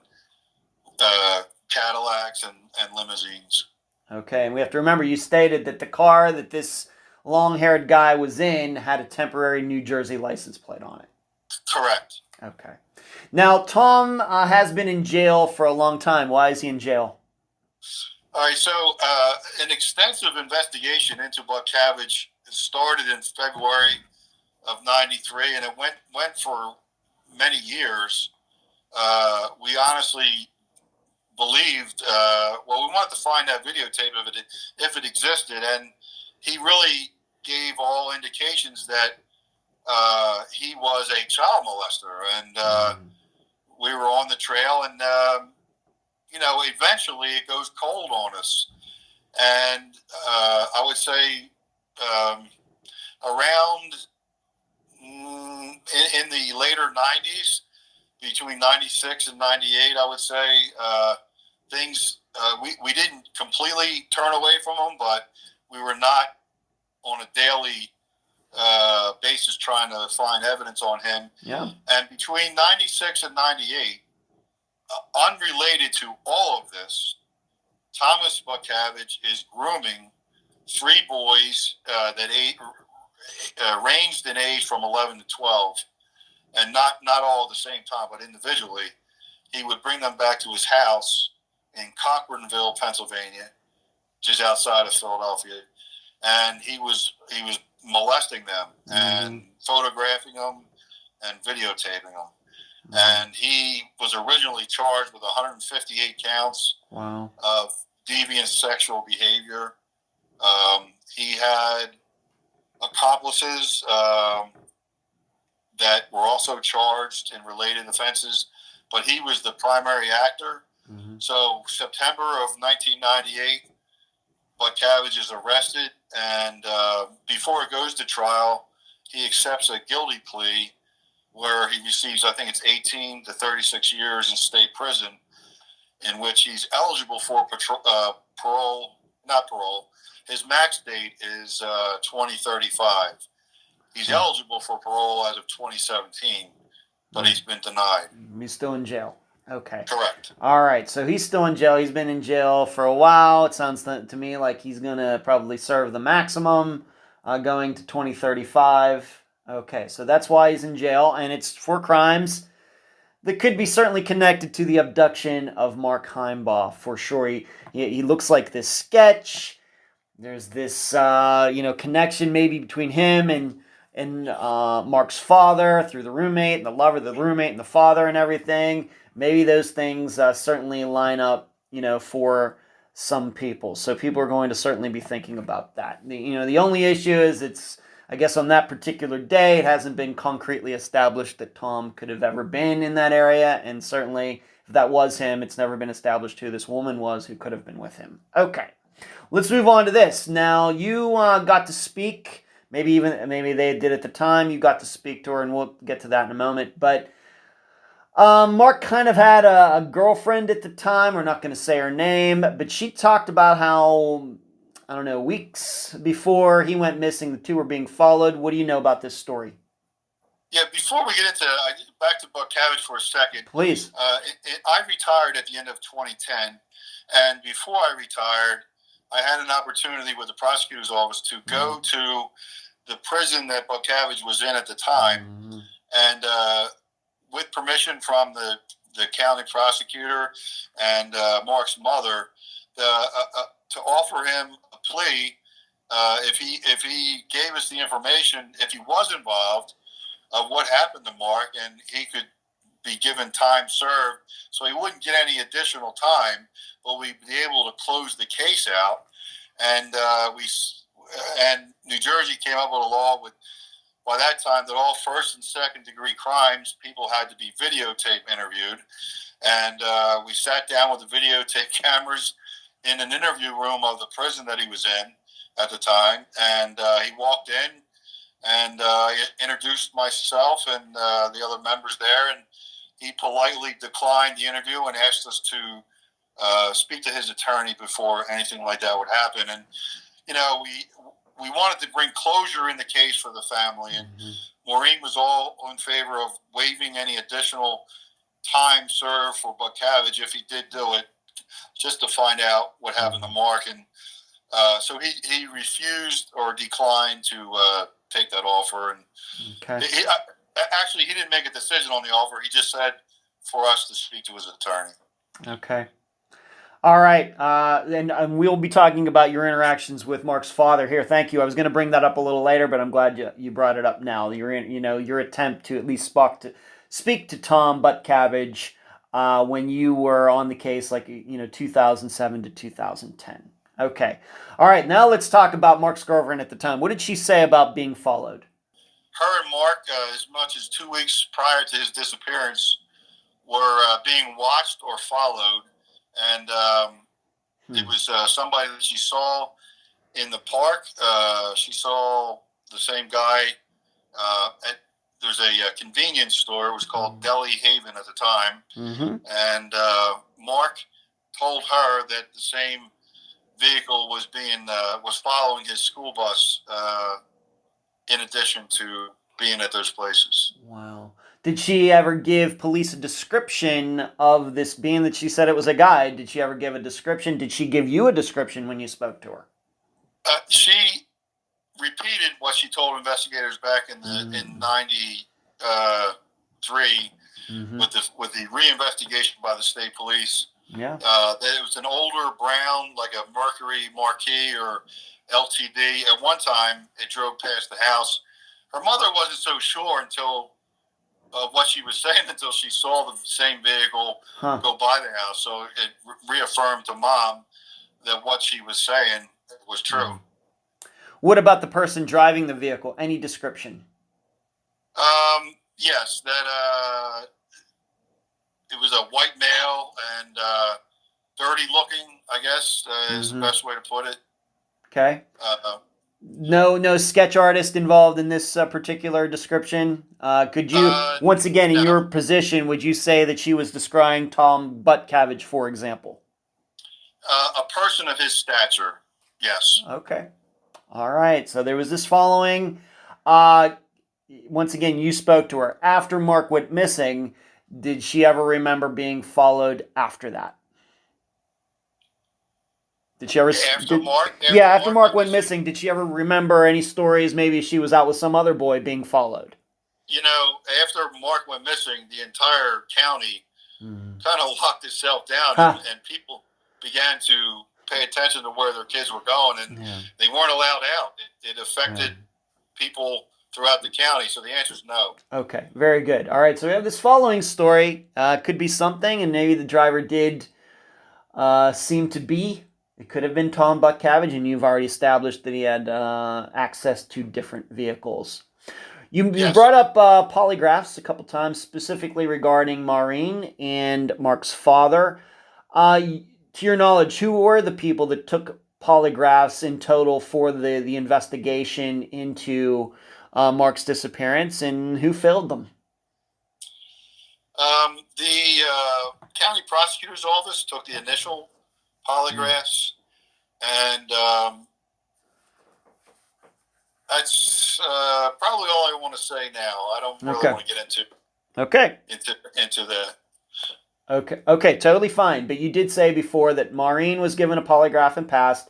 Cadillacs and limousines.
Okay, and we have to remember, you stated that the car that this long-haired guy was in had a temporary New Jersey license plate on it.
Correct.
Okay. Now, Tom has been in jail for a long time. Why is he in jail?
All right, so an extensive investigation into Buttkavage started in February of '93, and it went for many years. We honestly believed, we wanted to find that videotape of it if it existed, and he really gave all indications that he was a child molester, and we were on the trail, and eventually it goes cold on us, and I would say around in the later '90s, between '96 and '98, I would say things we didn't completely turn away from him, but we were not on a daily basis trying to find evidence on him.
Yeah.
And between '96 and '98, unrelated to all of this, Thomas Buttkavage is grooming three boys that ranged in age from 11 to 12, and not all at the same time, but individually. He would bring them back to his house in Cochranville, Pennsylvania, which is outside of Philadelphia, and he was molesting them and photographing them and videotaping them. And he was originally charged with 158 counts of deviant sexual behavior. He had accomplices that were also charged in related offenses, but he was the primary actor. So September of 1998, Buttkavage is arrested, and before it goes to trial, he accepts a guilty plea where he receives, I think it's 18 to 36 years in state prison, in which he's eligible for parole. His max date is 2035. He's eligible for parole as of 2017, but he's been denied.
He's still in jail. Okay.
Correct.
All right, so he's still in jail. He's been in jail for a while. It sounds to me like he's going to probably serve the maximum, going to 2035. Okay, so that's why he's in jail, and it's for crimes that could be certainly connected to the abduction of Mark Himebaugh, for sure. He looks like this sketch. There's this, connection maybe between him and Mark's father through the roommate and the lover, the roommate and the father and everything. Maybe those things certainly line up, for some people. So people are going to certainly be thinking about that. The only issue is I guess on that particular day, it hasn't been concretely established that Tom could have ever been in that area. And certainly, if that was him, it's never been established who this woman was who could have been with him. Okay, let's move on to this. Now, you got to speak, maybe they did at the time, you got to speak to her, and we'll get to that in a moment. But Mark kind of had a girlfriend at the time. We're not going to say her name, but she talked about how, I don't know, weeks before he went missing, the two were being followed. What do you know about this story?
Yeah, before we get into back to Buttkavage for a second.
Please.
I retired at the end of 2010, and before I retired, I had an opportunity with the prosecutor's office to go to the prison that Buttkavage was in at the time, and with permission from the county prosecutor and Mark's mother, to offer him a plea if he gave us the information, if he was involved, of what happened to Mark, and he could be given time served, so he wouldn't get any additional time, but we'd be able to close the case out. And New Jersey came up with a law by that time that all first and second degree crimes, people had to be videotape interviewed. And we sat down with the videotape cameras in an interview room of the prison that he was in at the time, and he walked in, and I introduced myself and the other members there, and he politely declined the interview and asked us to speak to his attorney before anything like that would happen. And we wanted to bring closure in the case for the family, and Maureen was all in favor of waiving any additional time served for Buttkavage if he did do it, just to find out what happened to Mark. And so he refused or declined to take that offer. And actually, he didn't make a decision on the offer. He just said for us to speak to his attorney.
Okay. All right. And we'll be talking about your interactions with Mark's father here. Thank you. I was going to bring that up a little later, but I'm glad you brought it up now. Your attempt to at least speak to Tom Buttkavage when you were on the case, 2007 to 2010. Okay. All right. Now let's talk about Mark's girlfriend at the time. What did she say about being followed?
Her and Mark, as much as 2 weeks prior to his disappearance, were being watched or followed. And it was somebody that she saw in the park. She saw the same guy there's a convenience store. It was called Delhaven at the time. And Mark told her that the same vehicle was following his school bus in addition to being at those places.
Wow. Did she ever give police a description of this, being that she said it was a guy? Did she ever give a description? Did she give you a description when you spoke to her?
She repeated what she told investigators back in '93 with the reinvestigation by the state police.
Yeah.
That it was an older brown, like a Mercury Marquis or LTD. At one time, it drove past the house. Her mother wasn't so sure until what she was saying until she saw the same vehicle go by the house. So it reaffirmed to Mom that what she was saying was true.
What about the person driving the vehicle? Any description?
Yes, that it was a white male and dirty looking, I guess, is the best way to put it.
Okay. No sketch artist involved in this particular description. Could you, once again, in your position, would you say that she was describing Tom Buttkavage, for example?
A person of his stature, yes.
Okay. All right. So there was this following. Once again, you spoke to her. After Mark went missing, did she ever remember being followed after that? Did she ever? After Mark went missing, did she ever remember any stories? Maybe she was out with some other boy being followed.
After Mark went missing, the entire county kind of locked itself down, and people began to pay attention to where their kids were going, and they weren't allowed out. It affected people throughout the county, so the answer is no.
Okay, very good. All right, so we have this following story. Could be something, and maybe the driver did seem to be. It could have been Tom Buttkavage, and you've already established that he had access to different vehicles. You brought up polygraphs a couple times, specifically regarding Maureen and Mark's father. To your knowledge, who were the people that took polygraphs in total for the investigation into Mark's disappearance, and who failed them?
The county prosecutor's office took the initial polygraphs, and that's probably all I want to say now. I don't really want to get into that.
Okay, totally fine. But you did say before that Maureen was given a polygraph and passed,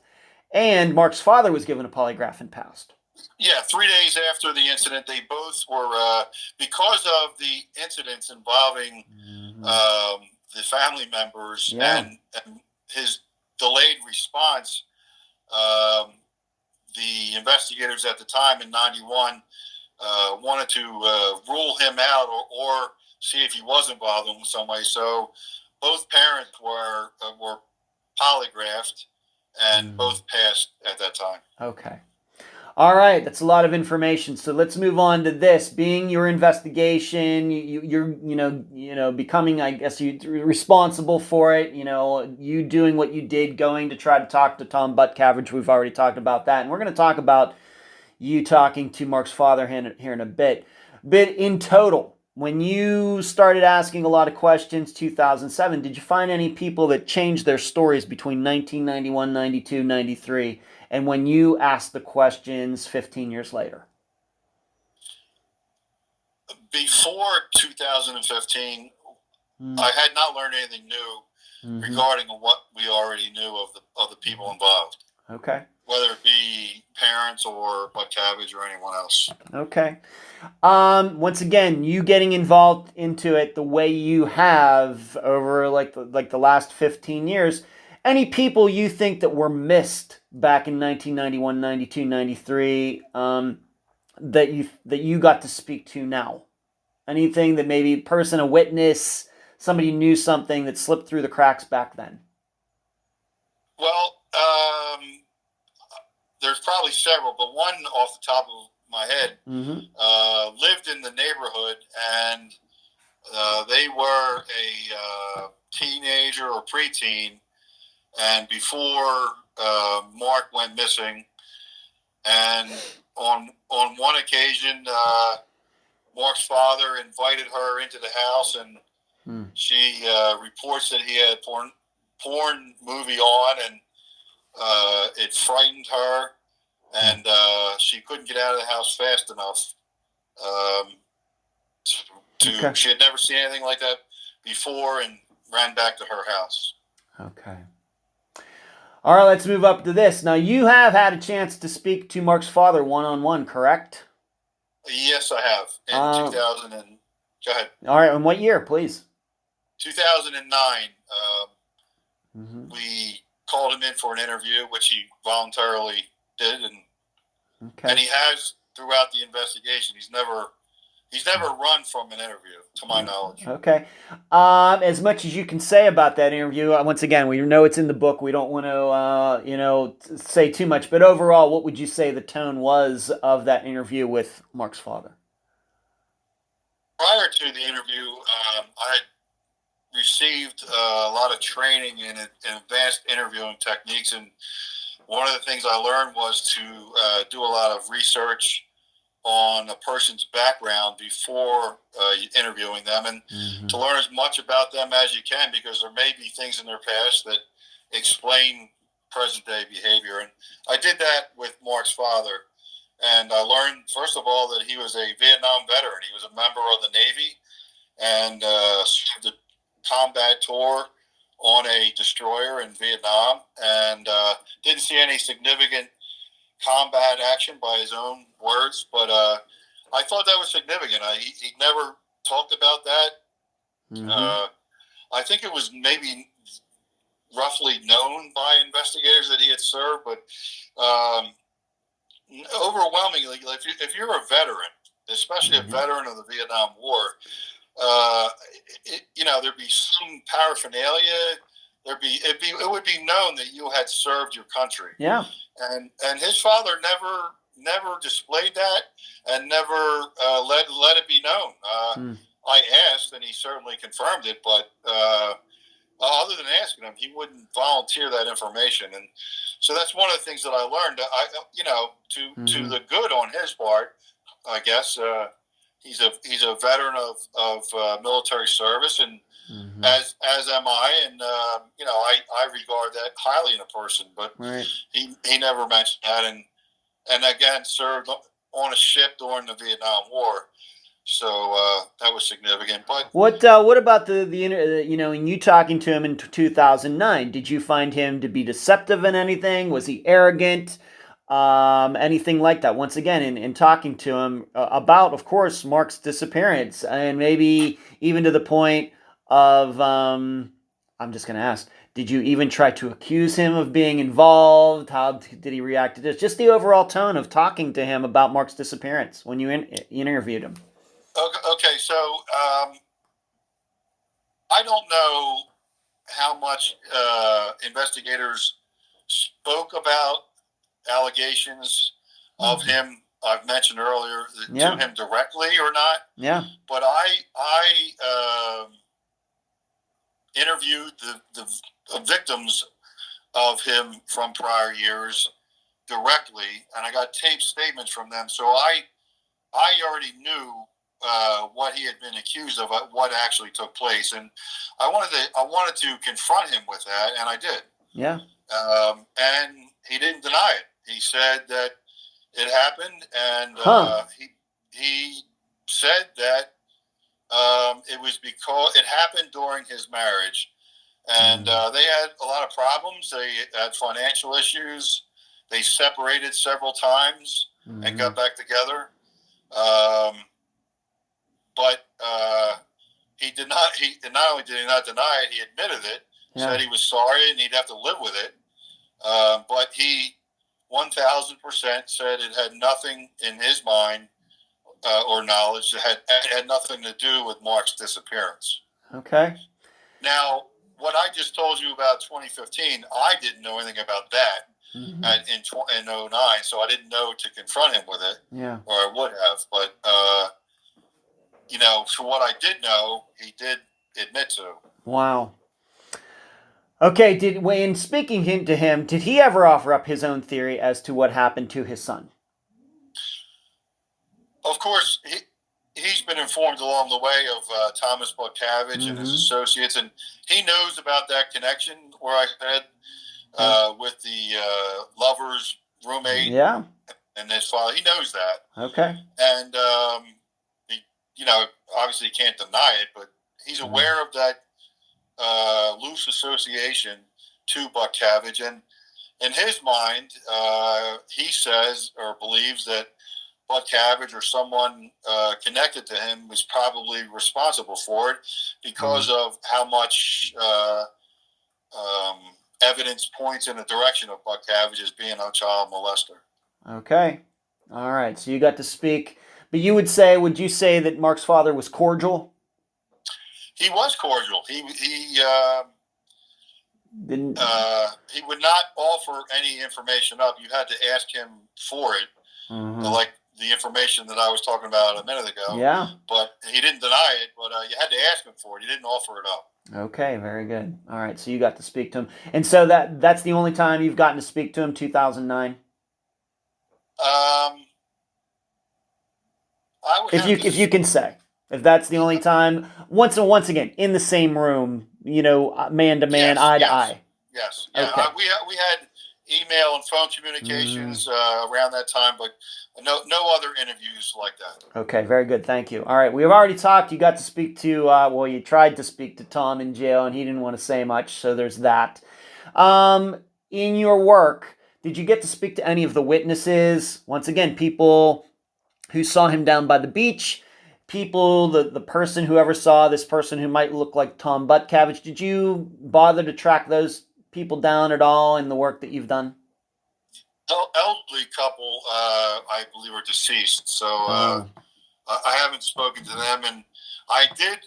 and Mark's father was given a polygraph and passed.
Yeah, 3 days after the incident, they both were, because of the incidents involving the family members and his delayed response, the investigators at the time in '91 wanted to rule him out or see if he was involved in some way. So both parents were polygraphed, and both passed at that time.
Okay. All right, that's a lot of information. So let's move on to this. Being your investigation, you're becoming, I guess, you responsible for it. You doing what you did, going to try to talk to Tom Buttkavage. We've already talked about that, and we're going to talk about you talking to Mark's father here in a bit. But in total, when you started asking a lot of questions, 2007, did you find any people that changed their stories between 1991, 92, 93? And when you asked the questions 15 years later?
Before 2015, I had not learned anything new regarding what we already knew of the people involved.
Okay.
Whether it be parents or Buttkavage or anyone else.
Okay. Once again, you getting involved into it the way you have over like the last 15 years, any people you think that were missed back in 1991, 92, 93, that you got to speak to now? Anything that maybe person, a witness, somebody knew something that slipped through the cracks back then?
Well, there's probably several, but one off the top of my head lived in the neighborhood, and they were a teenager or preteen, and before Mark went missing, and on one occasion, Mark's father invited her into the house, and she reports that he had porn movie on, and it frightened her, and she couldn't get out of the house fast enough. She had never seen anything like that before, and ran back to her house.
Okay. All right, let's move up to this. Now, you have had a chance to speak to Mark's father one-on-one, correct?
Yes, I have. In 2000 and... Go ahead.
All right, in what year, please?
2009. We called him in for an interview, which he voluntarily did, and he has throughout the investigation. He's never run from an interview, to my knowledge.
Okay. As much as you can say about that interview, once again, we know it's in the book. We don't want to, say too much. But overall, what would you say the tone was of that interview with Mark's father?
Prior to the interview, I had received a lot of training in advanced interviewing techniques, and one of the things I learned was to do a lot of research on a person's background before interviewing them, and to learn as much about them as you can, because there may be things in their past that explain present day behavior. And I did that with Mark's father, and I learned, first of all, that he was a Vietnam veteran. He was a member of the Navy, and served a combat tour on a destroyer in Vietnam, and didn't see any significant combat action by his own words, but I thought that was significant. He never talked about that. I think it was maybe roughly known by investigators that he had served, but overwhelmingly, if you're a veteran, especially a veteran of the Vietnam War, there'd be some paraphernalia. It would be known that you had served your country. Yeah. And his father never displayed that, and never let it be known. I asked, and he certainly confirmed it, but other than asking him, he wouldn't volunteer that information. And so that's one of the things that I learned. To the good on his part, I guess. He's a veteran of military service, and as am I, and I regard that highly in a person. But he never mentioned that, and again served on a ship during the Vietnam War, so that was significant. But
what about the in you talking to him in 2009? Did you find him to be deceptive in anything? Was he arrogant? Anything like that? Once again, in talking to him about, of course, Mark's disappearance, and maybe even to the point of, I'm just going to ask, did you even try to accuse him of being involved? How did he react to this? Just the overall tone of talking to him about Mark's disappearance when you interviewed him.
Okay, so I don't know how much investigators spoke about allegations. of him. I've mentioned earlier
Yeah.
to him directly or not.
Yeah.
But I interviewed the victims of him from prior years directly, and I got tape statements from them. So I already knew what he had been accused of, what actually took place, and I wanted to confront him with that, and I did.
Yeah.
And he didn't deny it. He said that it happened, and he said that it was because it happened during his marriage, and they had a lot of problems. They had financial issues. They separated several times and got back together. But he did not. He not only did he not deny it, he admitted it. Yeah. Said he was sorry and he'd have to live with it. But he 1,000% said it had nothing in his mind or knowledge. It had nothing to do with Mark's disappearance.
Okay.
Now, what I just told you about 2015, I didn't know anything about that in 2009, so I didn't know to confront him with it.
Yeah.
Or I would have. But, for what I did know, he did admit to.
Wow. Okay, in speaking to him, did he ever offer up his own theory as to what happened to his son?
Of course, he's been informed along the way of Thomas Buttkavage and his associates, and he knows about that connection where I said with the lover's roommate and his father. He knows that.
Okay.
And, he, obviously he can't deny it, but he's aware of that loose association to Buttkavage, and in his mind, he says or believes that Buttkavage or someone connected to him was probably responsible for it because of how much evidence points in the direction of Buttkavage as being a child molester. Okay.
All right. So you got to speak, but would you say that Mark's father was cordial?
He was cordial. He would not offer any information up. You had to ask him for it, like the information that I was talking about a minute ago.
Yeah.
But he didn't deny it, but you had to ask him for it. He didn't offer it up.
Okay, very good. All right, so you got to speak to him. And so that's the only time you've gotten to speak to him, 2009? If you can say. If that's the only time, once again, in the same room, man to man, eye to eye.
Yes. Yeah. Okay. We had email and phone communications around that time, but no other interviews like that.
Okay, very good. Thank you. All right, we have already talked. You got to speak to, you tried to speak to Tom in jail, and he didn't want to say much, so there's that. In your work, did you get to speak to any of the witnesses? Once again, people who saw him down by the beach, people, the person who ever saw this person who might look like Tom Buttkavage. Did you bother to track those people down at all in the work that you've done?
Elderly couple, I believe, are deceased, so I haven't spoken to them. And I did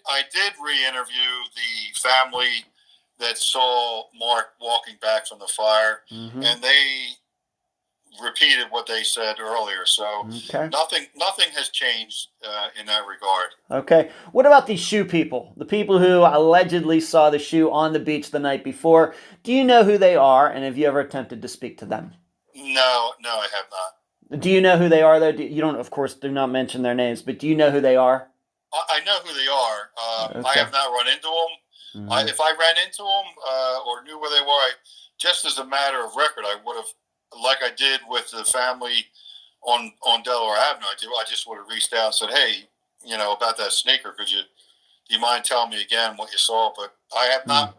re-interview the family that saw Mark walking back from the fire, and they repeated what they said earlier. So nothing has changed in that regard.
Okay. What about these shoe people? The people who allegedly saw the shoe on the beach the night before. Do you know who they are, and have you ever attempted to speak to them?
No, I have not.
Do you know who they are, though? You don't, of course, do not mention their names, but do you know who they are?
I know who they are. I have not run into them. If I ran into them or knew where they were, just as a matter of record, I would have, like I did with the family on Delaware Avenue, I just would have reached out and said, hey, about that sneaker, do you mind telling me again what you saw? But I have not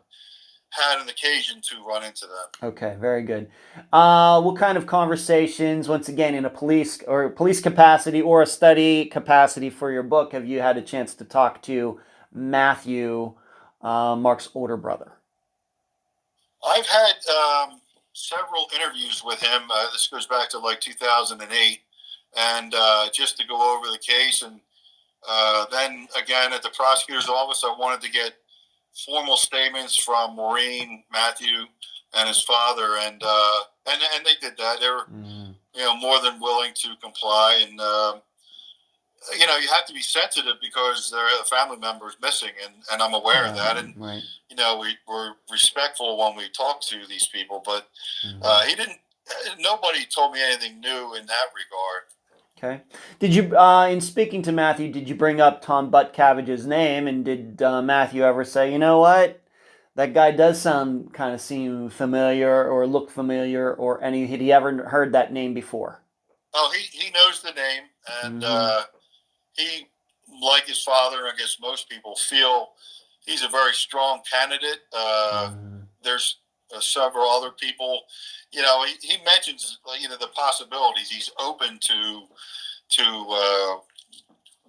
had an occasion to run into them.
Okay, very good. What kind of conversations, once again, in a police capacity or a study capacity for your book, have you had a chance to talk to Matthew, Mark's older brother?
I've had several interviews with him. This goes back to like 2008, and just to go over the case. And then again at the prosecutor's office, I wanted to get formal statements from Maureen, Matthew, and his father, and they did that. They were, more than willing to comply. And, you have to be sensitive because a family member is missing, and I'm aware of that. And,
right.
We're respectful when we talk to these people, but nobody told me anything new in that regard.
Okay. Did you, in speaking to Matthew, did you bring up Tom Buttkavage's name, and did Matthew ever say, you know what, that guy does seem familiar or look familiar, or had he ever heard that name before?
Oh, he knows the name, and he, like his father, I guess most people feel he's a very strong candidate. There's several other people. He mentions the possibilities. He's open to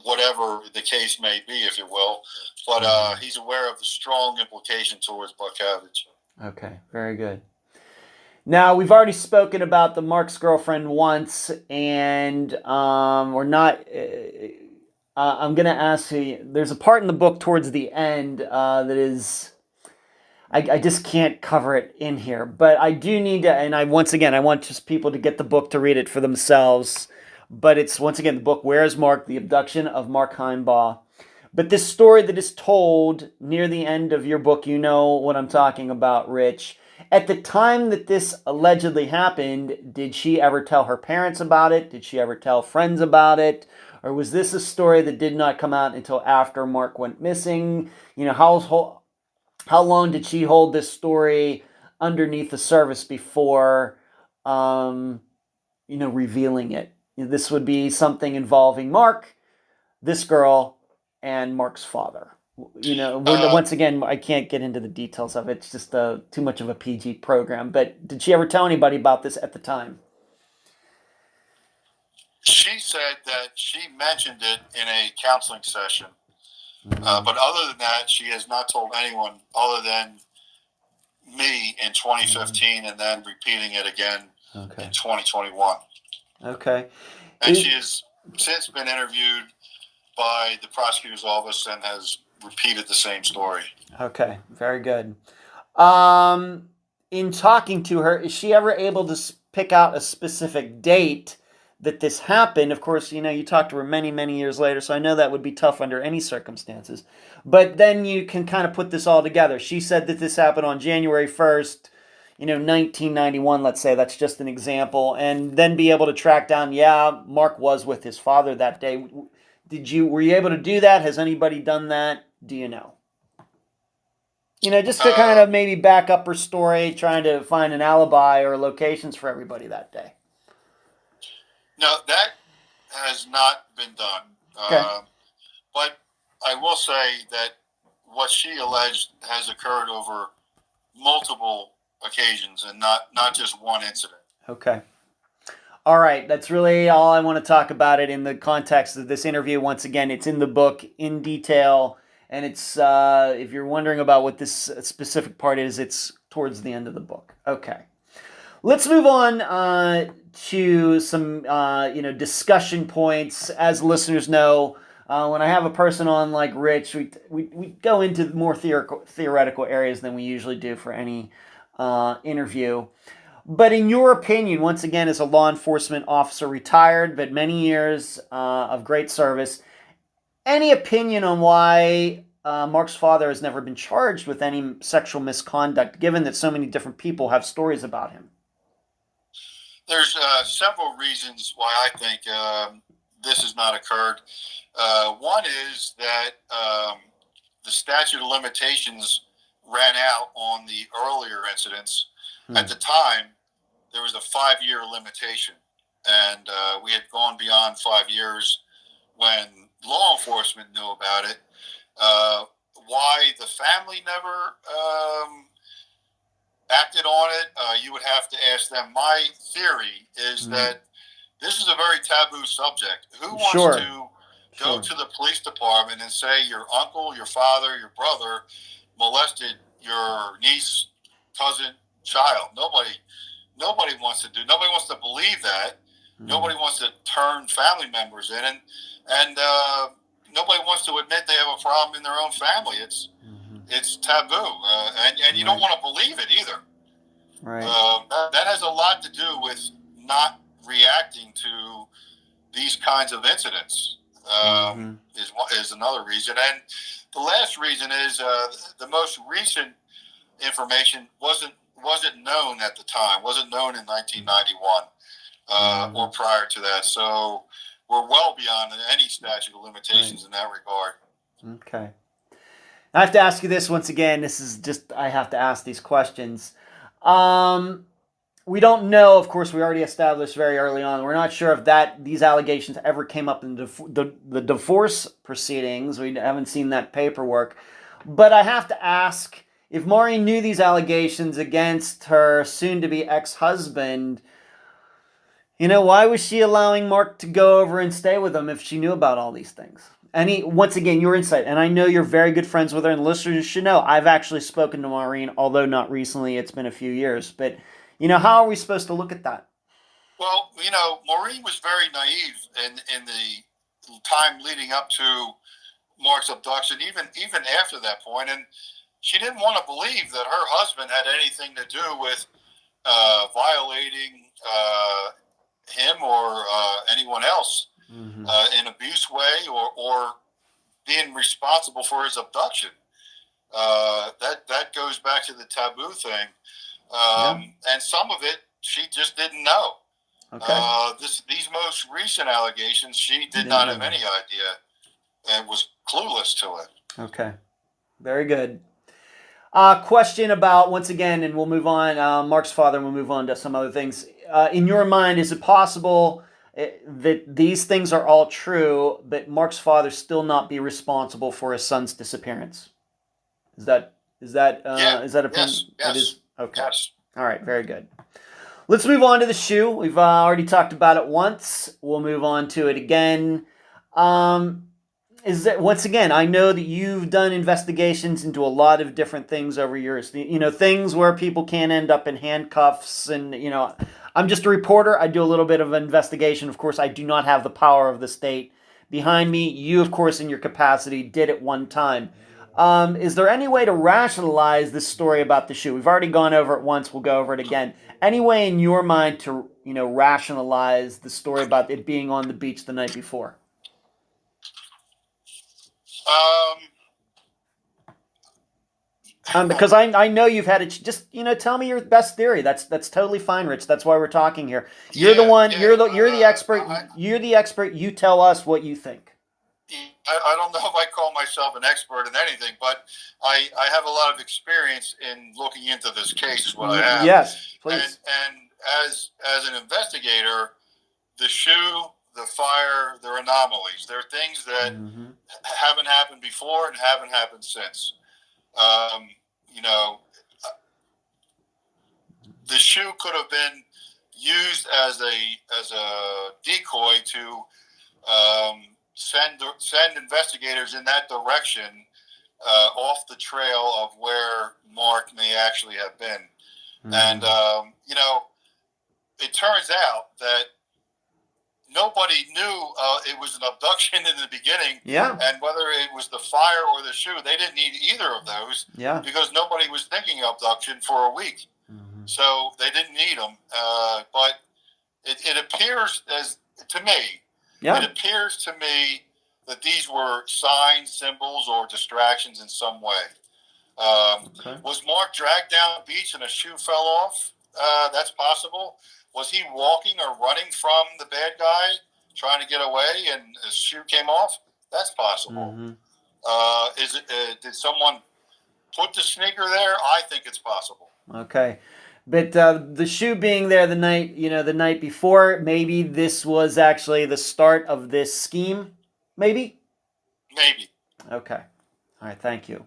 whatever the case may be, if you will. But he's aware of the strong implication towards Buttkavage.
Okay, very good. Now, we've already spoken about the Mark's girlfriend once, and we're not... I'm going to ask you, there's a part in the book towards the end that is... I just can't cover it in here, but I do need to, and I want just people to get the book to read it for themselves. But it's, once again, the book, Where's Mark? The Abduction of Mark Himebaugh. But this story that is told near the end of your book, you know what I'm talking about, Rich. At the time that this allegedly happened, did she ever tell her parents about it? Did she ever tell friends about it? Or was this a story that did not come out until after Mark went missing? How long did she hold this story underneath the surface before, revealing it? This would be something involving Mark, this girl, and Mark's father. Once again, I can't get into the details of it. It's just too much of a PG program. But did she ever tell anybody about this at the time?
She said that she mentioned it in a counseling session. But other than that, she has not told anyone other than me in 2015 and then repeating it again in 2021.
Okay.
And she has since been interviewed by the prosecutor's office and has repeated the same story. Okay,
very good. In talking to her, is she ever able to pick out a specific date that this happened? Of course, you talked to her many, many years later, so I know that would be tough under any circumstances. But then you can kind of put this all together. She said that this happened on January 1st, 1991, let's say. That's just an example. And then be able to track down, Mark was with his father that day. Were you able to do that? Has anybody done that? Do you know? Just to kind of maybe back up her story, trying to find an alibi or locations for everybody that day.
No, that has not been done.
Okay.
But I will say that what she alleged has occurred over multiple occasions and not just one incident.
Okay. All right. That's really all I want to talk about it in the context of this interview. Once again, it's in the book in detail. And it's, if you're wondering about what this specific part is, it's towards the end of the book. Okay. Let's move on to some, discussion points. As listeners know, when I have a person on like Rich, we go into more theoretical areas than we usually do for any interview. But in your opinion, once again, as a law enforcement officer, retired, but many years of great service, any opinion on why Mark's father has never been charged with any sexual misconduct, given that so many different people have stories about him?
There's several reasons why I think this has not occurred. One is that the statute of limitations ran out on the earlier incidents. At the time, there was a 5-year limitation, and we had gone beyond 5 years when law enforcement knew about it. Why the family never acted on it, you would have to ask them. My theory is that this is a very taboo subject. Who wants to go to the police department and say your uncle, your father, your brother molested your niece, cousin, child? Nobody wants to do. Nobody wants to believe that. Nobody wants to turn family members in, and nobody wants to admit they have a problem in their own family. It's taboo, and you don't want to believe it either.
Right.
That has a lot to do with not reacting to these kinds of incidents is another reason. And the last reason is the most recent information wasn't known at the time, wasn't known in 1991 or prior to that. So we're well beyond any statute of limitations in that regard.
Okay. I have to ask you this once again. This is just, I have to ask these questions. We don't know, of course, we already established very early on, we're not sure if these allegations ever came up in the divorce proceedings. We haven't seen that paperwork. But I have to ask, if Maureen knew these allegations against her soon-to-be ex-husband, why was she allowing Mark to go over and stay with him if she knew about all these things? Once again, your insight, and I know you're very good friends with her, and listeners should know, I've actually spoken to Maureen, although not recently, it's been a few years, but how are we supposed to look at that?
Well, Maureen was very naive in the time leading up to Mark's abduction, even after that point, and she didn't want to believe that her husband had anything to do with violating him or anyone else in abuse way or being responsible for his abduction. That goes back to the taboo thing. And some of it she just didn't know. Okay. These most recent allegations, she did not have any idea and was clueless to it.
Okay. Very good. Question about, once again, and we'll move on, Mark's father, and we'll move on to some other things. In your mind, is it possible that these things are all true, but Mark's father still not be responsible for his son's disappearance? Is that a
Yes.
It is? Okay.
Yes.
All right, very good. Let's move on to the shoe. We've already talked about it once. We'll move on to it again. Once again, I know that you've done investigations into a lot of different things over years. Things where people can end up in handcuffs, and I'm just a reporter. I do a little bit of investigation. Of course, I do not have the power of the state behind me. You, of course, in your capacity, did it one time. Is there any way to rationalize this story about the shoe? We've already gone over it once. We'll go over it again. Any way in your mind to, rationalize the story about it being on the beach the night before? Because I know you've had it. Just tell me your best theory. That's totally fine, Rich. That's why we're talking here. You're the one. You're the expert. You're the expert. You tell us what you think.
I don't know if I call myself an expert in anything, but I have a lot of experience in looking into this case. Is what I have.
Yes, please.
And as an investigator, the shoe, the fire, they're anomalies. They're things that haven't happened before and haven't happened since. The shoe could have been used as a decoy to send investigators in that direction off the trail of where Mark may actually have been. And it turns out that nobody knew it was an abduction in the beginning. Yeah. And whether it was the fire or the shoe, they didn't need either of those. Yeah. Because nobody was thinking abduction for a week. So they didn't need them. But it appears to me that these were signs, symbols, or distractions in some way. Was Mark dragged down the beach and a shoe fell off? That's possible. Was he walking or running from the bad guy, trying to get away, and his shoe came off? That's possible. Did someone put the sneaker there? I think it's possible.
Okay. But the shoe being there the night before, maybe this was actually the start of this scheme? Maybe?
Maybe.
Okay. All right, thank you.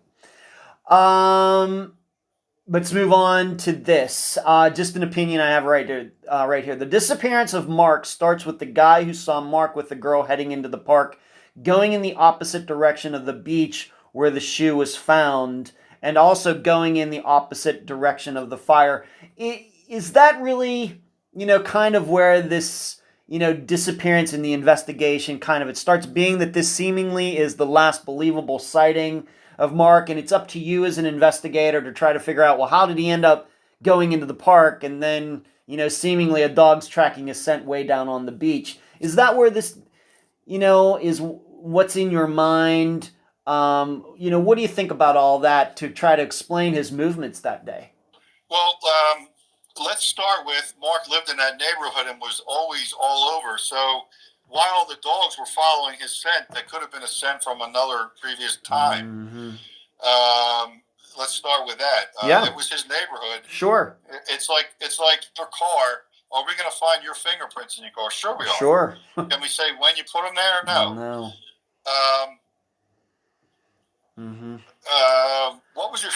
Let's move on to this. Just an opinion I have right here. The disappearance of Mark starts with the guy who saw Mark with the girl heading into the park, going in the opposite direction of the beach where the shoe was found, and also going in the opposite direction of the fire. Is that really, kind of where this, disappearance in the investigation it starts, being that this seemingly is the last believable sighting of Mark, and it's up to you as an investigator to try to figure out, well, how did he end up going into the park? And then, seemingly a dog's tracking a scent way down on the beach. Is that where this, is what's in your mind? What do you think about all that to try to explain his movements that day?
Well, let's start with Mark lived in that neighborhood and was always all over. So while the dogs were following his scent, that could have been a scent from another previous time. Mm-hmm. Let's start with that. It was his neighborhood.
Sure.
It's like your car. Are we going to find your fingerprints in your car? Sure we are.
Sure.
Can we say when you put them there? No.
No.
What was your?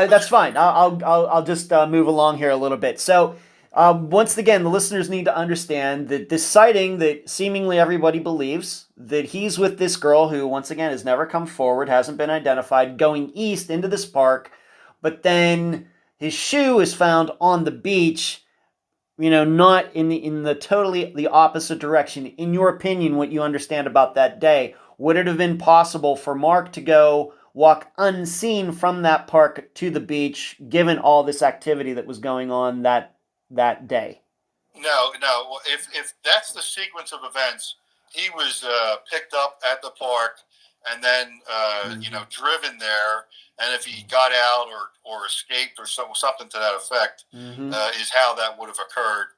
That's fine. I'll just move along here a little bit. So, once again, the listeners need to understand that this sighting that seemingly everybody believes that he's with this girl who, once again, has never come forward, hasn't been identified, going east into this park, but then his shoe is found on the beach. Not in the totally the opposite direction. In your opinion, what you understand about that day, would it have been possible for Mark to go walk unseen from that park to the beach, given all this activity that was going on that day?
No. If that's the sequence of events, he was picked up at the park and then driven there. And if he got out or escaped or something to that effect, is how that would have occurred.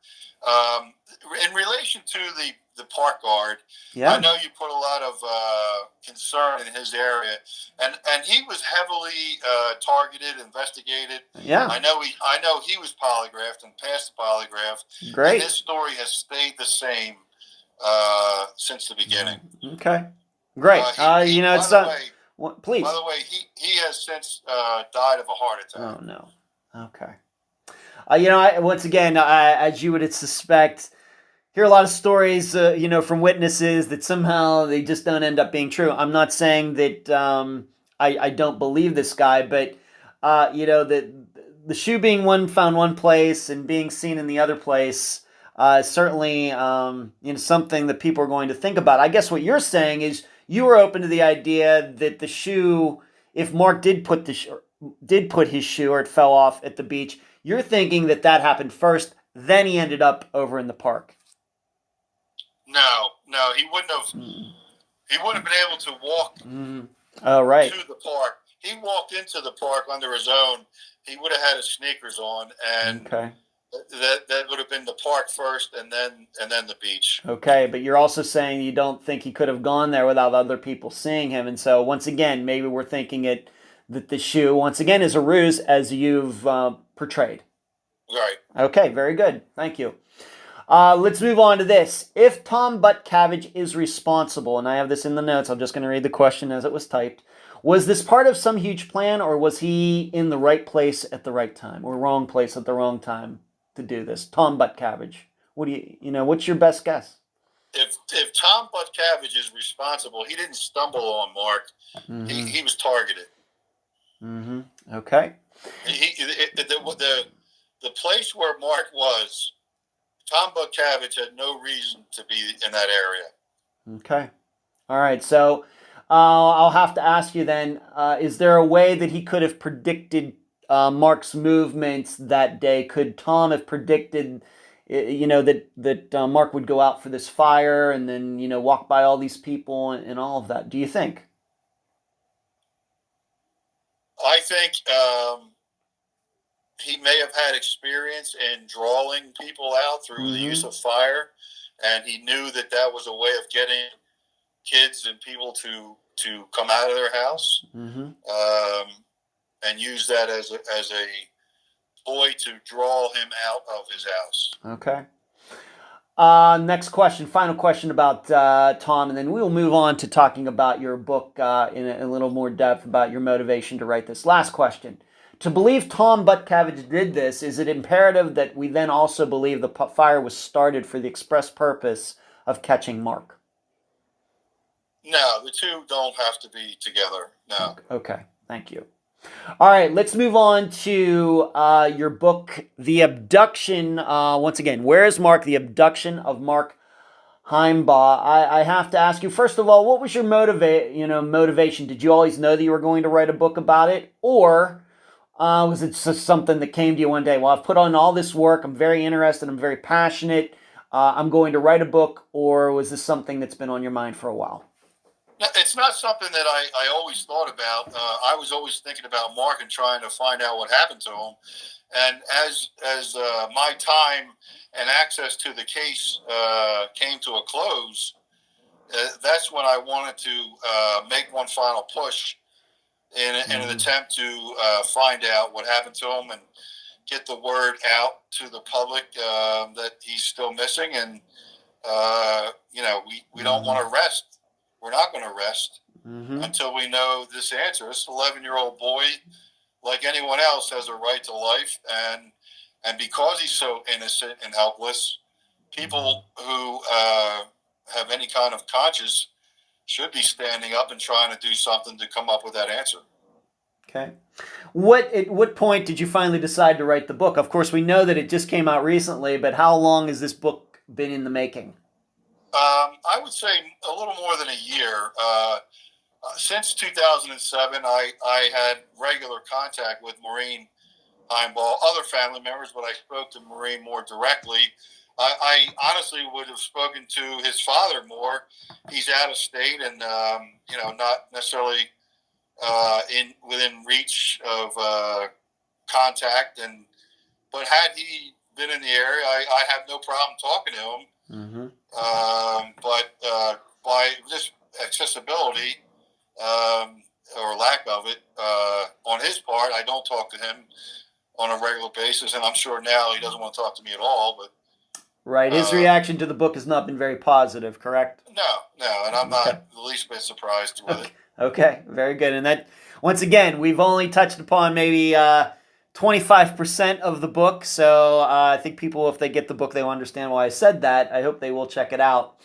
In relation to the park guard, I know you put a lot of concern in his area, and he was heavily targeted, investigated.
Yeah,
I know he was polygraphed and passed the polygraph.
Great.
And his story has stayed the same since the beginning.
Okay, great. Please.
By the way, he has since died of a heart attack.
Oh no. Okay. Once again, as you would suspect, hear a lot of stories, from witnesses that somehow they just don't end up being true. I'm not saying that I don't believe this guy, but the shoe being found one place and being seen in the other place, certainly something that people are going to think about. I guess what you're saying is you were open to the idea that the shoe, if Mark did put his shoe or it fell off at the beach, you're thinking that happened first, then he ended up over in the park.
No, he wouldn't have. He wouldn't have been able to walk
to
the park. He walked into the park under his own. He would have had his sneakers on, and that would have been the park first, and then the beach.
Okay, but you're also saying you don't think he could have gone there without other people seeing him, and so once again, maybe we're thinking that the shoe once again is a ruse, as you've portrayed.
Right.
Okay, very good. Thank you. Let's move on to this. If Tom Buttkavage is responsible, and I have this in the notes, I'm just going to read the question as it was typed. Was this part of some huge plan, or was he in the right place at the right time, or wrong place at the wrong time to do this? Tom Buttkavage. What do what's your best guess?
If Tom Buttkavage is responsible, he didn't stumble on Mark. Mm-hmm. He was targeted.
Mm-hmm. Okay.
The place where Mark was, Tom Buttkavage had no reason to be in that area.
Okay. All right. So I'll have to ask you then, is there a way that he could have predicted Mark's movements that day? Could Tom have predicted, that Mark would go out for this fire and then, walk by all these people and all of that? Do you think?
I think he may have had experience in drawing people out through the use of fire, and he knew that was a way of getting kids and people to come out of their house, and use that as a boy to draw him out of his house.
Okay. Next question, final question about Tom, and then we will move on to talking about your book in a little more depth about your motivation to write this. Last question. To believe Tom Buttkavage did this, is it imperative that we then also believe the fire was started for the express purpose of catching Mark?
No, the two don't have to be together. No.
Okay, thank you. All right, let's move on to your book, The Abduction. Once again, where is Mark? The Abduction of Mark Himebaugh. I have to ask you, first of all, what was your motivation? Did you always know that you were going to write a book about it? Or Was it just something that came to you one day? Well, I've put on all this work. I'm very interested. I'm very passionate. I'm going to write a book. Or was this something that's been on your mind for a while?
It's not something that I always thought about. I was always thinking about Mark and trying to find out what happened to him. And as my time and access to the case came to a close, that's when I wanted to make one final push in an attempt to find out what happened to him and get the word out to the public that he's still missing. And, we don't want to rest. We're not going to rest until we know this answer. This 11-year-old boy, like anyone else, has a right to life. And because he's so innocent and helpless, people who have any kind of conscience should be standing up and trying to do something to come up with that answer.
Okay. At what point did you finally decide to write the book? Of course, we know that it just came out recently, but how long has this book been in the making?
I would say a little more than a year. Since 2007, I had regular contact with Maureen Heimbaugh, other family members, but I spoke to Maureen more directly. I honestly would have spoken to his father more. He's out of state and, not necessarily within reach of contact. But had he been in the area, I have no problem talking to him. But by just accessibility or lack of it on his part, I don't talk to him on a regular basis, and I'm sure now he doesn't want to talk to me at all. But
right, his reaction to the book has not been very positive, correct?
No, and I'm not the least bit surprised with it.
Okay, very good. And that, once again, we've only touched upon maybe 25% of the book, so I think people, if they get the book, they'll understand why I said that. I hope they will check it out.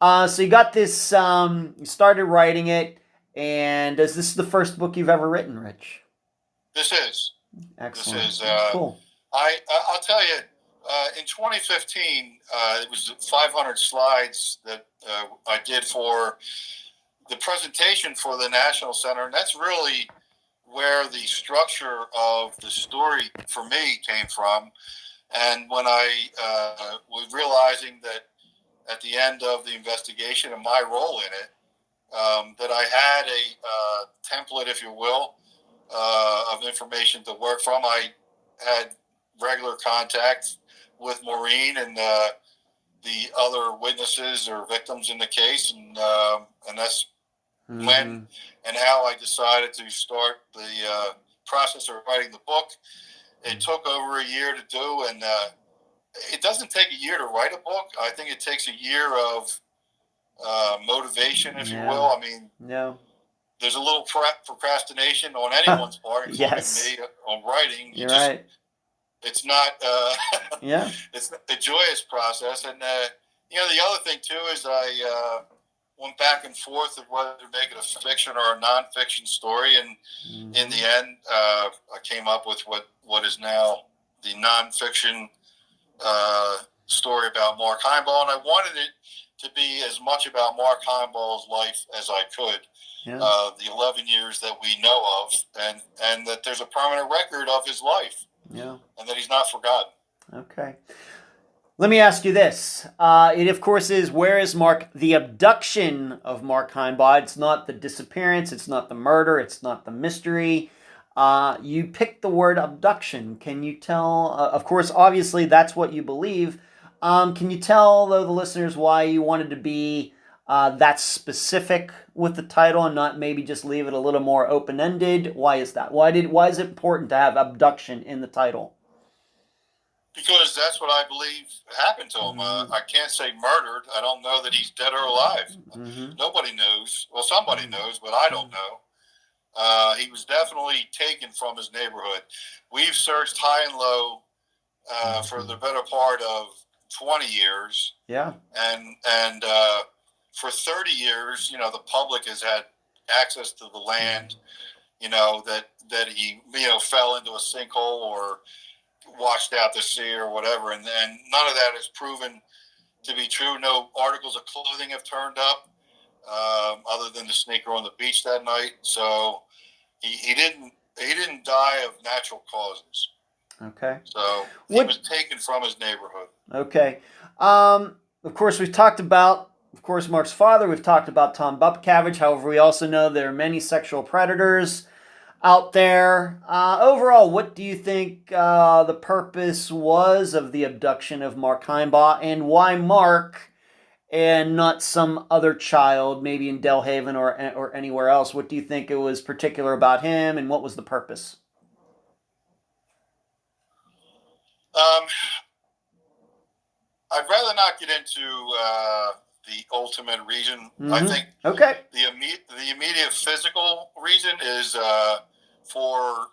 So you got this, you started writing it, and is this the first book you've ever written, Rich?
This is.
Excellent.
This is.
Cool.
I'll tell you, in 2015, it was 500 slides that I did for the presentation for the National Center, and that's really where the structure of the story for me came from. And when I was realizing that at the end of the investigation and my role in it, that I had a template, if you will, of information to work from. I had regular contact with Maureen and the other witnesses or victims in the case, and that's when and how I decided to start the process of writing the book. It took over a year to do, and it doesn't take a year to write a book. I think it takes a year of motivation, if you will. I mean, there's a little procrastination on anyone's part, including me, on writing.
You're right.
It's not it's a joyous process. And the other thing too is I went back and forth of whether to make it a fiction or a nonfiction story, and in the end I came up with what is now the nonfiction story about Mark Himebaugh, and I wanted it to be as much about Mark Himebaugh's life as I could. The 11 years that we know of, and that there's a permanent record of his life. And that he's not forgotten.
Okay. Let me ask you this. It, of course, is Where is Mark? The abduction of Mark Himebaugh. It's not the disappearance. It's not the murder. It's not the mystery. You picked the word abduction. Can you tell? Of course, obviously, that's what you believe. Can you tell, though, the listeners why you wanted to be that specific with the title and not maybe just leave it a little more open-ended? Why is that? Why is it important to have abduction in the title?
Because that's what I believe happened to him. I can't say murdered. I don't know that he's dead or alive. Nobody knows. Well, somebody knows, but I don't know. He was definitely taken from his neighborhood. We've searched high and low for the better part of 20 years. And for 30 years, the public has had access to the land, that he, fell into a sinkhole or washed out to sea or whatever. And then none of that is proven to be true. No articles of clothing have turned up other than the sneaker on the beach that night. So he didn't he didn't die of natural causes.
Okay.
So he was taken from his neighborhood.
Okay. Of course, we've talked about, Mark's father. We've talked about Tom Buttkavage. However, we also know there are many sexual predators out there. Overall, what do you think the purpose was of the abduction of Mark Himebaugh, and why Mark and not some other child, maybe in Delhaven or anywhere else? What do you think it was particular about him, and what was the purpose?
I'd rather not get into the ultimate reason.
Mm-hmm.
I think the immediate physical reason is for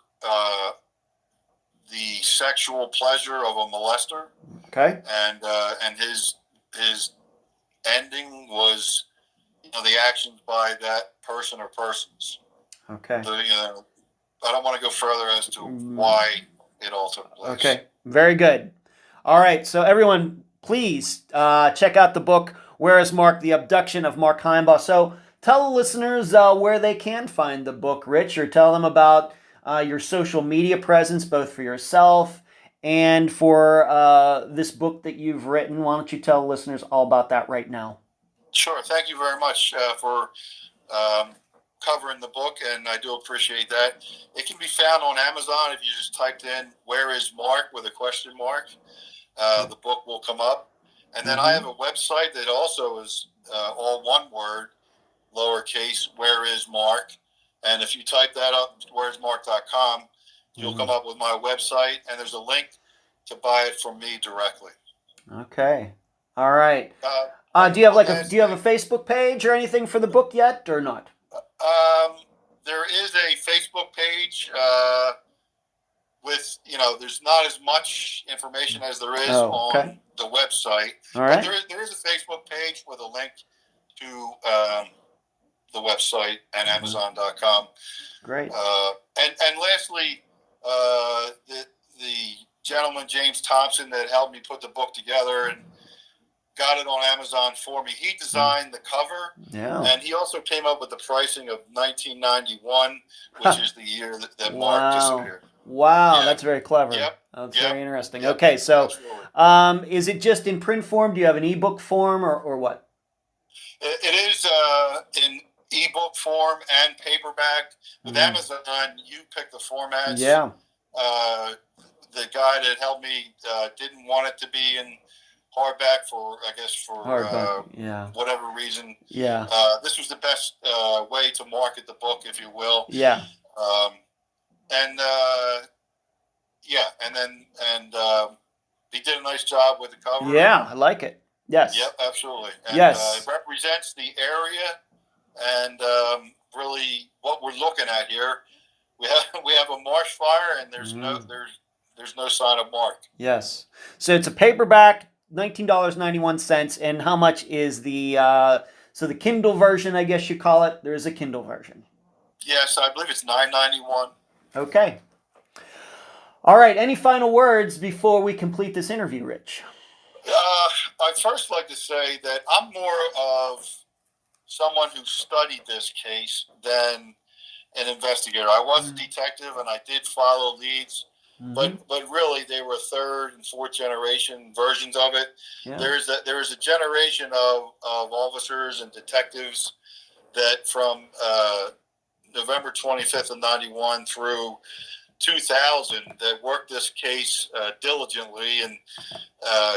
the sexual pleasure of a molester.
Okay.
And his ending was, the actions by that person or persons.
Okay.
So, I don't want to go further as to why it all took place.
Okay. Very good. All right. So everyone, please check out the book, Where is Mark? The Abduction of Mark Himebaugh. So tell the listeners where they can find the book, Rich, or tell them about your social media presence, both for yourself and for this book that you've written. Why don't you tell the listeners all about that right now?
Sure. Thank you very much for covering the book, and I do appreciate that. It can be found on Amazon if you just typed in "Where is Mark?" with a question mark. The book will come up. And then I have a website that also is all one word, lowercase, Where is Mark? And if you type that up, whereismark.com, you'll come up with my website, and there's a link to buy it from me directly.
Okay. All right. Do you have do you have a Facebook page or anything for the book yet, or not?
There is a Facebook page with, there's not as much information as there is on the website.
All right.
But there is a Facebook page with a link to the website and Amazon.com.
Great.
And lastly, the gentleman, James Thompson, that helped me put the book together and got it on Amazon for me. He designed the cover, and he also came up with the pricing of 1991, which is the year that Mark disappeared.
Wow, that's very clever.
Yep.
That's very interesting. Yep. Okay, so is it just in print form? Do you have an ebook form or what?
It is in ebook form and paperback. With Amazon, you pick the format.
Yeah.
The guy that helped me didn't want it to be in hardback for whatever reason.
Yeah.
This was the best way to market the book, if you will.
Yeah.
And he did a nice job with the cover.
Yeah, I like it. Yes.
Yep, absolutely. And,
yes.
It represents the area and really what we're looking at here. We have a marsh fire, and there's no sign of Mark.
Yes. So it's a paperback, $19.91, and how much is the the Kindle version? I guess you call it. There is a Kindle version.
Yes, I believe it's $9.91.
Okay. All right. Any final words before we complete this interview, Rich?
I'd first like to say that I'm more of someone who studied this case than an investigator. I was a detective, and I did follow leads, but really they were third and fourth generation versions of it. Yeah. There is a generation of officers and detectives that from November 25th of 91 through 2000 that worked this case diligently and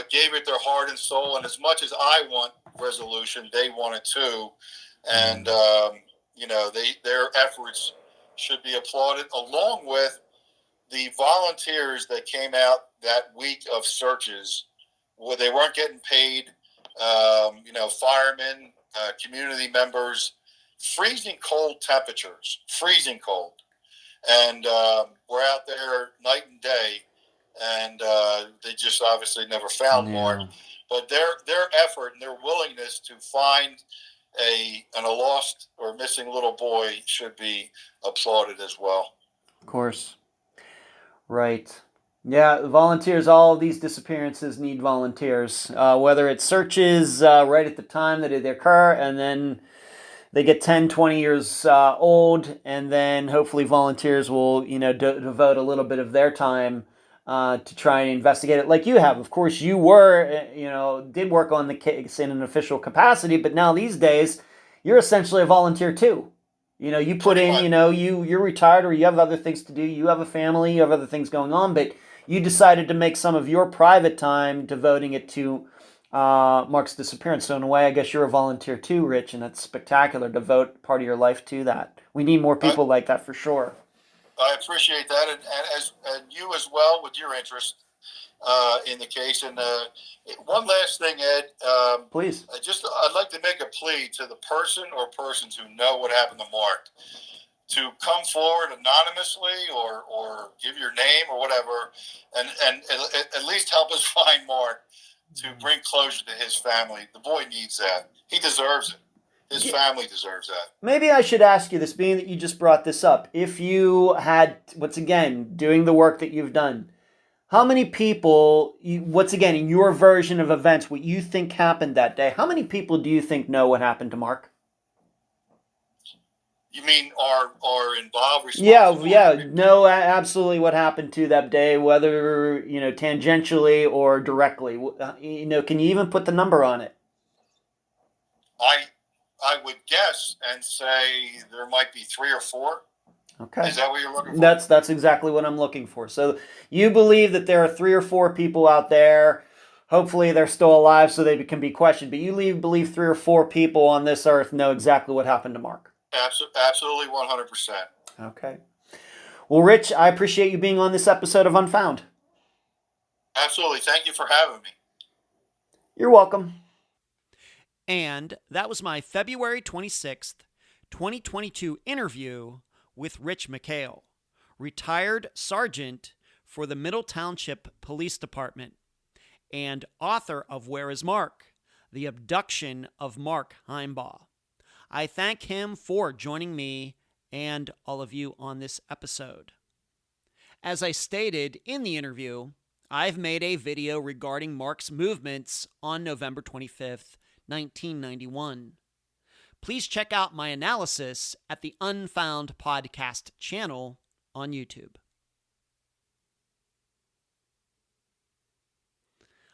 gave it their heart and soul. And as much as I want resolution, they want it too. And, their efforts should be applauded, along with the volunteers that came out that week of searches where they weren't getting paid, firemen, community members, freezing cold temperatures, freezing cold. And we're out there night and day, and they just obviously never found Mark. But their effort and their willingness to find a lost or missing little boy should be applauded as well.
Of course. Right. Yeah, volunteers, all of these disappearances need volunteers, whether it's searches right at the time that they occur, and then they get 10, 20 years old, and then hopefully volunteers will, devote a little bit of their time to try and investigate it like you have. Of course, you were, did work on the case in an official capacity, but now these days, you're essentially a volunteer too. You put in, you're retired or you have other things to do. You have a family, you have other things going on, but you decided to make some of your private time devoting it to Mark's disappearance. So in a way, I guess you're a volunteer too, Rich, and it's spectacular to devote part of your life to that. We need more people like that for sure.
I appreciate that, and you as well with your interest in the case. And one last thing, Ed.
Please.
I'd like to make a plea to the person or persons who know what happened to Mark to come forward anonymously or give your name or whatever, and at least help us find Mark to bring closure to his family. The boy needs that. He deserves it. His family deserves that.
Maybe I should ask you this, being that you just brought this up. If you had, once again, doing the work that you've done, how many people, once again, in your version of events, what you think happened that day, how many people do you think know what happened to Mark?
You mean are involved? Responsible?
Yeah, know absolutely what happened to that day, whether, tangentially or directly. Can you even put the number on it?
I would guess and say there might be 3 or 4.
Okay.
Is that what you're looking for?
That's exactly what I'm looking for. So you believe that there are 3 or 4 people out there. Hopefully they're still alive so they can be questioned. But you believe 3 or 4 people on this earth know exactly what happened to Mark.
Absolutely 100%.
Okay. Well, Rich, I appreciate you being on this episode of Unfound.
Absolutely. Thank you for having me.
You're welcome.
And that was my February 26th, 2022 interview with Rich Mchale, retired sergeant for the Middle Township Police Department and author of Where is Mark? The Abduction of Mark Himebaugh. I thank him for joining me and all of you on this episode. As I stated in the interview, I've made a video regarding Mark's movements on November 25th, 1991. Please check out my analysis at the Unfound Podcast Channel on YouTube.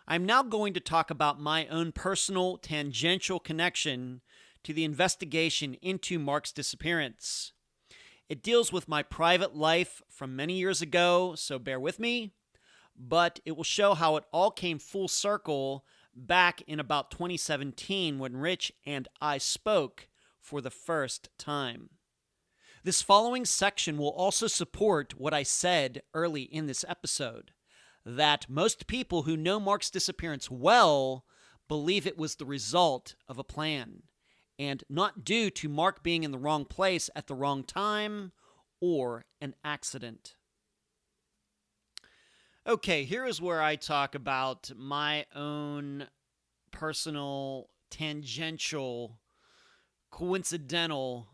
I'm now going to talk about my own personal tangential connection to the investigation into Mark's disappearance. It deals with my private life from many years ago, so bear with me, but it will show how it all came full circle back in about 2017 when Rich and I spoke for the first time. This following section will also support what I said early in this episode, that most people who know Mark's disappearance well believe it was the result of a plan, and not due to Mark being in the wrong place at the wrong time or an accident. Okay, here is where I talk about my own personal, tangential, coincidental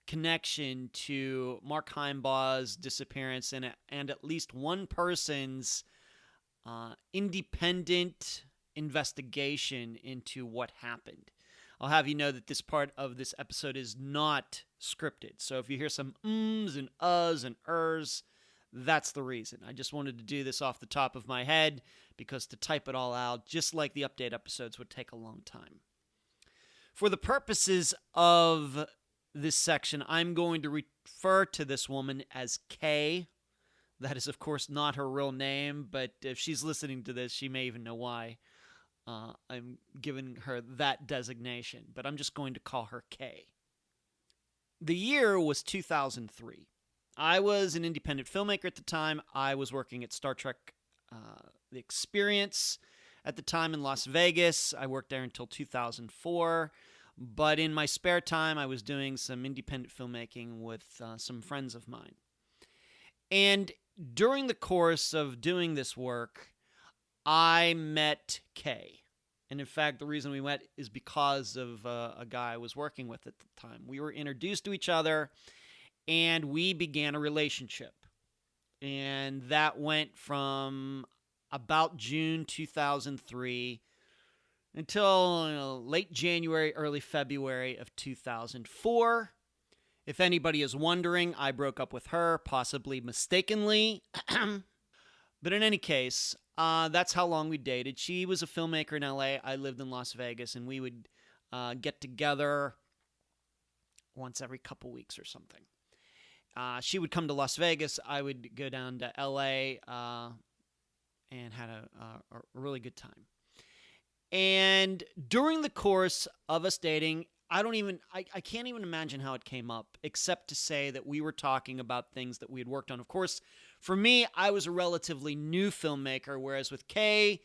connection to Mark Himebaugh's disappearance and at least one person's independent investigation into what happened. I'll have you know that this part of this episode is not scripted. So if you hear some ums and uhs and ers, that's the reason. I just wanted to do this off the top of my head because to type it all out, just like the update episodes, would take a long time. For the purposes of this section, I'm going to refer to this woman as Kay. That is, of course, not her real name, but if she's listening to this, she may even know why I'm giving her that designation. But I'm just going to call her Kay. The year was 2003. I was an independent filmmaker at the time. I was working at Star Trek The Experience at the time in Las Vegas. I worked there until 2004. But in my spare time, I was doing some independent filmmaking with some friends of mine. And during the course of doing this work, I met Kay. And in fact, the reason we met is because of a guy I was working with at the time. We were introduced to each other, and we began a relationship. And that went from about June 2003
until late January, early February of 2004. If anybody is wondering, I broke up with her, possibly mistakenly. But in any case, that's how long we dated. She was a filmmaker in LA. I lived in Las Vegas, and we would get together once every couple weeks or something. She would come to Las Vegas. I would go down to LA and had a really good time. And during the course of us dating, I can't even imagine how it came up, except to say that we were talking about things that we had worked on. Of course, for me, I was a relatively new filmmaker, whereas with Kay,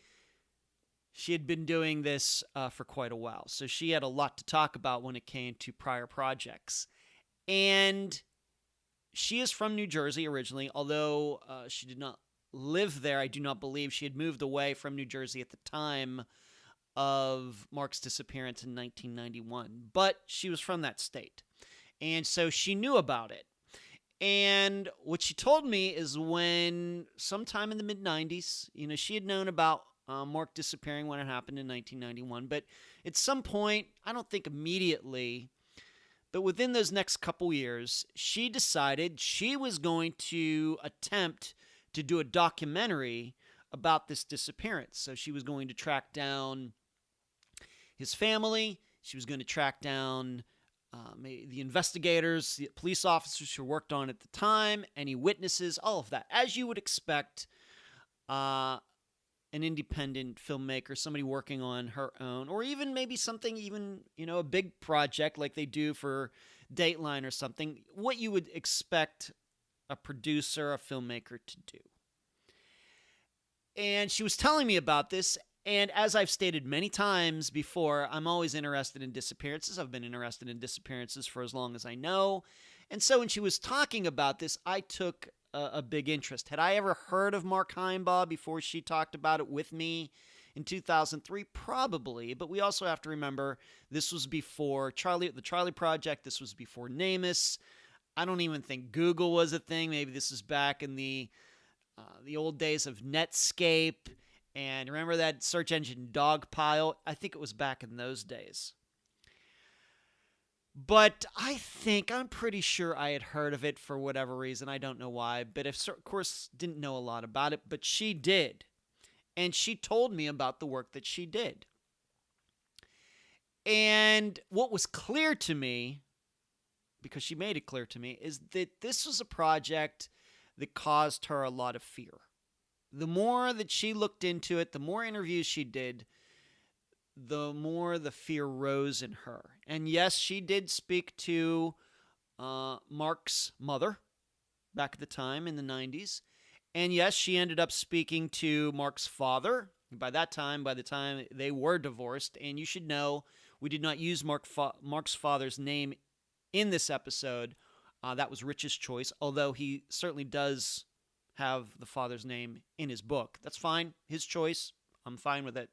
she had been doing this for quite a while. So she had a lot to talk about when it came to prior projects. And she is from New Jersey originally, although she did not live there. I do not believe she had moved away from New Jersey at the time of Mark's disappearance in 1991. But she was from that state. And so she knew about it. And what she told me is when sometime in the mid-90s, she had known about Mark disappearing when it happened in 1991. But at some point, I don't think immediately, but within those next couple years, she decided she was going to attempt to do a documentary about this disappearance. So she was going to track down his family. She was going to track down the investigators, the police officers who worked on it at the time, any witnesses, all of that. As you would expect an independent filmmaker, somebody working on her own, or even maybe something a big project like they do for Dateline or something, what you would expect a producer, a filmmaker to do. And she was telling me about this, and as I've stated many times before, I'm always interested in disappearances. I've been interested in disappearances for as long as I know. And so when she was talking about this, I took a big interest. Had I ever heard of Mark Himebaugh before she talked about it with me in 2003? Probably, but we also have to remember this was before the Charley Project. This was before NAMUS. I don't even think Google was a thing. Maybe this is back in the old days of Netscape. And remember that search engine Dogpile? I think it was back in those days. But I'm pretty sure I had heard of it for whatever reason. I don't know why, but of course didn't know a lot about it, but she did. And she told me about the work that she did. And what was clear to me, because she made it clear to me, is that this was a project that caused her a lot of fear. The more that she looked into it, the more interviews she did, the more the fear rose in her. And yes, she did speak to Mark's mother back at the time in the 90s. And yes, she ended up speaking to Mark's father. By the time they were divorced, and you should know, we did not use Mark's father's name in this episode. That was Rich's choice, although he certainly does have the father's name in his book. That's fine. His choice. I'm fine with it.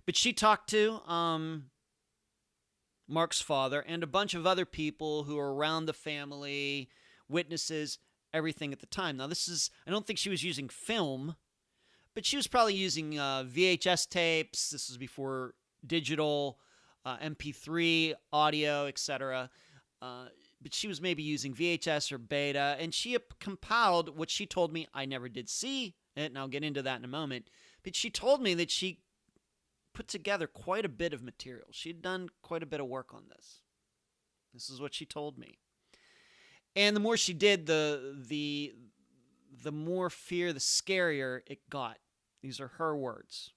But she talked to Mark's father and a bunch of other people who were around the family, witnesses, everything at the time. Now, I don't think she was using film, but she was probably using VHS tapes. This was before digital, MP3, audio, etc. But she was maybe using VHS or beta, and she compiled what she told me. I never did see it, and I'll get into that in a moment. But she told me that she put together quite a bit of material. She'd done quite a bit of work on this. This is what she told me. And the more she did, the more fear, the scarier it got. These are her words.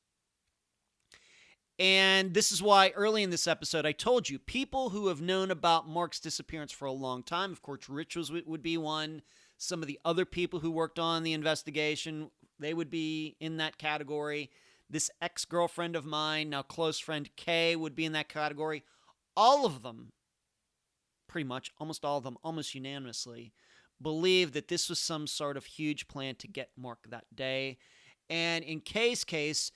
And this is why early in this episode I told you, people who have known about Mark's disappearance for a long time, of course Rich would be one, some of the other people who worked on the investigation, they would be in that category. This ex-girlfriend of mine, now close friend Kay, would be in that category. All of them, pretty much, almost all of them, almost unanimously, believed that this was some sort of huge plan to get Mark that day. And in Kay's case,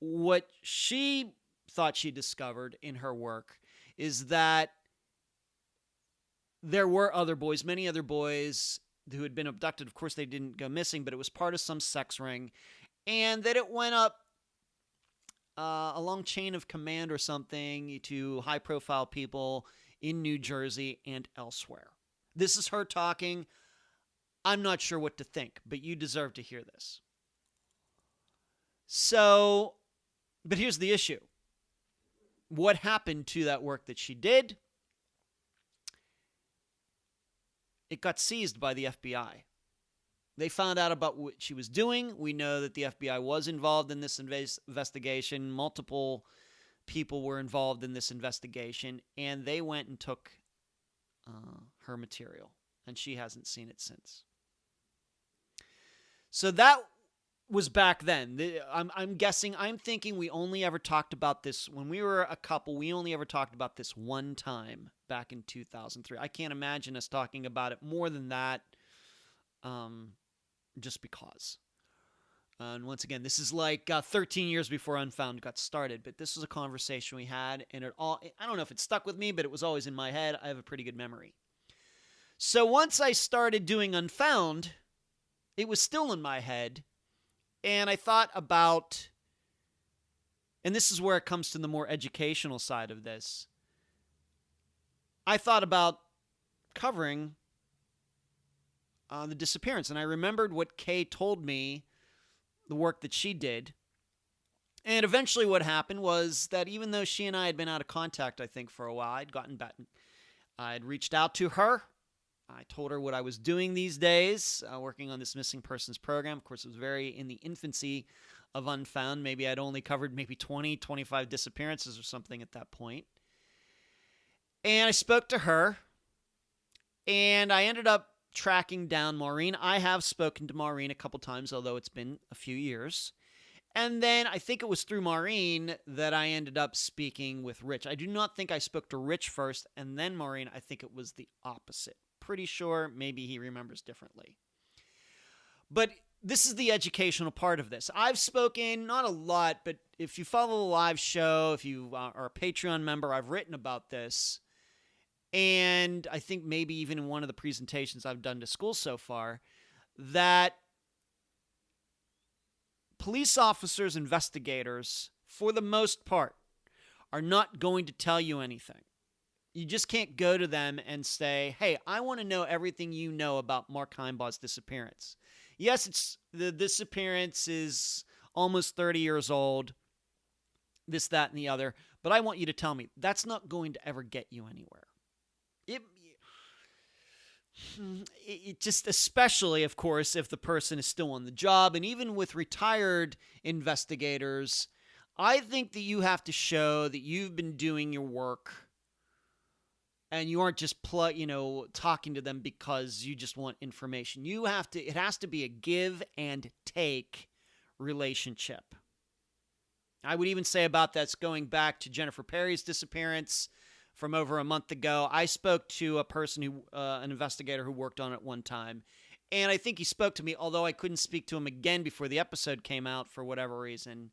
what she thought she discovered in her work is that there were other boys, many other boys who had been abducted. Of course, they didn't go missing, but it was part of some sex ring. And that it went up a long chain of command or something to high-profile people in New Jersey and elsewhere. This is her talking. I'm not sure what to think, but you deserve to hear this. So, but here's the issue. What happened to that work that she did? It got seized by the FBI. They found out about what she was doing. We know that the FBI was involved in this investigation. Multiple people were involved in this investigation, and they went and took her material, and she hasn't seen it since. So that was back then. I'm thinking we only ever talked about this when we were a couple. We only ever talked about this one time back in 2003. I can't imagine us talking about it more than that, just because. And once again, this is like 13 years before Unfound got started, but this was a conversation we had, and I don't know if it stuck with me, but it was always in my head. I have a pretty good memory. So once I started doing Unfound, it was still in my head, and I thought about, and this is where it comes to the more educational side of this, I thought about covering the disappearance, and I remembered what Kay told me, the work that she did. And eventually what happened was that even though she and I had been out of contact, I think, for a while, I'd reached out to her. I told her what I was doing these days, working on this missing persons program. Of course, it was very in the infancy of Unfound. Maybe I'd only covered 20, 25 disappearances or something at that point. And I spoke to her, and I ended up tracking down Maureen. I have spoken to Maureen a couple times, although it's been a few years. And then I think it was through Maureen that I ended up speaking with Rich. I do not think I spoke to Rich first and then Maureen. I think it was the opposite. Pretty sure maybe he remembers differently. But this is the educational part of this. I've spoken, not a lot, but if you follow the live show, if you are a Patreon member, I've written about this. And I think maybe even in one of the presentations I've done to school so far, that police officers, investigators, for the most part, are not going to tell you anything. You just can't go to them and say, hey, I want to know everything you know about Mark Himebaugh's disappearance. Yes, the disappearance is almost 30 years old, this, that, and the other, but I want you to tell me. That's not going to ever get you anywhere. It just, especially, of course, if the person is still on the job, and even with retired investigators, I think that you have to show that you've been doing your work and you aren't just talking to them because you just want information. It has to be a give and take relationship. I would even say about that's going back to Jennifer Perry's disappearance from over a month ago. I spoke to a person an investigator who worked on it one time, and I think he spoke to me, although I couldn't speak to him again before the episode came out for whatever reason.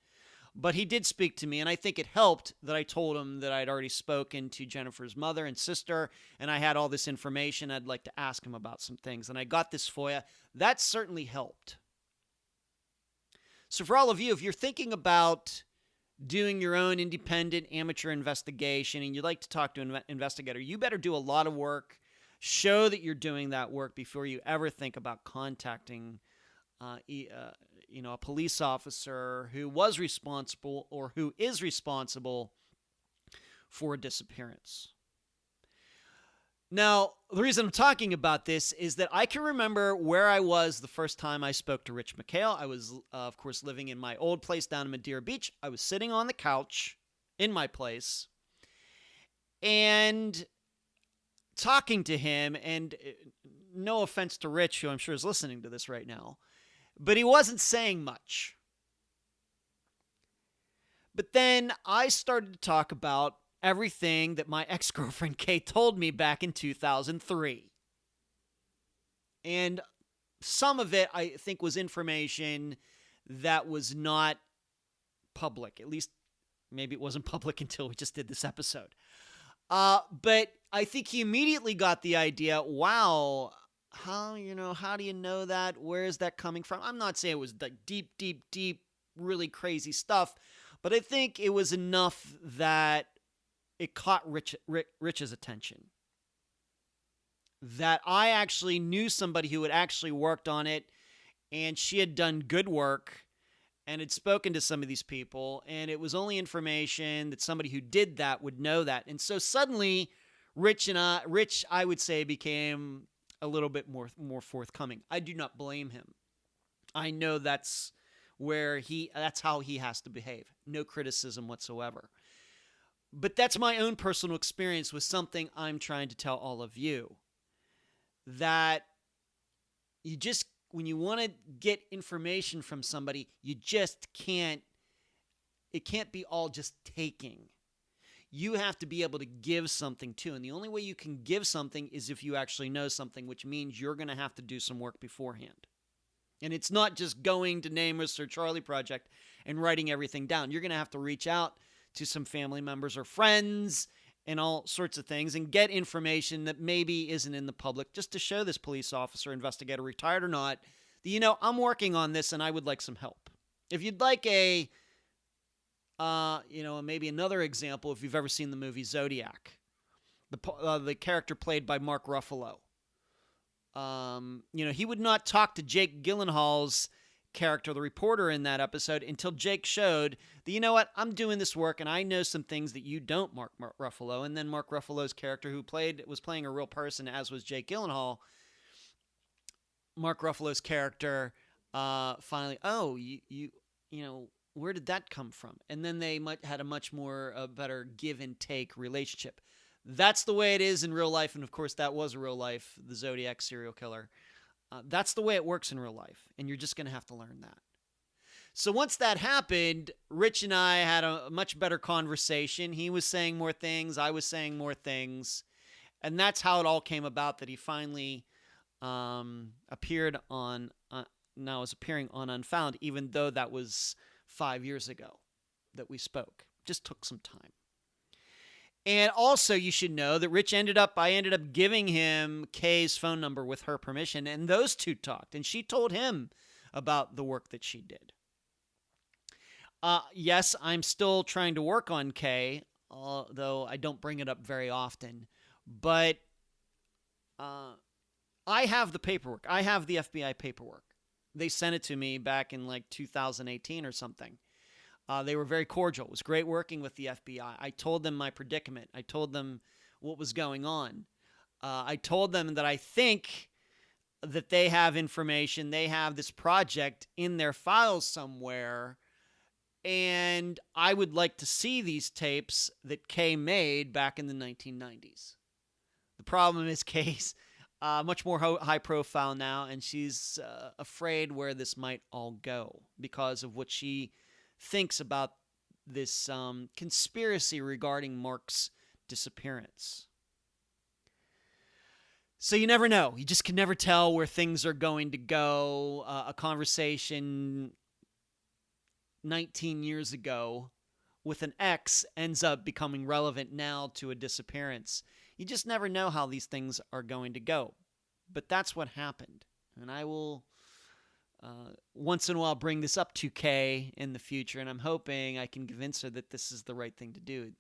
But he did speak to me, and I think it helped that I told him that I'd already spoken to Jennifer's mother and sister, and I had all this information. I'd like to ask him about some things, and I got this FOIA. That certainly helped. So for all of you, if you're thinking about doing your own independent amateur investigation and you'd like to talk to an investigator, you better do a lot of work. Show that you're doing that work before you ever think about contacting a police officer who was responsible or who is responsible for a disappearance. Now, the reason I'm talking about this is that I can remember where I was the first time I spoke to Rich Mchale. I was, of course, living in my old place down in Madeira Beach. I was sitting on the couch in my place and talking to him, and no offense to Rich, who I'm sure is listening to this right now, but he wasn't saying much. But then I started to talk about everything that my ex-girlfriend Kay told me back in 2003. And some of it, I think, was information that was not public. At least, maybe it wasn't public until we just did this episode. But I think he immediately got the idea, wow, how do you know that? Where is that coming from? I'm not saying it was like deep, really crazy stuff, But I think it was enough that it caught Rich's attention. That I actually knew somebody who had actually worked on it, and she had done good work and had spoken to some of these people, and it was only information that somebody who did that would know that. And so suddenly, Rich, I would say, became a little bit more forthcoming. I do not blame him. I know that's how he has to behave. No criticism whatsoever. But that's my own personal experience with something I'm trying to tell all of you. That you just, when you want to get information from somebody, you just can't, it can't be all just taking. You have to be able to give something too. And the only way you can give something is if you actually know something, which means you're going to have to do some work beforehand. And it's not just going to NAMUS or Charley Project and writing everything down. You're going to have to reach out to some family members or friends and all sorts of things and get information that maybe isn't in the public, just to show this police officer, investigator, retired or not, that, I'm working on this and I would like some help. If you'd like maybe another example, if you've ever seen the movie Zodiac, the character played by Mark Ruffalo, he would not talk to Jake Gyllenhaal's character, the reporter in that episode, until Jake showed that, I'm doing this work and I know some things that you don't, Mark Ruffalo. And then Mark Ruffalo's character, who was playing a real person, as was Jake Gyllenhaal, Mark Ruffalo's character finally, where did that come from? And then they had a much more better give and take relationship. That's the way it is in real life, and of course that was real life, the Zodiac serial killer. That's the way it works in real life, and you're just going to have to learn that. So once that happened, Rich and I had a much better conversation. He was saying more things, I was saying more things, and that's how it all came about, that he finally appearing on Unfound, even though that was 5 years ago that we spoke. Just took some time. And also, you should know that I ended up giving him Kay's phone number with her permission, and those two talked, and she told him about the work that she did. Yes, I'm still trying to work on Kay, though I don't bring it up very often, but I have the paperwork. I have the FBI paperwork. They sent it to me back in 2018 or something. They were very cordial. It was great working with the FBI. I told them my predicament. I told them what was going on. I told them that I think that they have information. They have this project in their files somewhere, and I would like to see these tapes that Kay made back in the 1990s. The problem is Kay's much more high profile now, and she's afraid where this might all go because of what she thinks about this conspiracy regarding Mark's disappearance. So you never know. You just can never tell where things are going to go. A conversation 19 years ago with an ex ends up becoming relevant now to a disappearance. You just never know how these things are going to go. But that's what happened. And I will once in a while bring this up to Kay in the future, and I'm hoping I can convince her that this is the right thing to do.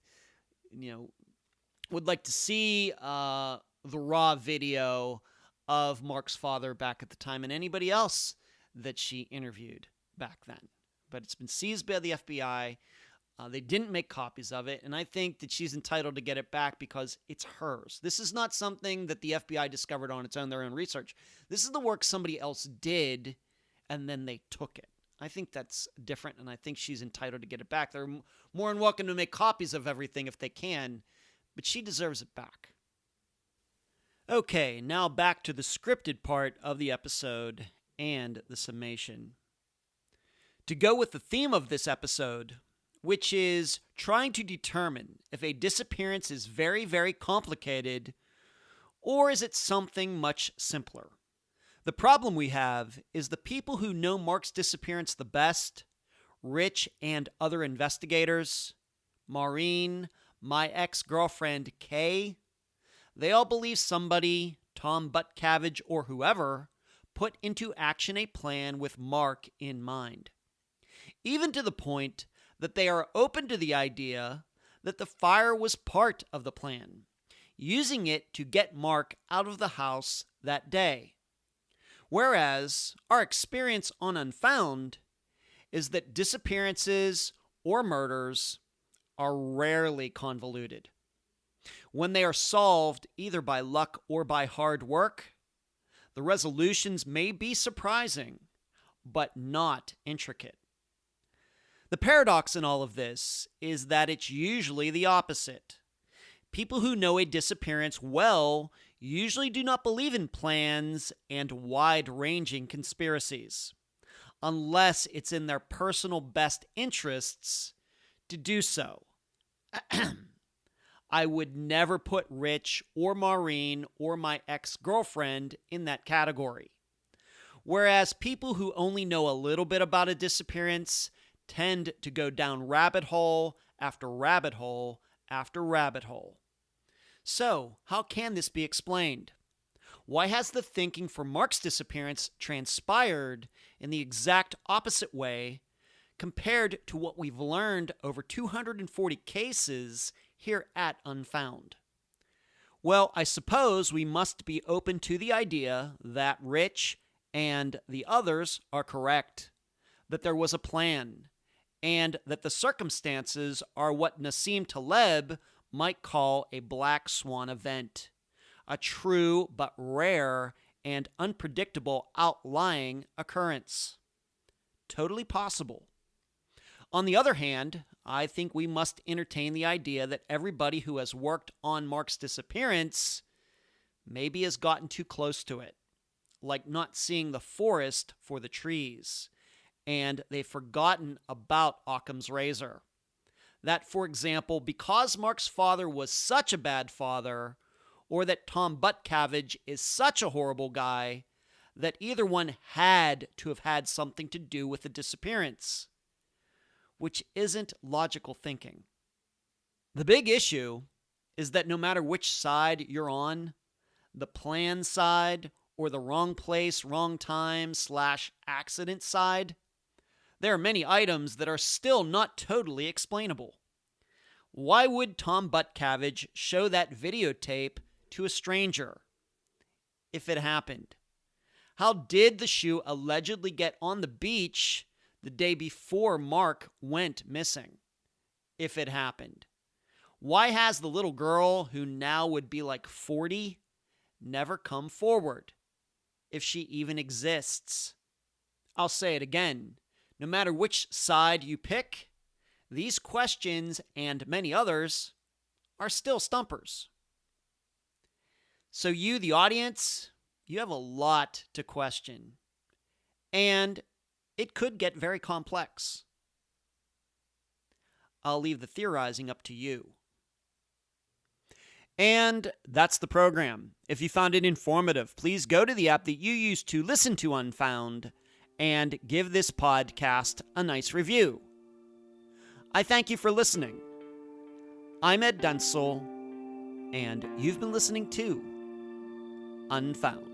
Would like to see the raw video of Mark's father back at the time, and anybody else that she interviewed back then. But it's been seized by the FBI. They didn't make copies of it, and I think that she's entitled to get it back because it's hers. This is not something that the FBI discovered on its own, their own research. This is the work somebody else did, and then they took it. I think that's different, and I think she's entitled to get it back. They're more than welcome to make copies of everything if they can, but she deserves it back. Okay, now back to the scripted part of the episode and the summation. To go with the theme of this episode, which is trying to determine if a disappearance is very, very complicated, or is it something much simpler? The problem we have is the people who know Mark's disappearance the best, Rich and other investigators, Maureen, my ex-girlfriend Kay, they all believe somebody, Tom Buttkavage or whoever, put into action a plan with Mark in mind. Even to the point that they are open to the idea that the fire was part of the plan, using it to get Mark out of the house that day. Whereas our experience on Unfound is that disappearances or murders are rarely convoluted. When they are solved either by luck or by hard work, the resolutions may be surprising, but not intricate. The paradox in all of this is that it's usually the opposite. People who know a disappearance well usually do not believe in plans and wide-ranging conspiracies, unless it's in their personal best interests to do so. I would never put Rich or Maureen or my ex-girlfriend in that category. Whereas people who only know a little bit about a disappearance tend to go down rabbit hole after rabbit hole after rabbit hole. So, how can this be explained? Why has the thinking for Mark's disappearance transpired in the exact opposite way compared to what we've learned over 240 cases here at Unfound? Well, I suppose we must be open to the idea that Rich and the others are correct, that there was a plan, and that the circumstances are what Nassim Taleb might call a black swan event, a true but rare and unpredictable outlying occurrence. Totally possible. On the other hand, I think we must entertain the idea that everybody who has worked on Mark's disappearance maybe has gotten too close to it, like not seeing the forest for the trees, and they've forgotten about Occam's razor. That, for example, because Mark's father was such a bad father, or that Tom Buttkavage is such a horrible guy, that either one had to have had something to do with the disappearance, which isn't logical thinking. The big issue is that no matter which side you're on, the plan side or the wrong place, wrong time / accident side, there are many items that are still not totally explainable. Why would Tom Buttkavage show that videotape to a stranger if it happened? How did the shoe allegedly get on the beach the day before Mark went missing, if it happened? Why has the little girl, who now would be like 40, never come forward, if she even exists? I'll say it again. No matter which side you pick, these questions and many others are still stumpers. So you, the audience, you have a lot to question. And it could get very complex. I'll leave the theorizing up to you. And that's the program. If you found it informative, please go to the app that you use to listen to Unfound and give this podcast a nice review. I thank you for listening. I'm Ed Densel, and you've been listening to Unfound.